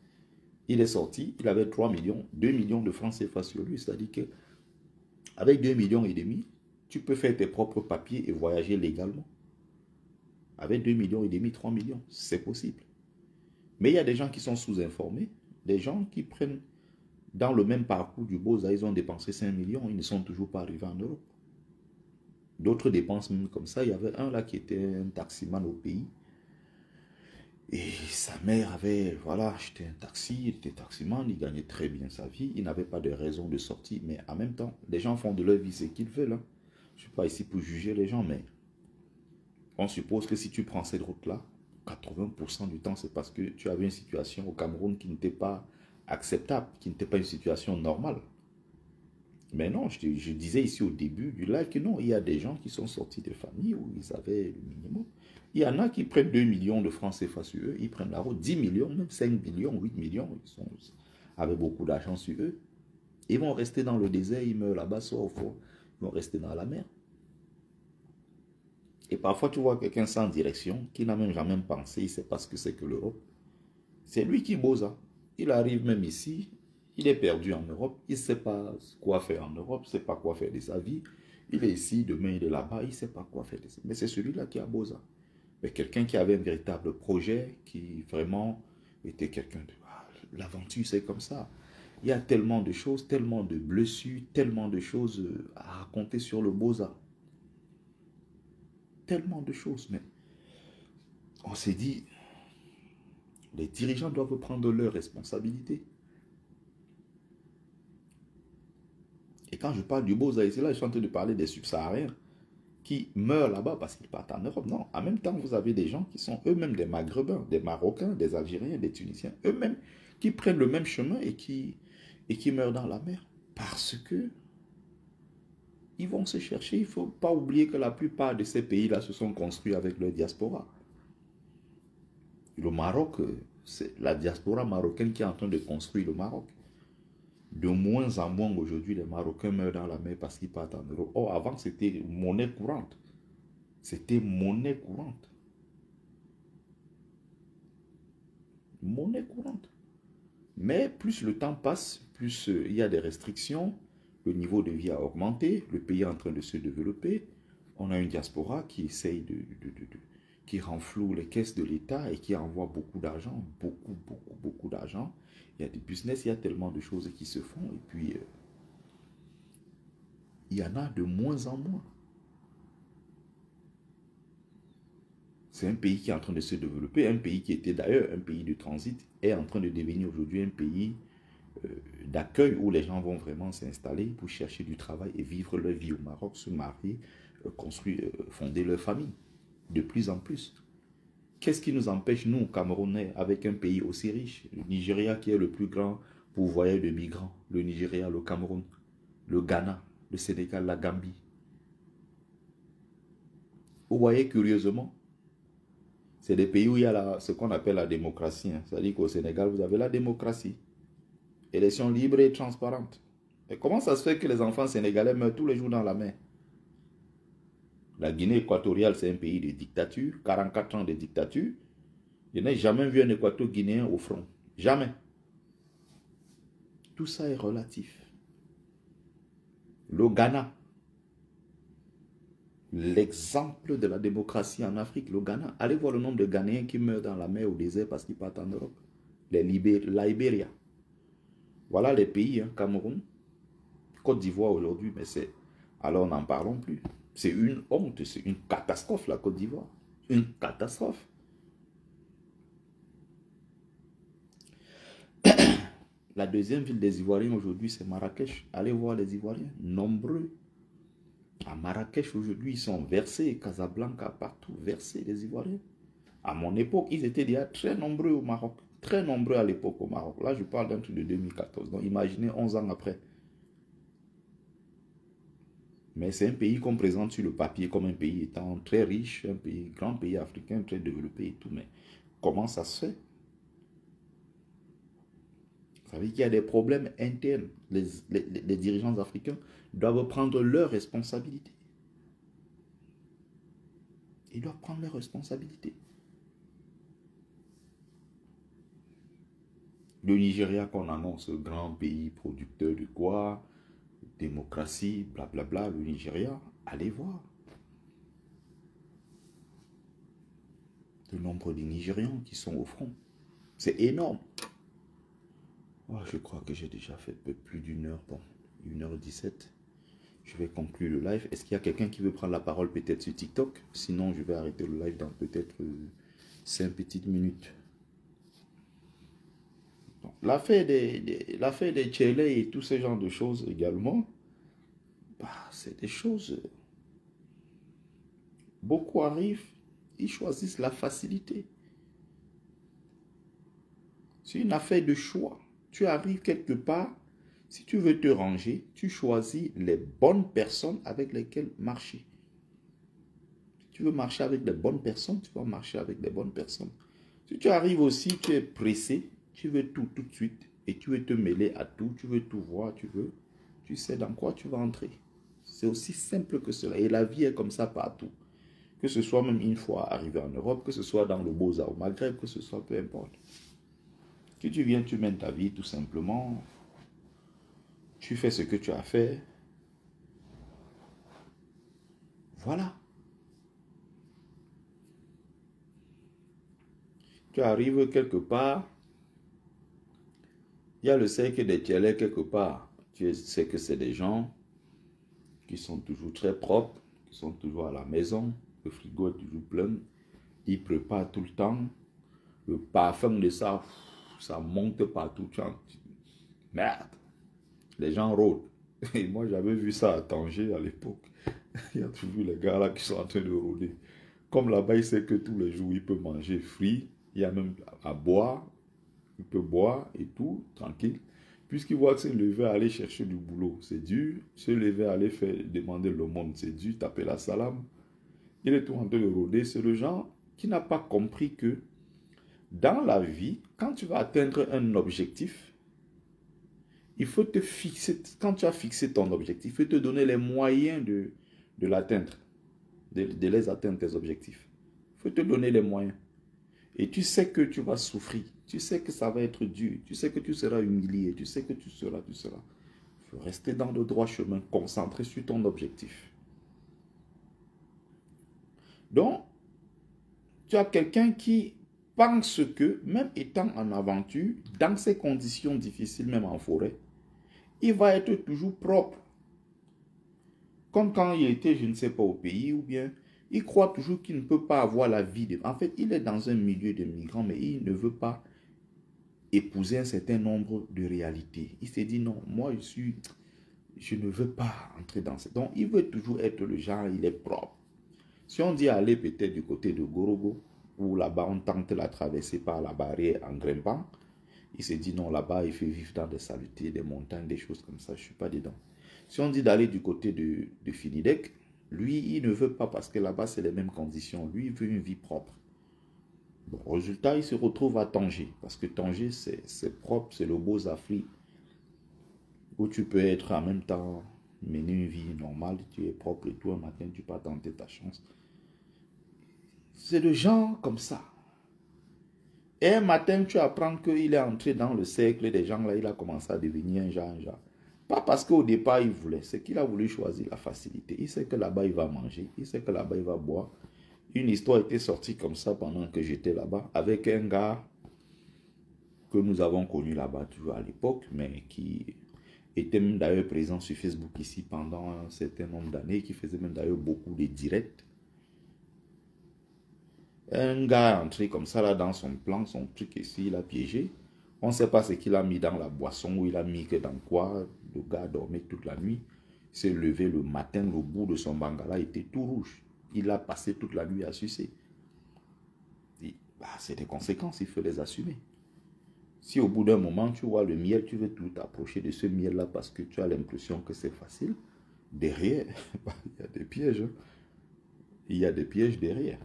Il est sorti, il avait 3 millions, 2 millions de francs CFA sur lui. C'est-à-dire qu'avec 2,5 millions, tu peux faire tes propres papiers et voyager légalement. Avec 2,5 millions, 3 millions, c'est possible. Mais il y a des gens qui sont sous-informés, des gens qui prennent dans le même parcours du Beaux-Arts, ils ont dépensé 5 millions, ils ne sont toujours pas arrivés en Europe. D'autres dépenses même comme ça. Il y avait un là qui était un taximan au pays. Et sa mère avait, voilà, acheté un taxi, il était taximan, il gagnait très bien sa vie, il n'avait pas de raison de sortir. Mais en même temps, les gens font de leur vie ce qu'ils veulent. Hein. Je ne suis pas ici pour juger les gens, mais on suppose que si tu prends cette route-là, 80% du temps, c'est parce que tu avais une situation au Cameroun qui n'était pas acceptable, qui n'était pas une situation normale. Mais non, je disais ici au début du live que non, il y a des gens qui sont sortis de familles où ils avaient le minimum. Il y en a qui prennent 2 millions de francs CFA sur eux, ils prennent la route, 10 millions, même 5 millions, 8 millions, ils sont avec beaucoup d'argent sur eux. Ils vont rester dans le désert, ils meurent là-bas, soit au fond, ils vont rester dans la mer. Et parfois, tu vois quelqu'un sans direction, qui n'a même jamais pensé, il ne sait pas ce que c'est que l'Europe. C'est lui qui bosse. Hein. Il arrive même ici, il est perdu en Europe, il ne sait pas quoi faire en Europe, il ne sait pas quoi faire de sa vie. Il est ici, demain il est là-bas, il ne sait pas quoi faire de sa vie. Mais c'est celui-là qui a bossé. Mais quelqu'un qui avait un véritable projet, qui vraiment était quelqu'un de... L'aventure, c'est comme ça. Il y a tellement de choses, tellement de blessures, tellement de choses à raconter sur le Beaux-Arts. Tellement de choses, mais on s'est dit, les dirigeants doivent prendre leurs responsabilités. Et quand je parle du Beaux-Arts, c'est là je suis en train de parler des subsahariens qui meurent là-bas parce qu'ils partent en Europe. Non, en même temps, vous avez des gens qui sont eux-mêmes des Maghrébins, des Marocains, des Algériens, des Tunisiens, eux-mêmes qui prennent le même chemin et qui meurent dans la mer. Parce que ils vont se chercher. Il ne faut pas oublier que la plupart de ces pays-là se sont construits avec leur diaspora. Le Maroc, c'est la diaspora marocaine qui est en train de construire le Maroc. De moins en moins aujourd'hui, les Marocains meurent dans la mer parce qu'ils partent en Europe. Or, avant, c'était monnaie courante. C'était monnaie courante. Monnaie courante. Mais plus le temps passe, plus il y a des restrictions, le niveau de vie a augmenté, le pays est en train de se développer. On a une diaspora qui essaye qui renfloue les caisses de l'État et qui envoie beaucoup d'argent, beaucoup d'argent. Il y a des business, il y a tellement de choses qui se font et puis il y en a de moins en moins. C'est un pays qui est en train de se développer, un pays qui était d'ailleurs un pays de transit, est en train de devenir aujourd'hui un pays d'accueil où les gens vont vraiment s'installer pour chercher du travail et vivre leur vie au Maroc, se marier, construire, fonder leur famille. De plus en plus. Qu'est-ce qui nous empêche, nous, Camerounais, avec un pays aussi riche, le Nigeria qui est le plus grand pourvoyeur de migrants, le Nigeria, le Cameroun, le Ghana, le Sénégal, la Gambie. Vous voyez curieusement, c'est des pays où il y a ce qu'on appelle la démocratie. C'est-à-dire qu'au Sénégal, vous avez la démocratie. Élections libres et transparentes. Et comment ça se fait que les enfants sénégalais meurent tous les jours dans la mer? La Guinée équatoriale, c'est un pays de dictature, 44 ans de dictature. Je n'ai jamais vu un équato-guinéen au front. Jamais. Tout ça est relatif. Le Ghana, l'exemple de la démocratie en Afrique, le Ghana. Allez voir le nombre de Ghanéens qui meurent dans la mer, au désert parce qu'ils partent en Europe. La Libéria. Voilà les pays, hein, Cameroun, Côte d'Ivoire aujourd'hui, mais c'est... Alors n'en parlons plus. C'est une honte, c'est une catastrophe la Côte d'Ivoire. Une catastrophe. La deuxième ville des Ivoiriens aujourd'hui, c'est Marrakech. Allez voir les Ivoiriens, nombreux. À Marrakech aujourd'hui, ils sont versés, Casablanca, partout, versés les Ivoiriens. À mon époque, ils étaient déjà très nombreux au Maroc. Très nombreux à l'époque au Maroc. Là, je parle d'un truc de 2014. Donc, imaginez 11 ans après. Mais c'est un pays qu'on présente sur le papier comme un pays étant très riche, un pays, grand pays africain, très développé et tout. Mais comment ça se fait? Ça veut dire qu'il y a des problèmes internes. Les dirigeants africains doivent prendre leurs responsabilités. Ils doivent prendre leurs responsabilités. Le Nigeria qu'on annonce, grand pays producteur de quoi? Démocratie, blablabla, le Nigeria, allez voir. Le nombre de Nigérians qui sont au front, c'est énorme. Oh, je crois que j'ai déjà fait plus d'une heure, bon, 1h17. Je vais conclure le live. Est-ce qu'il y a quelqu'un qui veut prendre la parole peut-être sur TikTok? Sinon, je vais arrêter le live dans peut-être 5 petites minutes. L'affaire des Tchèlè et tout ce genre de choses également, bah, c'est des choses... Beaucoup arrivent, ils choisissent la facilité. C'est une affaire de choix. Tu arrives quelque part, si tu veux te ranger, tu choisis les bonnes personnes avec lesquelles marcher. Si tu veux marcher avec les bonnes personnes, tu vas marcher avec les bonnes personnes. Si tu arrives aussi, tu es pressé, tu veux tout de suite et tu veux te mêler à tout, tu veux tout voir, tu sais dans quoi tu vas entrer. C'est aussi simple que cela. Et la vie est comme ça partout. Que ce soit même une fois arrivé en Europe, que ce soit dans le Beaux-Arts au Maghreb, que ce soit peu importe. Que tu viens, tu mènes ta vie tout simplement. Tu fais ce que tu as fait. Voilà. Tu arrives quelque part. Il y a le cercle des Tchèlè quelque part. Tu sais que c'est des gens qui sont toujours très propres, qui sont toujours à la maison. Le frigo est toujours plein. Ils préparent tout le temps. Le parfum de ça, ça monte partout. Merde. Les gens rôdent. Et moi, j'avais vu ça à Tanger à l'époque. Il y a toujours les gars là qui sont en train de rôder. Comme là-bas, il sait que tous les jours, il peut manger frit. Il y a même à boire. Il peut boire et tout, tranquille. Puisqu'il voit que se lever à aller chercher du boulot, c'est dur. Se lever à aller demander le monde, c'est dur. Taper la salame. Il est tout en train de rôder. C'est le genre qui n'a pas compris que dans la vie, quand tu vas atteindre un objectif, il faut te fixer, quand tu as fixé ton objectif, il faut te donner les moyens de l'atteindre, de les atteindre tes objectifs. Il faut te donner les moyens. Et tu sais que tu vas souffrir, tu sais que ça va être dur, tu sais que tu seras humilié, tu sais que tu seras. Il faut rester dans le droit chemin, concentré sur ton objectif. Donc, tu as quelqu'un qui pense que, même étant en aventure, dans ces conditions difficiles, même en forêt, il va être toujours propre. Comme quand il était, je ne sais pas, au pays, ou bien il croit toujours qu'il ne peut pas avoir la vie de... En fait, il est dans un milieu de migrants, mais il ne veut pas épouser un certain nombre de réalités. Il s'est dit, non, moi, je ne veux pas entrer dans ce... Donc, il veut toujours être le genre, il est propre. Si on dit aller peut-être du côté de Gorogo, où là-bas, on tente la traversée par la barrière en grimpant, il s'est dit, non, là-bas, il fait vivre dans des salutés, des montagnes, des choses comme ça, je ne suis pas dedans. Si on dit d'aller du côté de Finidec, lui, il ne veut pas parce que là-bas, c'est les mêmes conditions. Lui, il veut une vie propre. Bon, résultat, il se retrouve à Tanger. Parce que Tanger, c'est propre, c'est le beau Zafri. Où tu peux être en même temps, mener une vie normale, tu es propre et tout, un matin, tu peux tenter ta chance. C'est le genre comme ça. Et un matin, tu apprends qu'il est entré dans le cercle des gens là, il a commencé à devenir un genre. Pas parce qu'au départ, il voulait, c'est qu'il a voulu choisir la facilité. Il sait que là-bas, il va manger, il sait que là-bas, il va boire. Une histoire était sortie comme ça pendant que j'étais là-bas, avec un gars que nous avons connu là-bas toujours à l'époque, mais qui était même d'ailleurs présent sur Facebook ici pendant un certain nombre d'années, qui faisait même d'ailleurs beaucoup de directs. Un gars est entré comme ça là dans son plan, son truc ici, il a piégé. On ne sait pas ce qu'il a mis dans la boisson ou il a mis que dans quoi. Le gars dormait toute la nuit. Il s'est levé le matin, le bout de son bangala était tout rouge. Il a passé toute la nuit à sucer. Bah, c'est des conséquences, il faut les assumer. Si au bout d'un moment tu vois le miel, tu veux tout t'approcher de ce miel-là parce que tu as l'impression que c'est facile, derrière, il y a des pièges. Il y a des pièges derrière.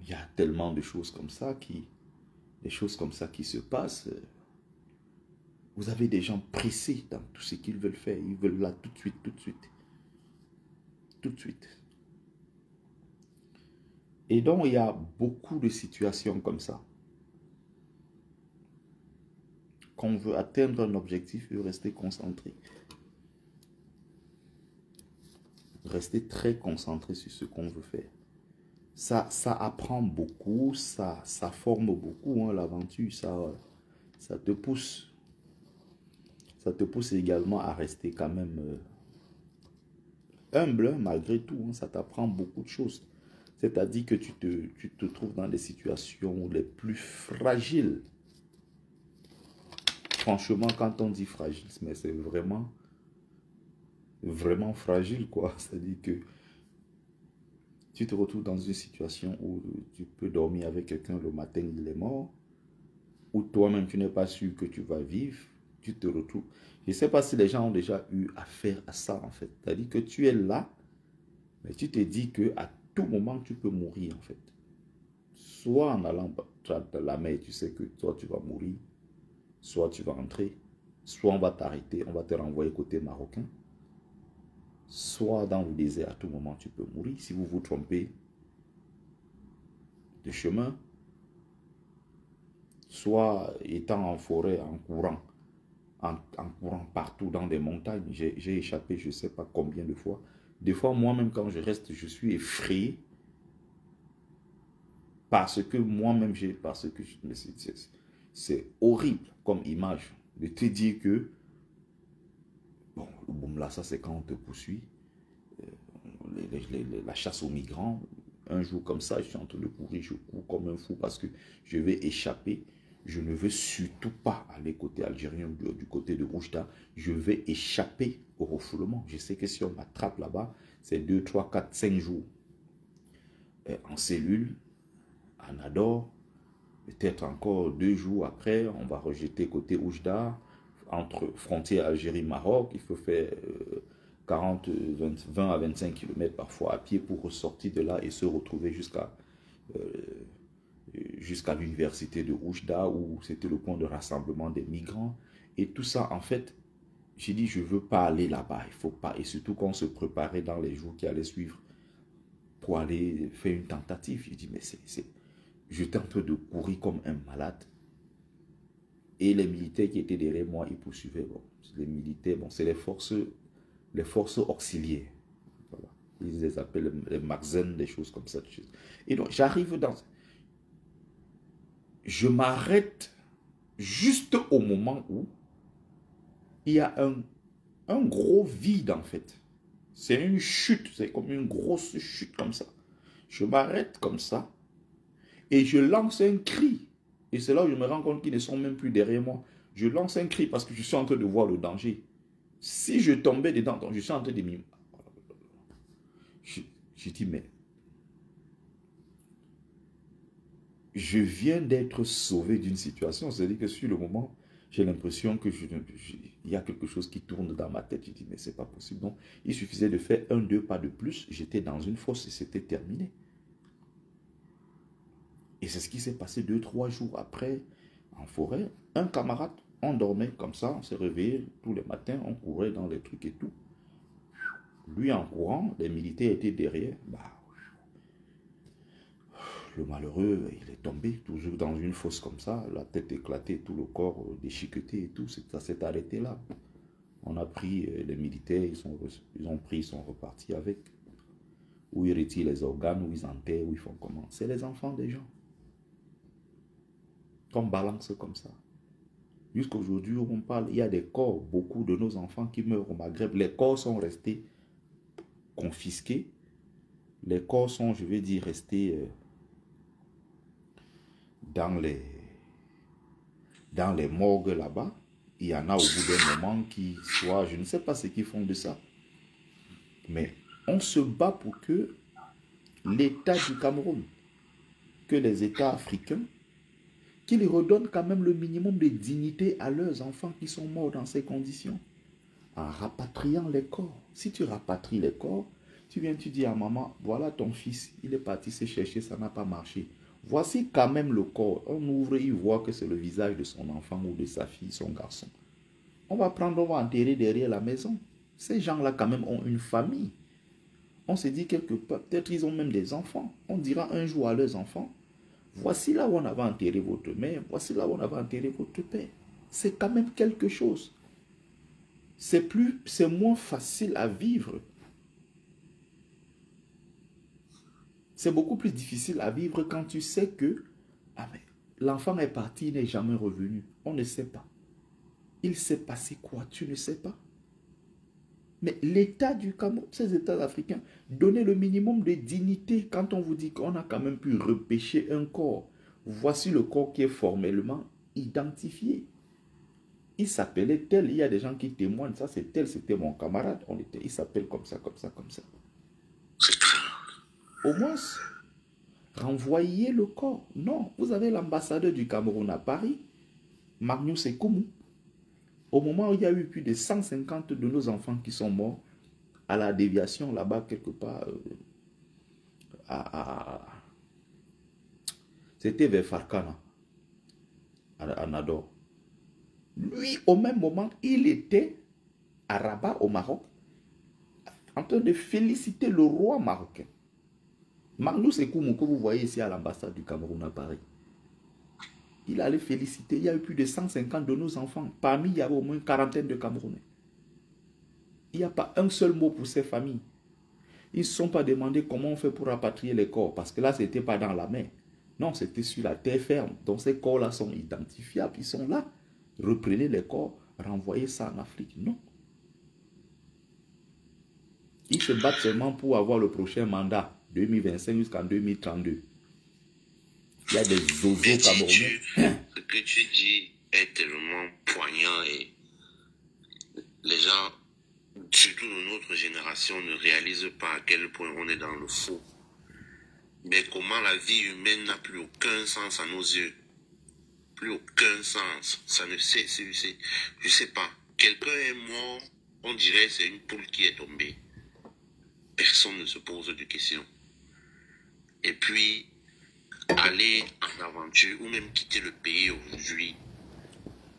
Il y a tellement de choses comme ça qui se passent. Vous avez des gens pressés dans tout ce qu'ils veulent faire. Ils veulent là tout de suite, tout de suite. Tout de suite. Et donc, il y a beaucoup de situations comme ça. Quand on veut atteindre un objectif, il faut rester concentré. Rester très concentré sur ce qu'on veut faire. Ça apprend beaucoup, ça forme beaucoup, hein, l'aventure, ça te pousse. Ça te pousse également à rester quand même humble, malgré tout. Hein, ça t'apprend beaucoup de choses. C'est-à-dire que tu te trouves dans des situations les plus fragiles. Franchement, quand on dit fragile, mais c'est vraiment, vraiment fragile, quoi. C'est-à-dire que tu te retrouves dans une situation où tu peux dormir avec quelqu'un, le matin, il est mort. Ou toi-même, tu n'es pas sûr que tu vas vivre. Tu te retrouves. Je ne sais pas si les gens ont déjà eu affaire à ça, en fait. C'est-à-dire que tu es là, mais tu te dis qu'à tout moment, tu peux mourir, en fait. Soit en allant dans la mer, tu sais que toi, tu vas mourir. Soit tu vas entrer. Soit on va t'arrêter, on va te renvoyer côté marocain. Soit dans le désert, à tout moment, tu peux mourir. Si vous vous trompez de chemin, soit étant en forêt, en courant partout dans des montagnes. J'ai échappé, je ne sais pas combien de fois. Des fois, moi-même, quand je reste, je suis effrayé. Parce que moi-même, c'est horrible comme image de te dire que, bon, le boom là, ça c'est quand on te poursuit. La chasse aux migrants. Un jour comme ça, je suis en train de courir, je cours comme un fou parce que je vais échapper. Je ne veux surtout pas aller côté algérien ou du côté de Oujda. Je vais échapper au refoulement. Je sais que si on m'attrape là-bas, c'est 2, 3, 4, 5 jours en cellule, en Ador. Peut-être encore 2 jours après, on va rejeter côté Oujda, entre frontière Algérie-Maroc. Il faut faire 20 à 25 km parfois à pied pour ressortir de là et se retrouver jusqu'à jusqu'à l'université de Oujda, où c'était le point de rassemblement des migrants. Et tout ça, en fait, j'ai dit, je ne veux pas aller là-bas, il faut pas. Et surtout qu'on se préparait dans les jours qui allaient suivre pour aller faire une tentative. J'ai dit, mais j'étais en train de courir comme un malade. Et les militaires qui étaient derrière moi, ils poursuivaient. Bon, les militaires, bon, c'est les forces auxiliaires. Voilà. Ils les appellent les Marzen, des choses comme ça. Et donc, j'arrive dans... Je m'arrête juste au moment où il y a un gros vide, en fait. C'est une chute, c'est comme une grosse chute comme ça. Je m'arrête comme ça et je lance un cri. Et c'est là où je me rends compte qu'ils ne sont même plus derrière moi. Je lance un cri parce que je suis en train de voir le danger. Si je tombais dedans, donc je suis en train de m'y... Je dis, mais... Je viens d'être sauvé d'une situation. C'est-à-dire que sur le moment, j'ai l'impression que il y a quelque chose qui tourne dans ma tête. Je dis, mais c'est pas possible. Donc, il suffisait de faire 1-2 pas de plus. J'étais dans une fosse et c'était terminé. Et c'est ce qui s'est passé 2-3 jours après, en forêt. Un camarade, on dormait comme ça, on s'est réveillé tous les matins, on courait dans les trucs et tout. Lui en courant, les militaires étaient derrière. Bah, le malheureux, il est tombé toujours dans une fosse comme ça, la tête éclatée, tout le corps déchiqueté et tout. Ça s'est arrêté là. On a pris les militaires, ils ont pris, ils sont repartis avec. Où ils retirent les organes, où ils enterrent, où ils font comment. C'est les enfants des gens. Qu'on balance comme ça. Jusqu'à aujourd'hui, on parle, il y a des corps, beaucoup de nos enfants qui meurent au Maghreb. Les corps sont restés confisqués. Les corps sont, je vais dire, restés dans les morgues là-bas. Il y en a au bout d'un moment qui soit, je ne sais pas ce qu'ils font de ça. Mais on se bat pour que l'État du Cameroun, que les États africains, qu'ils redonnent quand même le minimum de dignité à leurs enfants qui sont morts dans ces conditions. En rapatriant les corps. Si tu rapatries les corps, tu viens, tu dis à maman, voilà ton fils, il est parti se chercher, ça n'a pas marché. Voici quand même le corps. On ouvre, il voit que c'est le visage de son enfant ou de sa fille, son garçon. On va prendre, on va enterrer derrière la maison. Ces gens-là quand même ont une famille. On se dit quelque part, peut-être ils ont même des enfants. On dira un jour à leurs enfants, voici là où on avait enterré votre mère, voici là où on avait enterré votre père. C'est quand même quelque chose. C'est moins facile à vivre. C'est beaucoup plus difficile à vivre quand tu sais que l'enfant est parti, il n'est jamais revenu. On ne sait pas. Il s'est passé quoi? Tu ne sais pas. Mais l'État du Cameroun, ces États africains, donnez le minimum de dignité quand on vous dit qu'on a quand même pu repêcher un corps. Voici le corps qui est formellement identifié. Il s'appelait tel, il y a des gens qui témoignent, ça c'est tel, c'était mon camarade, il s'appelle comme ça, comme ça, comme ça. Au moins, renvoyez le corps. Non, vous avez l'ambassadeur du Cameroun à Paris, Magnus Ekoumou. Au moment où il y a eu plus de 150 de nos enfants qui sont morts à la déviation là-bas quelque part, c'était vers Farkana, à Nador. Lui, au même moment, il était à Rabat, au Maroc, en train de féliciter le roi marocain. Magnus Ekoumou, que vous voyez ici à l'ambassade du Cameroun à Paris. Il allait féliciter, il y a eu plus de 150 de nos enfants. Parmi, il y avait au moins une quarantaine de Camerounais. Il n'y a pas un seul mot pour ces familles. Ils ne se sont pas demandé comment on fait pour rapatrier les corps, parce que là, ce n'était pas dans la mer. Non, c'était sur la terre ferme. Donc ces corps-là sont identifiables, ils sont là. Reprenez les corps, renvoyez ça en Afrique. Non. Ils se battent seulement pour avoir le prochain mandat, 2025 jusqu'en 2032. Il y a des zozos camerounais. Ce que tu dis est tellement poignant et les gens, surtout de notre génération, ne réalisent pas à quel point on est dans le faux. Mais comment la vie humaine n'a plus aucun sens à nos yeux. Plus aucun sens. Ça ne sait, je sais pas. Quelqu'un est mort, on dirait c'est une poule qui est tombée. Personne ne se pose de questions. Et puis, aller en en aventure ou même quitter le pays aujourd'hui,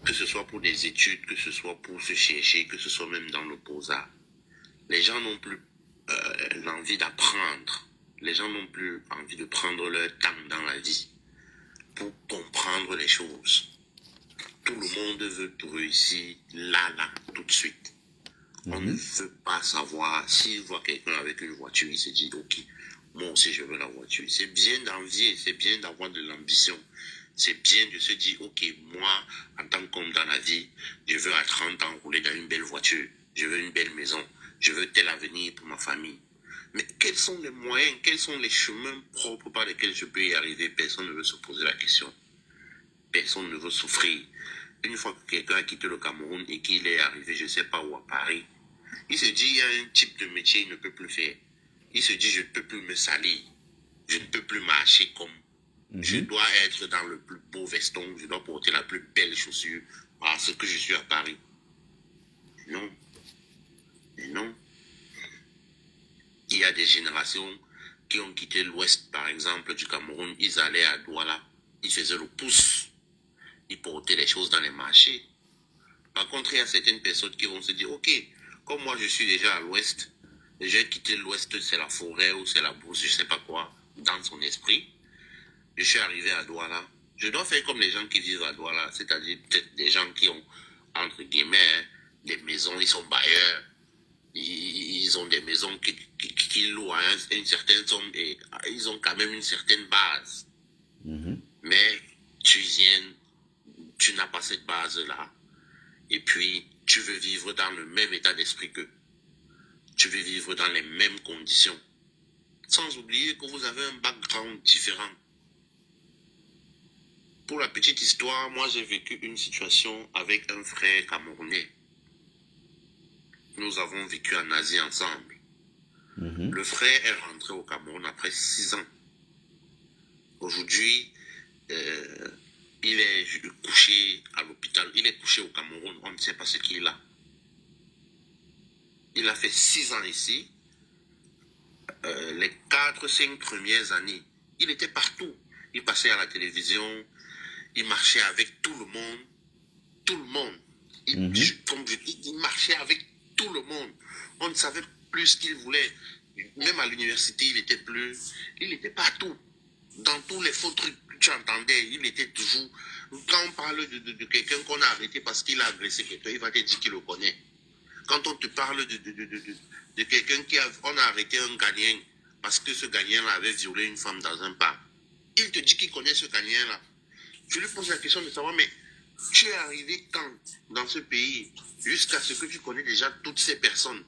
que ce soit pour des études, que ce soit pour se chercher, que ce soit même dans le beaux-arts, les gens n'ont plus l'envie d'apprendre. Les gens n'ont plus envie de prendre leur temps dans la vie pour comprendre les choses. Tout le monde veut tout réussir là, tout de suite. On ne veut pas savoir. S'il voit quelqu'un avec une voiture, il se dit, ok, moi aussi je veux la voiture. C'est bien d'envier, c'est bien d'avoir de l'ambition. C'est bien de se dire, ok, moi, en tant qu'homme dans la vie, je veux à 30 ans rouler dans une belle voiture. Je veux une belle maison. Je veux tel avenir pour ma famille. Mais quels sont les moyens, quels sont les chemins propres par lesquels je peux y arriver? Personne ne veut se poser la question. Personne ne veut souffrir. Une fois que quelqu'un a quitté le Cameroun et qu'il est arrivé, je ne sais pas où, à Paris, il se dit, il y a un type de métier qu'il ne peut plus faire. Il se dit, je ne peux plus me salir. Je ne peux plus marcher comme. Je dois être dans le plus beau veston. Je dois porter la plus belle chaussure parce que je suis à Paris. Non. Mais non. Il y a des générations qui ont quitté l'ouest, par exemple, du Cameroun. Ils allaient à Douala. Ils faisaient le pouce. Ils portaient les choses dans les marchés. Par contre, il y a certaines personnes qui vont se dire, ok, comme moi je suis déjà à l'ouest, j'ai quitté l'ouest, c'est la forêt ou c'est la brousse, je ne sais pas quoi, dans son esprit. Je suis arrivé à Douala. Je dois faire comme les gens qui vivent à Douala, c'est-à-dire peut-être des gens qui ont, entre guillemets, des maisons, ils sont bailleurs. Ils ont des maisons qui louent à une certaine somme et ils ont quand même une certaine base. Mais tu viens, tu n'as pas cette base-là. Et puis, tu veux vivre dans le même état d'esprit qu'eux. Tu veux vivre dans les mêmes conditions. Sans oublier que vous avez un background différent. Pour la petite histoire, moi j'ai vécu une situation avec un frère camerounais. Nous avons vécu en Asie ensemble. Le frère est rentré au Cameroun après 6 ans. Aujourd'hui, il est couché à l'hôpital. Il est couché au Cameroun. On ne sait pas ce qu'il a. Il a fait 6 ans ici. Les 4-5 premières années, il était partout. Il passait à la télévision. Il marchait avec tout le monde. Tout le monde. Comme je dis, il marchait avec tout le monde. On ne savait plus ce qu'il voulait. Même à l'université, il était partout. Dans tous les faux trucs que tu entendais, il était toujours. Quand on parle de quelqu'un qu'on a arrêté parce qu'il a agressé quelqu'un, il va te dire qu'il le connaît. Quand on te parle de quelqu'un on a arrêté un Ghanéen parce que ce Ghanéen-là avait violé une femme dans un parc, il te dit qu'il connaît ce Ghanéen-là. Je lui pose la question de savoir, mais tu es arrivé quand dans ce pays jusqu'à ce que tu connais déjà toutes ces personnes?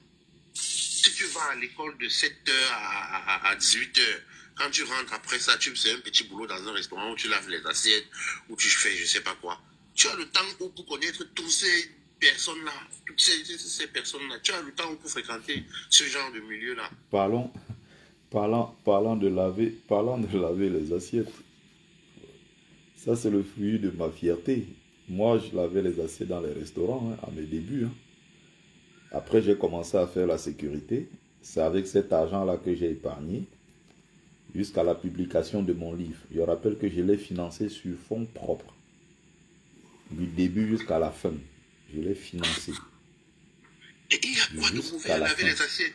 Si tu vas à l'école de 7h à 18h, quand tu rentres après ça, tu fais un petit boulot dans un restaurant où tu laves les assiettes, où tu fais je sais pas quoi. Tu as le temps pour connaître toutes ces personnes-là, toutes ces personnes-là. Tu as le temps pour fréquenter ce genre de milieu-là. Parlons de laver les assiettes. Ça, c'est le fruit de ma fierté. Moi, je lavais les assiettes dans les restaurants à mes débuts. Après, j'ai commencé à faire la sécurité. C'est avec cet argent-là que j'ai épargné jusqu'à la publication de mon livre. Je rappelle que je l'ai financé sur fonds propres. Du début jusqu'à la fin. Je l'ai financé. Et il y a quoi de mauvais à laver les assiettes?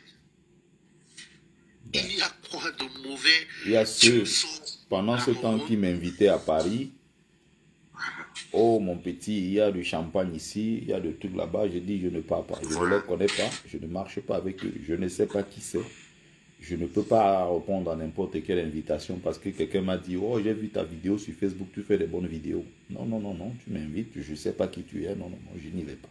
Il y a quoi de mauvais? Il y a ceux, pendant ce temps, qui m'invitaient à Paris. Oh mon petit, il y a du champagne ici, il y a de tout là-bas. Je dis, je ne pars pas. Je ne les connais pas, je ne marche pas avec eux. Je ne sais pas qui c'est. Je ne peux pas répondre à n'importe quelle invitation parce que quelqu'un m'a dit, oh, j'ai vu ta vidéo sur Facebook, tu fais des bonnes vidéos. Non, non, non, non, tu m'invites, je ne sais pas qui tu es. Non, non, non, je n'y vais pas.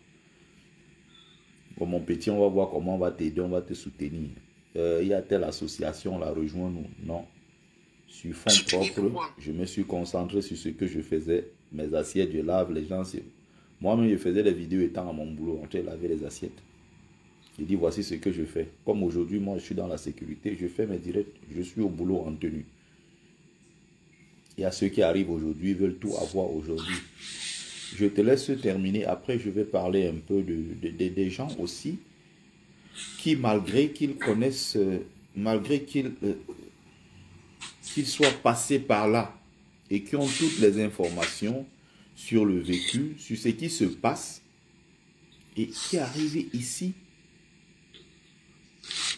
Bon, mon petit, on va voir comment on va t'aider, on va te soutenir. Il y a telle association, là, rejoins-nous. Non. Sur fonds propres, je me suis concentré sur ce que je faisais. Mes assiettes, je lave les gens. Moi-même, je faisais des vidéos étant à mon boulot. On laver les assiettes. Je dis, voici ce que je fais. Comme aujourd'hui, moi, je suis dans la sécurité. Je fais mes directs. Je suis au boulot en tenue. Il y a ceux qui arrivent aujourd'hui, veulent tout avoir aujourd'hui. Je te laisse terminer. Après, je vais parler un peu des gens aussi qui, malgré qu'ils connaissent, malgré qu'ils soient passés par là, et qui ont toutes les informations sur le vécu, sur ce qui se passe et qui arrivent ici.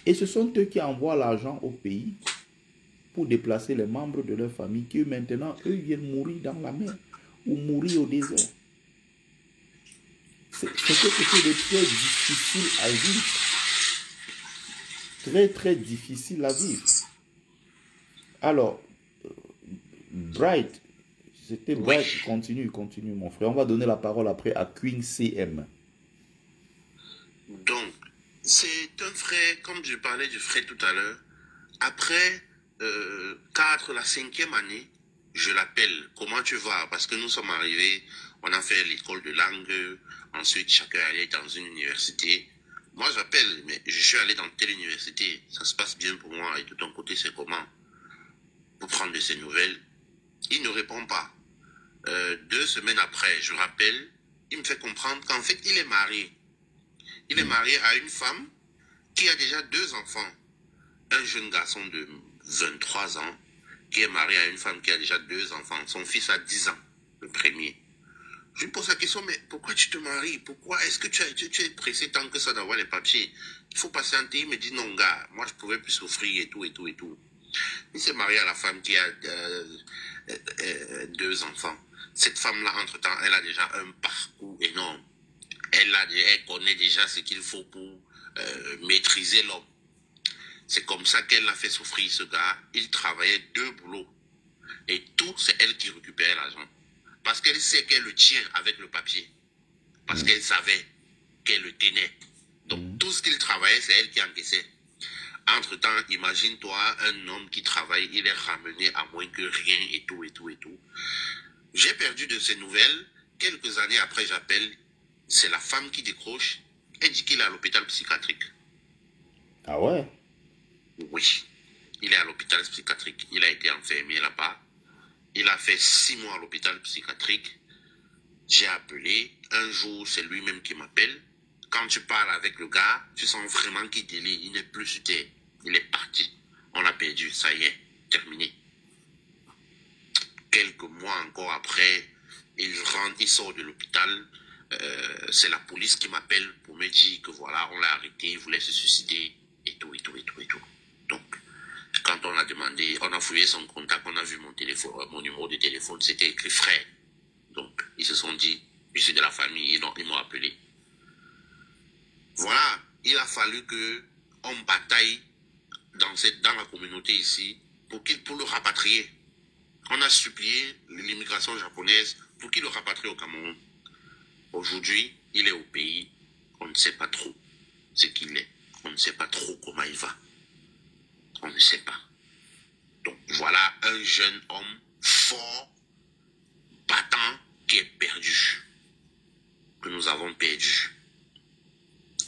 Et ce sont eux qui envoient l'argent au pays pour déplacer les membres de leur famille qui maintenant, eux, viennent mourir dans la mer ou mourir au désert. C'est quelque chose de très difficile à vivre. Très, très difficile à vivre. Alors, Bright, c'était Bright. Oui. Continue, mon frère. On va donner la parole après à Queen CM. Donc, c'est un frère, comme je parlais du frère tout à l'heure, après la 5e année, je l'appelle. Comment tu vas? Parce que nous sommes arrivés, on a fait l'école de langue, ensuite chacun allait dans une université. Moi j'appelle, mais je suis allé dans telle université, ça se passe bien pour moi, et de ton côté c'est comment? Pour prendre de ses nouvelles. Il ne répond pas. 2 semaines après, je rappelle, il me fait comprendre qu'en fait il est marié. Il est marié à une femme qui a déjà 2 enfants. Un jeune garçon de 23 ans qui est marié à une femme qui a déjà 2 enfants. Son fils a 10 ans, le premier. Je lui pose la question, mais pourquoi tu te maries? Pourquoi est-ce que tu es pressé tant que ça d'avoir les papiers? Il faut patienter. Il me dit, non gars, moi je pouvais plus souffrir et tout. Il s'est marié à la femme qui a 2 enfants. Cette femme-là, entre-temps, elle a déjà un parcours énorme. Elle connaît déjà ce qu'il faut pour maîtriser l'homme. C'est comme ça qu'elle a fait souffrir ce gars. Il travaillait 2 boulots. Et tout, c'est elle qui récupérait l'argent. Parce qu'elle sait qu'elle le tient avec le papier. Parce qu'elle savait qu'elle le tenait. Donc tout ce qu'il travaillait, c'est elle qui encaissait. Entre-temps, imagine-toi un homme qui travaille, il est ramené à moins que rien et tout. J'ai perdu de ses nouvelles. Quelques années après, j'appelle. C'est la femme qui décroche. Elle dit qu'il est à l'hôpital psychiatrique. Ah ouais? Oui. Il est à l'hôpital psychiatrique. Il a été enfermé là-bas. Il a fait 6 mois à l'hôpital psychiatrique. J'ai appelé. Un jour, c'est lui-même qui m'appelle. Quand tu parles avec le gars, tu sens vraiment qu'il délie. Il n'est plus sur terre. Il est parti. On l'a perdu. Ça y est. Terminé. Quelques mois encore après, il sort de l'hôpital. C'est la police qui m'appelle pour me dire que voilà, on l'a arrêté, il voulait se suicider et tout. Donc, quand on a demandé, on a fouillé son contact, on a vu mon téléphone, mon numéro de téléphone, c'était écrit frère. Donc, ils se sont dit, je suis de la famille, ils m'ont appelé. Voilà, il a fallu que on bataille dans la communauté ici pour le rapatrier. On a supplié l'immigration japonaise pour qu'il le rapatrie au Cameroun. Aujourd'hui, il est au pays, on ne sait pas trop ce qu'il est. On ne sait pas trop comment il va. On ne sait pas. Donc voilà un jeune homme fort, battant, qui est perdu. Que nous avons perdu.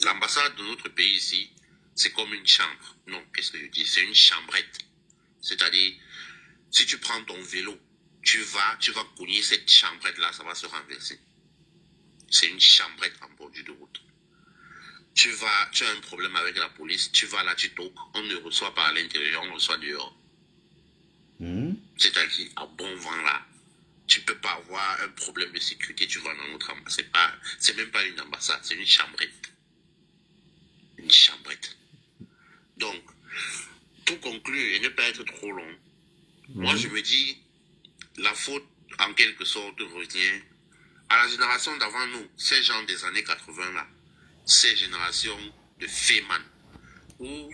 L'ambassade de notre pays ici, c'est comme une chambre. Non, qu'est-ce que je dis? C'est une chambrette. C'est-à-dire, si tu prends ton vélo, tu vas cogner cette chambrette-là, ça va se renverser. C'est une chambrette en bordure de route. Tu as un problème avec la police, tu vas là, tu toques, on ne reçoit pas à l'intérieur, on reçoit dehors. C'est-à-dire, à bon vent là, tu ne peux pas avoir un problème de sécurité, tu vas dans notre ambassade. C'est même pas une ambassade, c'est une chambrette. Une chambrette. Donc, pour conclure et ne pas être trop long, moi je me dis, la faute en quelque sorte revient à la génération d'avant nous, ces gens des années 80 là, ces générations de Féman, où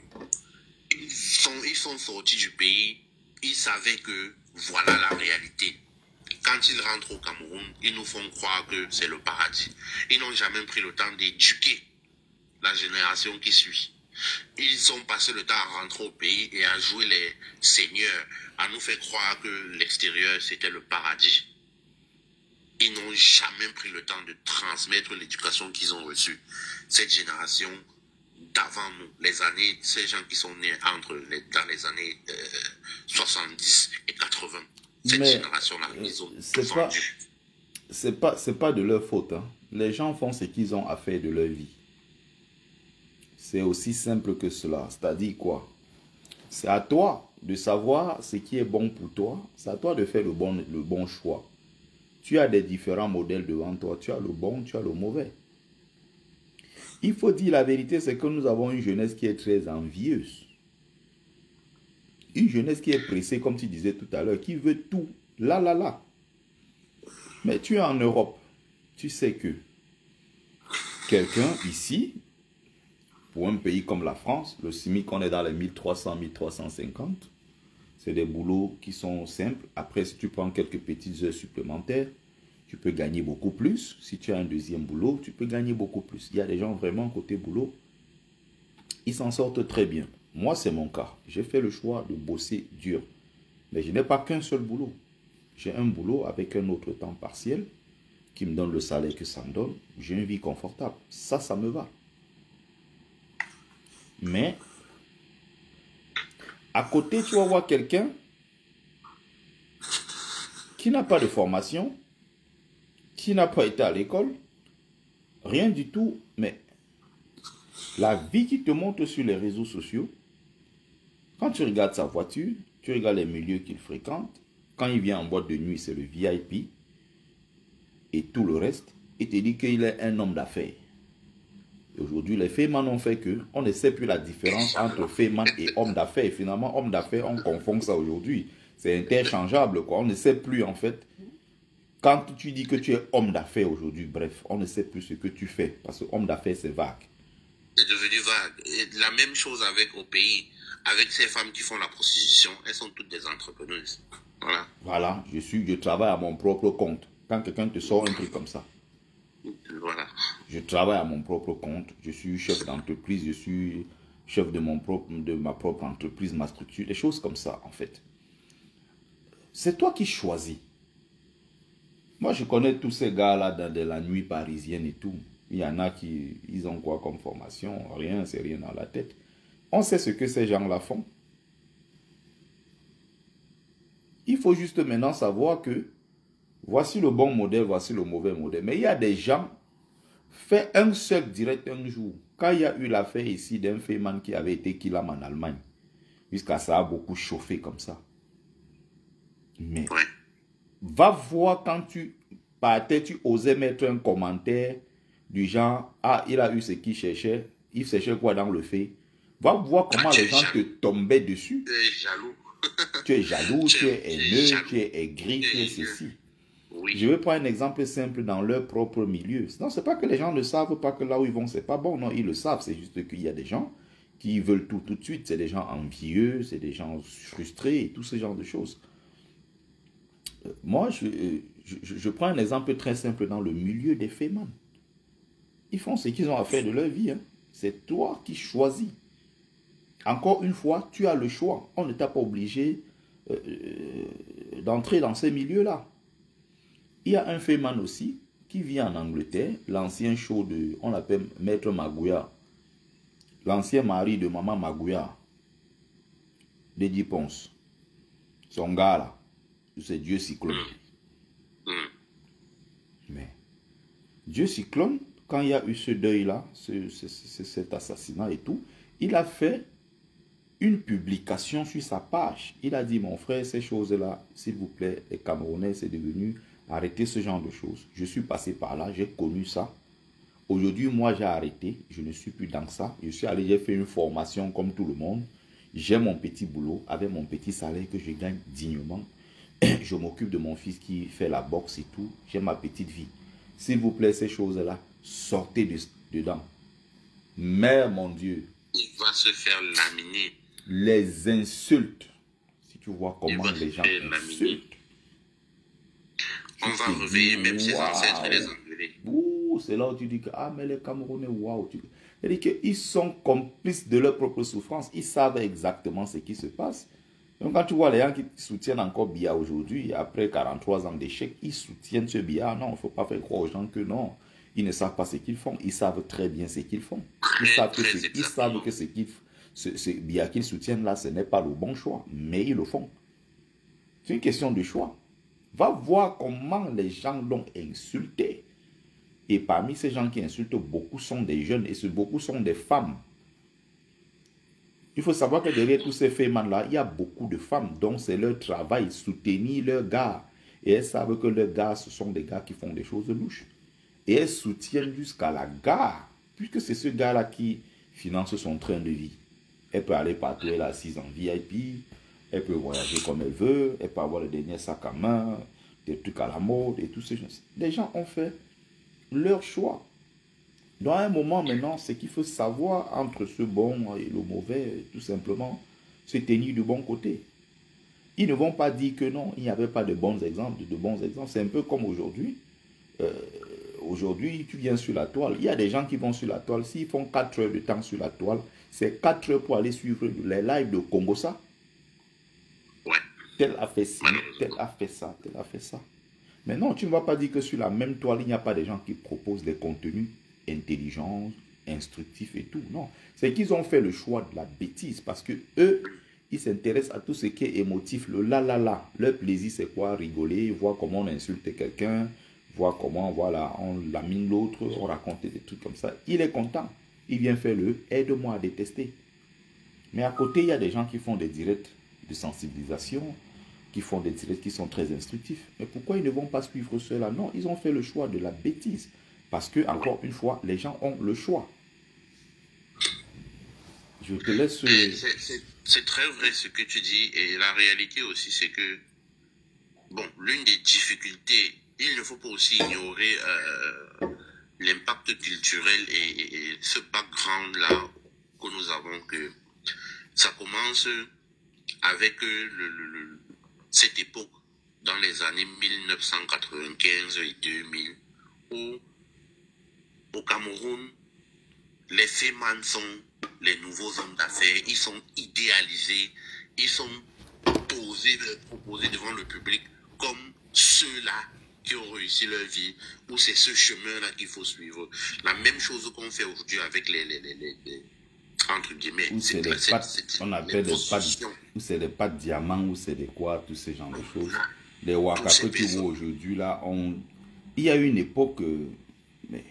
ils sont sortis du pays, ils savaient que voilà la réalité. Quand ils rentrent au Cameroun, ils nous font croire que c'est le paradis. Ils n'ont jamais pris le temps d'éduquer la génération qui suit. Ils ont passé le temps à rentrer au pays et à jouer les seigneurs, à nous faire croire que l'extérieur c'était le paradis. Ils n'ont jamais pris le temps de transmettre l'éducation qu'ils ont reçue. Cette génération d'avant nous, ces gens qui sont nés dans les années 70 et 80, cette génération-là, ils ont tout vendu. C'est pas de leur faute. Hein. Les gens font ce qu'ils ont à faire de leur vie. C'est aussi simple que cela. C'est-à-dire quoi? C'est à toi de savoir ce qui est bon pour toi. C'est à toi de faire le bon choix. Tu as des différents modèles devant toi. Tu as le bon, tu as le mauvais. Il faut dire la vérité, c'est que nous avons une jeunesse qui est très envieuse. Une jeunesse qui est pressée, comme tu disais tout à l'heure, qui veut tout. Là, là, là. Mais tu es en Europe. Tu sais que quelqu'un ici, pour un pays comme la France, le SMIC, on est dans les 1300, 1350. C'est des boulots qui sont simples. Après, si tu prends quelques petites heures supplémentaires, tu peux gagner beaucoup plus. Si tu as un deuxième boulot, tu peux gagner beaucoup plus. Il y a des gens vraiment côté boulot, ils s'en sortent très bien. Moi, c'est mon cas. J'ai fait le choix de bosser dur. Mais je n'ai pas qu'un seul boulot. J'ai un boulot avec un autre temps partiel qui me donne le salaire que ça me donne. J'ai une vie confortable. Ça me va. Mais, à côté, tu vas voir quelqu'un qui n'a pas de formation, qui n'a pas été à l'école, rien du tout, mais la vie qui te montre sur les réseaux sociaux, quand tu regardes sa voiture, tu regardes les milieux qu'il fréquente, quand il vient en boîte de nuit, c'est le VIP, et tout le reste, il te dit qu'il est un homme d'affaires. Aujourd'hui, les fémans ont fait que on ne sait plus la différence entre féman et homme d'affaires. Finalement, homme d'affaires, on confond ça aujourd'hui. C'est interchangeable, quoi. On ne sait plus, en fait. Quand tu dis que tu es homme d'affaires aujourd'hui, bref, on ne sait plus ce que tu fais. Parce que homme d'affaires, c'est vague. C'est devenu vague. Et la même chose avec au pays. Avec ces femmes qui font la prostitution, elles sont toutes des entrepreneuses. Voilà. Voilà, je travaille à mon propre compte. Quand quelqu'un te sort un truc comme ça. Voilà. Je travaille à mon propre compte. Je suis chef d'entreprise. Je suis chef de ma propre entreprise, ma structure. Des choses comme ça, en fait. C'est toi qui choisis. Moi, je connais tous ces gars-là dans la nuit parisienne et tout. Il y en a qui, ils ont quoi comme formation? Rien, c'est rien dans la tête. On sait ce que ces gens-là font. Il faut juste maintenant savoir que voici le bon modèle, voici le mauvais modèle. Mais il y a des gens, fait un seul direct un jour. Quand il y a eu l'affaire ici d'un féman qui avait été kidnappé en Allemagne, jusqu'à ça a beaucoup chauffé comme ça. Mais va voir quand tu partais, tu osais mettre un commentaire du genre, ah, il a eu ce qu'il cherchait, il cherchait quoi dans le fait. Va voir comment les gens te tombaient dessus. Tu es jaloux. Tu es jaloux, tu es haineux, tu es aigri, tu es ceci. Oui. Je vais prendre un exemple simple dans leur propre milieu. Non, c'est pas que les gens ne savent pas que là où ils vont, c'est pas bon. Non, ils le savent. C'est juste qu'il y a des gens qui veulent tout de suite. C'est des gens envieux, c'est des gens frustrés et tout ce genre de choses. Moi, je prends un exemple très simple dans le milieu des fémans. Ils font ce qu'ils ont à faire de leur vie. Hein. C'est toi qui choisis. Encore une fois, tu as le choix. On ne t'a pas obligé d'entrer dans ces milieux-là. Il y a un féman aussi qui vit en Angleterre, l'ancien show de, on l'appelle Maître Magouya, l'ancien mari de Maman Magouya, Dédi Ponce. Son gars là, c'est Dieu Cyclone. Mais Dieu Cyclone, quand il y a eu ce deuil-là, cet assassinat et tout, il a fait une publication sur sa page. Il a dit, mon frère, ces choses-là, s'il vous plaît, les Camerounais, c'est devenu, arrêtez ce genre de choses. Je suis passé par là, j'ai connu ça. Aujourd'hui, moi, j'ai arrêté, je ne suis plus dans ça. Je suis allé, j'ai fait une formation comme tout le monde. J'ai mon petit boulot, avec mon petit salaire que je gagne dignement. Je m'occupe de mon fils qui fait la boxe et tout. J'ai ma petite vie. S'il vous plaît, ces choses-là, sortez dedans. Mais, mon Dieu, il va se faire laminer. Les insultes. Si tu vois comment les gens insultent. On va réveiller même ses ancêtres et les engueuler. C'est là où tu dis que, ah, mais les Camerounais, waouh. C'est-à-dire qu'ils sont complices de leur propre souffrance. Ils savent exactement ce qui se passe. Donc, quand tu vois les gens qui soutiennent encore Biya aujourd'hui, après 43 ans d'échec, ils soutiennent ce Biya. Non, il ne faut pas faire croire aux gens que non. Ils ne savent pas ce qu'ils font. Ils savent très bien ce qu'ils font. Ils savent que ce Biya qu'ils soutiennent là, ce n'est pas le bon choix. Mais ils le font. C'est une question de choix. Va voir comment les gens l'ont insulté. Et parmi ces gens qui insultent, beaucoup sont des jeunes et beaucoup sont des femmes. Il faut savoir que derrière tous ces fémans-là, il y a beaucoup de femmes dont c'est leur travail, soutenir leurs gars. Et elles savent que leurs gars, ce sont des gars qui font des choses louches. Et elles soutiennent jusqu'à la gare, puisque c'est ce gars-là qui finance son train de vie. Elle peut aller partout, elle est assise en VIP, elle peut voyager comme elle veut, elle peut avoir le dernier sac à main, des trucs à la mode et tout ce genre. Les gens ont fait leur choix. Dans un moment maintenant, c'est qu'il faut savoir entre ce bon et le mauvais, tout simplement, se tenir du bon côté. Ils ne vont pas dire que non, il n'y avait pas de bons exemples, C'est un peu comme aujourd'hui. Aujourd'hui, tu viens sur la toile. Il y a des gens qui vont sur la toile. S'ils font 4 heures de temps sur la toile, c'est 4 heures pour aller suivre les lives de Congo ça. Ouais. Tel a fait ci, tel a fait ça, tel a fait ça. Mais non, tu ne vas pas dire que sur la même toile, il n'y a pas des gens qui proposent des contenus intelligents, instructifs et tout. Non. C'est qu'ils ont fait le choix de la bêtise parce que eux, ils s'intéressent à tout ce qui est émotif, le la. Leur plaisir, c'est quoi? Rigoler, voir comment on insulte quelqu'un, voir comment, voilà, on lamine l'autre, on raconte des trucs comme ça. Il est content. Il vient faire le « aide-moi à détester ». Mais à côté, il y a des gens qui font des directs de sensibilisation, qui font des directs qui sont très instructifs. Mais pourquoi ils ne vont pas suivre cela? Non, ils ont fait le choix de la bêtise. Parce que, encore une fois, les gens ont le choix. Je te laisse... C'est très vrai ce que tu dis. Et la réalité aussi, c'est que, bon, l'une des difficultés, il ne faut pas aussi ignorer l'impact culturel et ce background-là que nous avons, que ça commence avec cette époque, dans les années 1995 et 2000, où au Cameroun, les fémans sont les nouveaux hommes d'affaires, ils sont idéalisés, ils sont proposés devant le public comme ceux-là qui ont réussi leur vie, ou c'est ce chemin-là qu'il faut suivre. La même chose qu'on fait aujourd'hui avec les entre guillemets, ou c'est des pattes, on appelle des pattes, ou c'est des pattes diamants, ou c'est des quoi, tous ces genres de choses. Les waka que tu vois aujourd'hui, là, il y a une époque... mais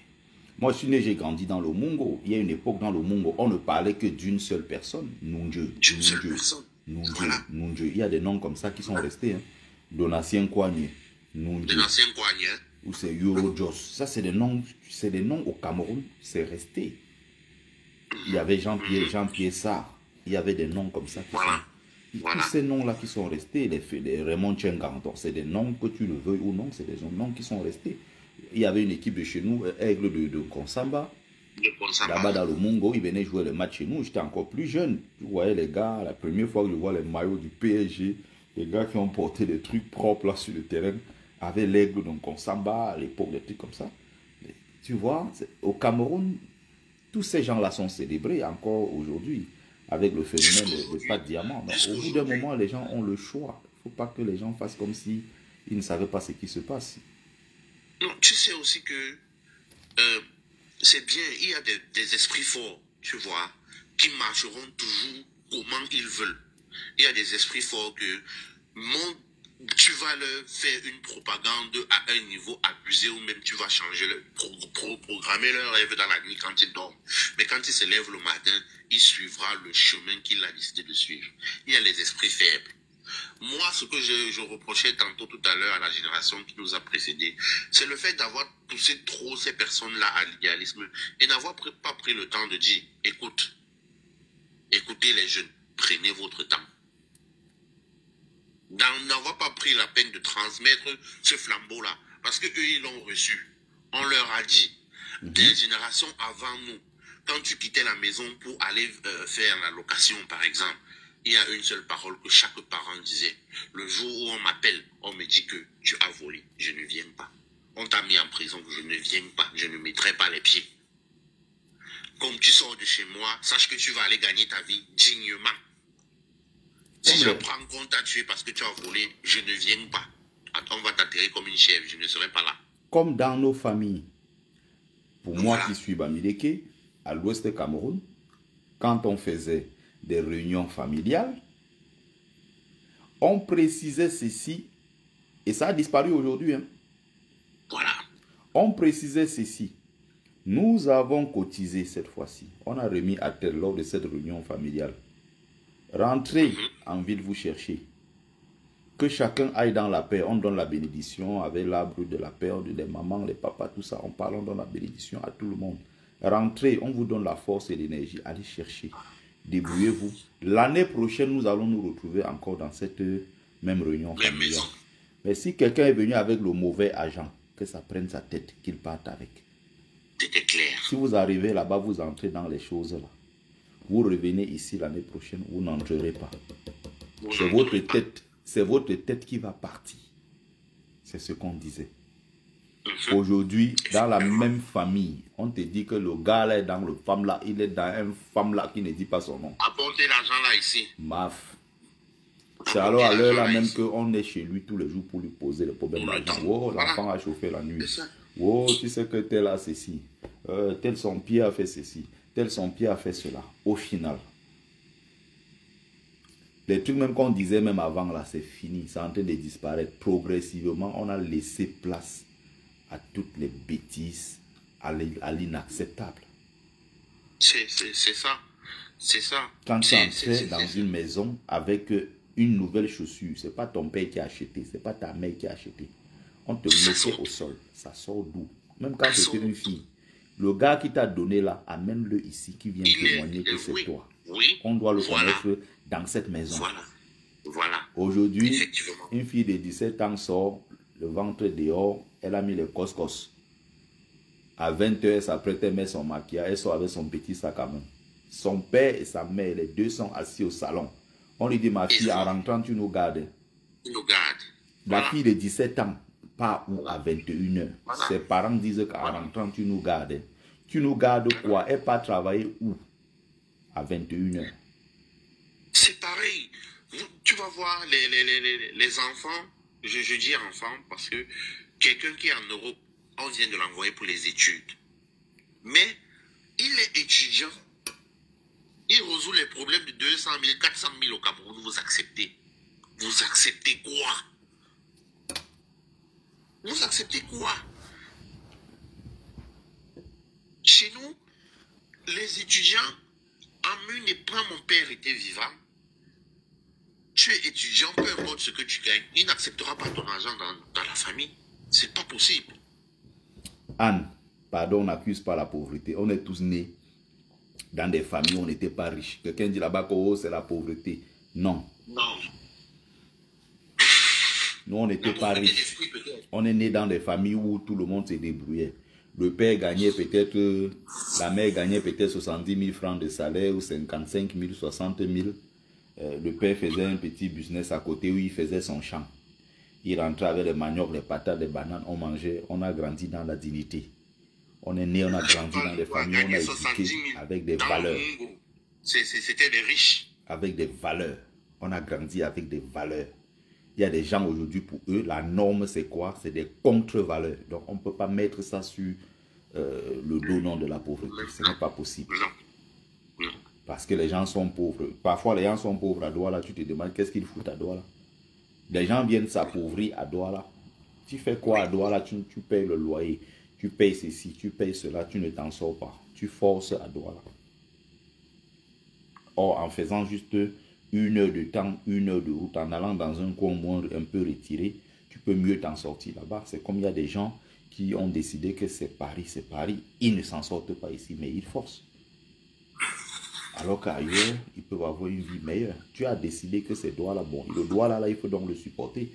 moi, je suis né, j'ai grandi dans le Mungo. Il y a une époque dans le Mungo, on ne parlait que d'une seule personne, Nunjeu. Nunjeu. Il y a des noms comme ça qui sont restés. Hein. Donatien Kouagne, Nunjeu. Ou c'est Eurojos. Ça, c'est des noms au Cameroun, c'est resté. Il y avait Jean-Pierre Sarr. Il y avait des noms comme ça. Tous ces noms-là qui sont restés, les Raymond Tchengantor, c'est des noms que tu le veuilles ou non, c'est des noms qui sont restés. Il y avait une équipe de chez nous, Aigle de Konsamba. Là-bas dans le Mungo, ils venaient jouer le match chez nous. J'étais encore plus jeune. Je voyais les gars, la première fois que je vois les maillots du PSG, les gars qui ont porté des trucs propres là sur le terrain, avec l'Aigle de Konsamba, à l'époque, des trucs comme ça. Tu vois, au Cameroun, tous ces gens-là sont célébrés encore aujourd'hui, avec le phénomène de pas de diamant. Donc, au bout d'un moment, les gens ont le choix. Il ne faut pas que les gens fassent comme si ils ne savaient pas ce qui se passe. Non, tu sais aussi que c'est bien, il y a des esprits forts, tu vois, qui marcheront toujours comment ils veulent. Il y a des esprits forts que tu vas leur faire une propagande à un niveau abusé, ou même tu vas changer, programmer leur rêve dans la nuit quand ils dorment. Mais quand ils se lèvent le matin, il suivra le chemin qu'il a décidé de suivre. Il y a les esprits faibles. Moi, ce que je reprochais tantôt tout à l'heure à la génération qui nous a précédés, c'est le fait d'avoir poussé trop ces personnes-là à l'idéalisme et n'avoir pas pris le temps de dire, écoutez les jeunes, prenez votre temps. N'avoir pas pris la peine de transmettre ce flambeau-là, parce qu'eux, ils l'ont reçu. On leur a dit, des générations avant nous, quand tu quittais la maison pour aller faire la location, par exemple, il y a une seule parole que chaque parent disait. Le jour où on m'appelle, on me dit que tu as volé, je ne viens pas. On t'a mis en prison, je ne viens pas, je ne mettrai pas les pieds. Comme tu sors de chez moi, sache que tu vas aller gagner ta vie dignement. Si j'apprends qu'on t'a tué parce que tu as volé, je ne viens pas. On va t'atterrir comme une chèvre, je ne serai pas là. Comme dans nos familles. Pour moi qui suis Bamileke, à l'ouest du Cameroun, quand on faisait des réunions familiales, on précisait ceci, et ça a disparu aujourd'hui. Hein. Voilà. On précisait ceci. Nous avons cotisé cette fois-ci. On a remis à terre lors de cette réunion familiale Rentrez en ville, vous cherchez. Que chacun aille dans la paix. On donne la bénédiction avec l'arbre de la paix, les mamans, les papas, tout ça. On parle, on donne la bénédiction à tout le monde. Rentrez, on vous donne la force et l'énergie. Allez chercher. Débrouillez-vous. L'année prochaine, nous allons nous retrouver encore dans cette même réunion familiale. Mais si quelqu'un est venu avec le mauvais agent, que ça prenne sa tête, qu'il parte avec. C'était clair. Si vous arrivez là-bas, vous entrez dans les choses là. Vous revenez ici l'année prochaine, vous n'entrerez pas. C'est votre tête. C'est votre tête qui va partir. C'est ce qu'on disait. Aujourd'hui, dans la même famille, on te dit que le gars là est dans le femme là, il est dans une femme là qui ne dit pas son nom. Apportez l'argent là ici. Maf. C'est alors à l'heure là même qu'on est chez lui tous les jours pour lui poser les problèmes d'argent. Oh, l'enfant a chauffé la nuit. Oh, tu sais que tel a ceci. Tel son pied a fait ceci. Tel son pied a fait cela. Au final, les trucs même qu'on disait même avant là, c'est fini. C'est en train de disparaître. Progressivement, on a laissé place à toutes les bêtises, à l'inacceptable. C'est ça. C'est ça. Quand tu entres dans une maison avec une nouvelle chaussure, c'est pas ton père qui a acheté, c'est pas ta mère qui a acheté. On te mettait au sol. Ça sort d'où? Même quand c'était une fille. Le gars qui t'a donné là, amène-le ici, qui vient témoigner que c'est toi. Oui. On doit le connaître dans cette maison. Voilà. Aujourd'hui, une fille de 17 ans sort, le ventre dehors, elle a mis les coscos. À 20 h, elle s'apprête à mettre son maquillage, elle sort avec son petit sac à main. Son père et sa mère, les deux sont assis au salon. On lui dit, ma fille, en rentrant, tu nous gardes. La fille de 17 ans, pas où à 21 h. Ses parents disent qu'en rentrant, tu nous gardes. Tu nous gardes quoi? Elle part travailler où? À 21 h. C'est pareil. Tu vas voir les enfants, je dis enfants parce que quelqu'un qui est en Europe, on vient de l'envoyer pour les études. Mais il est étudiant. Il résout les problèmes de 200 000, 400 000 au Cameroun. Vous acceptez. Vous acceptez quoi? Vous acceptez quoi? Chez nous, les étudiants, en une époque, mon père était vivant. Tu es étudiant, peu importe ce que tu gagnes, il n'acceptera pas ton argent dans la famille. C'est pas possible. Anne, pardon, on n'accuse pas la pauvreté. On est tous nés dans des familles où on n'était pas riches. Quelqu'un dit là-bas que oh, c'est la pauvreté. Non. Non. Nous, on n'était pas riches. On est né dans des familles où tout le monde se débrouillait. Le père gagnait peut-être, la mère gagnait peut-être 70 000 francs de salaire ou 55 000, 60 000. Le père faisait un petit business à côté où il faisait son champ. Il rentrait avec les maniocs, les patates, les bananes, on mangeait, on a grandi dans la dignité. On est né, on a grandi dans des familles, on a éduqué avec des valeurs. C'était des riches. Avec des valeurs. On a grandi avec des valeurs. Il y a des gens aujourd'hui, pour eux, la norme c'est quoi? C'est des contre-valeurs. Donc on ne peut pas mettre ça sur le dos non de la pauvreté. Ce n'est pas possible. Non. Parce que les gens sont pauvres. Parfois, les gens sont pauvres à Douala. Tu te demandes qu'est-ce qu'ils foutent à Douala. Les gens viennent s'appauvrir à Douala. Tu fais quoi à Douala? Tu payes le loyer. Tu payes ceci, tu payes cela. Tu ne t'en sors pas. Tu forces à Douala. Or, en faisant juste 1 heure de temps, 1 heure de route, en allant dans un coin moindre un peu retiré, tu peux mieux t'en sortir là-bas. C'est comme il y a des gens qui ont décidé que c'est Paris, c'est Paris. Ils ne s'en sortent pas ici, mais ils forcent. Alors qu'ailleurs, ils peuvent avoir une vie meilleure. Tu as décidé que c'est Douala. Bon, le Douala, là, il faut donc le supporter.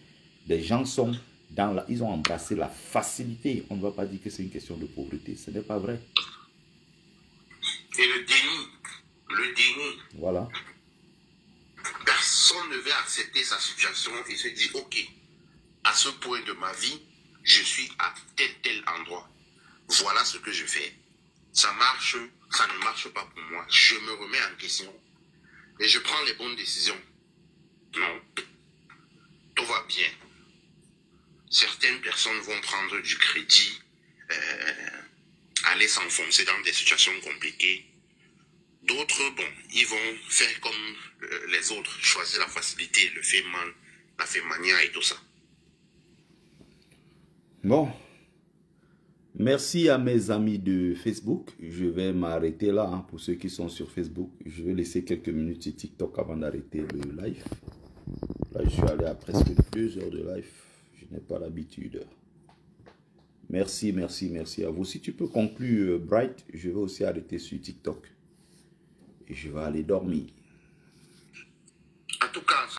Les gens sont dans la... Ils ont embrassé la facilité. On ne va pas dire que c'est une question de pauvreté. Ce n'est pas vrai. Et le déni. Voilà. Personne ne veut accepter sa situation et se dire, ok, à ce point de ma vie, je suis à tel endroit. Voilà ce que je fais. Ça marche, ça ne marche pas pour moi. Je me remets en question et je prends les bonnes décisions. Non, tout va bien. Certaines personnes vont prendre du crédit, aller s'enfoncer dans des situations compliquées. D'autres, bon, ils vont faire comme les autres, choisir la facilité, le fait mal, la fait mania et tout ça. Bon, Merci à mes amis de Facebook. Je vais m'arrêter là hein, pour ceux qui sont sur Facebook. Je vais laisser quelques minutes sur TikTok avant d'arrêter le live. Là, je suis allé à presque 2 heures de live. Je n'ai pas l'habitude. Merci, merci, merci à vous. Si tu peux conclure, Bright, je vais aussi arrêter sur TikTok. Et je vais aller dormir.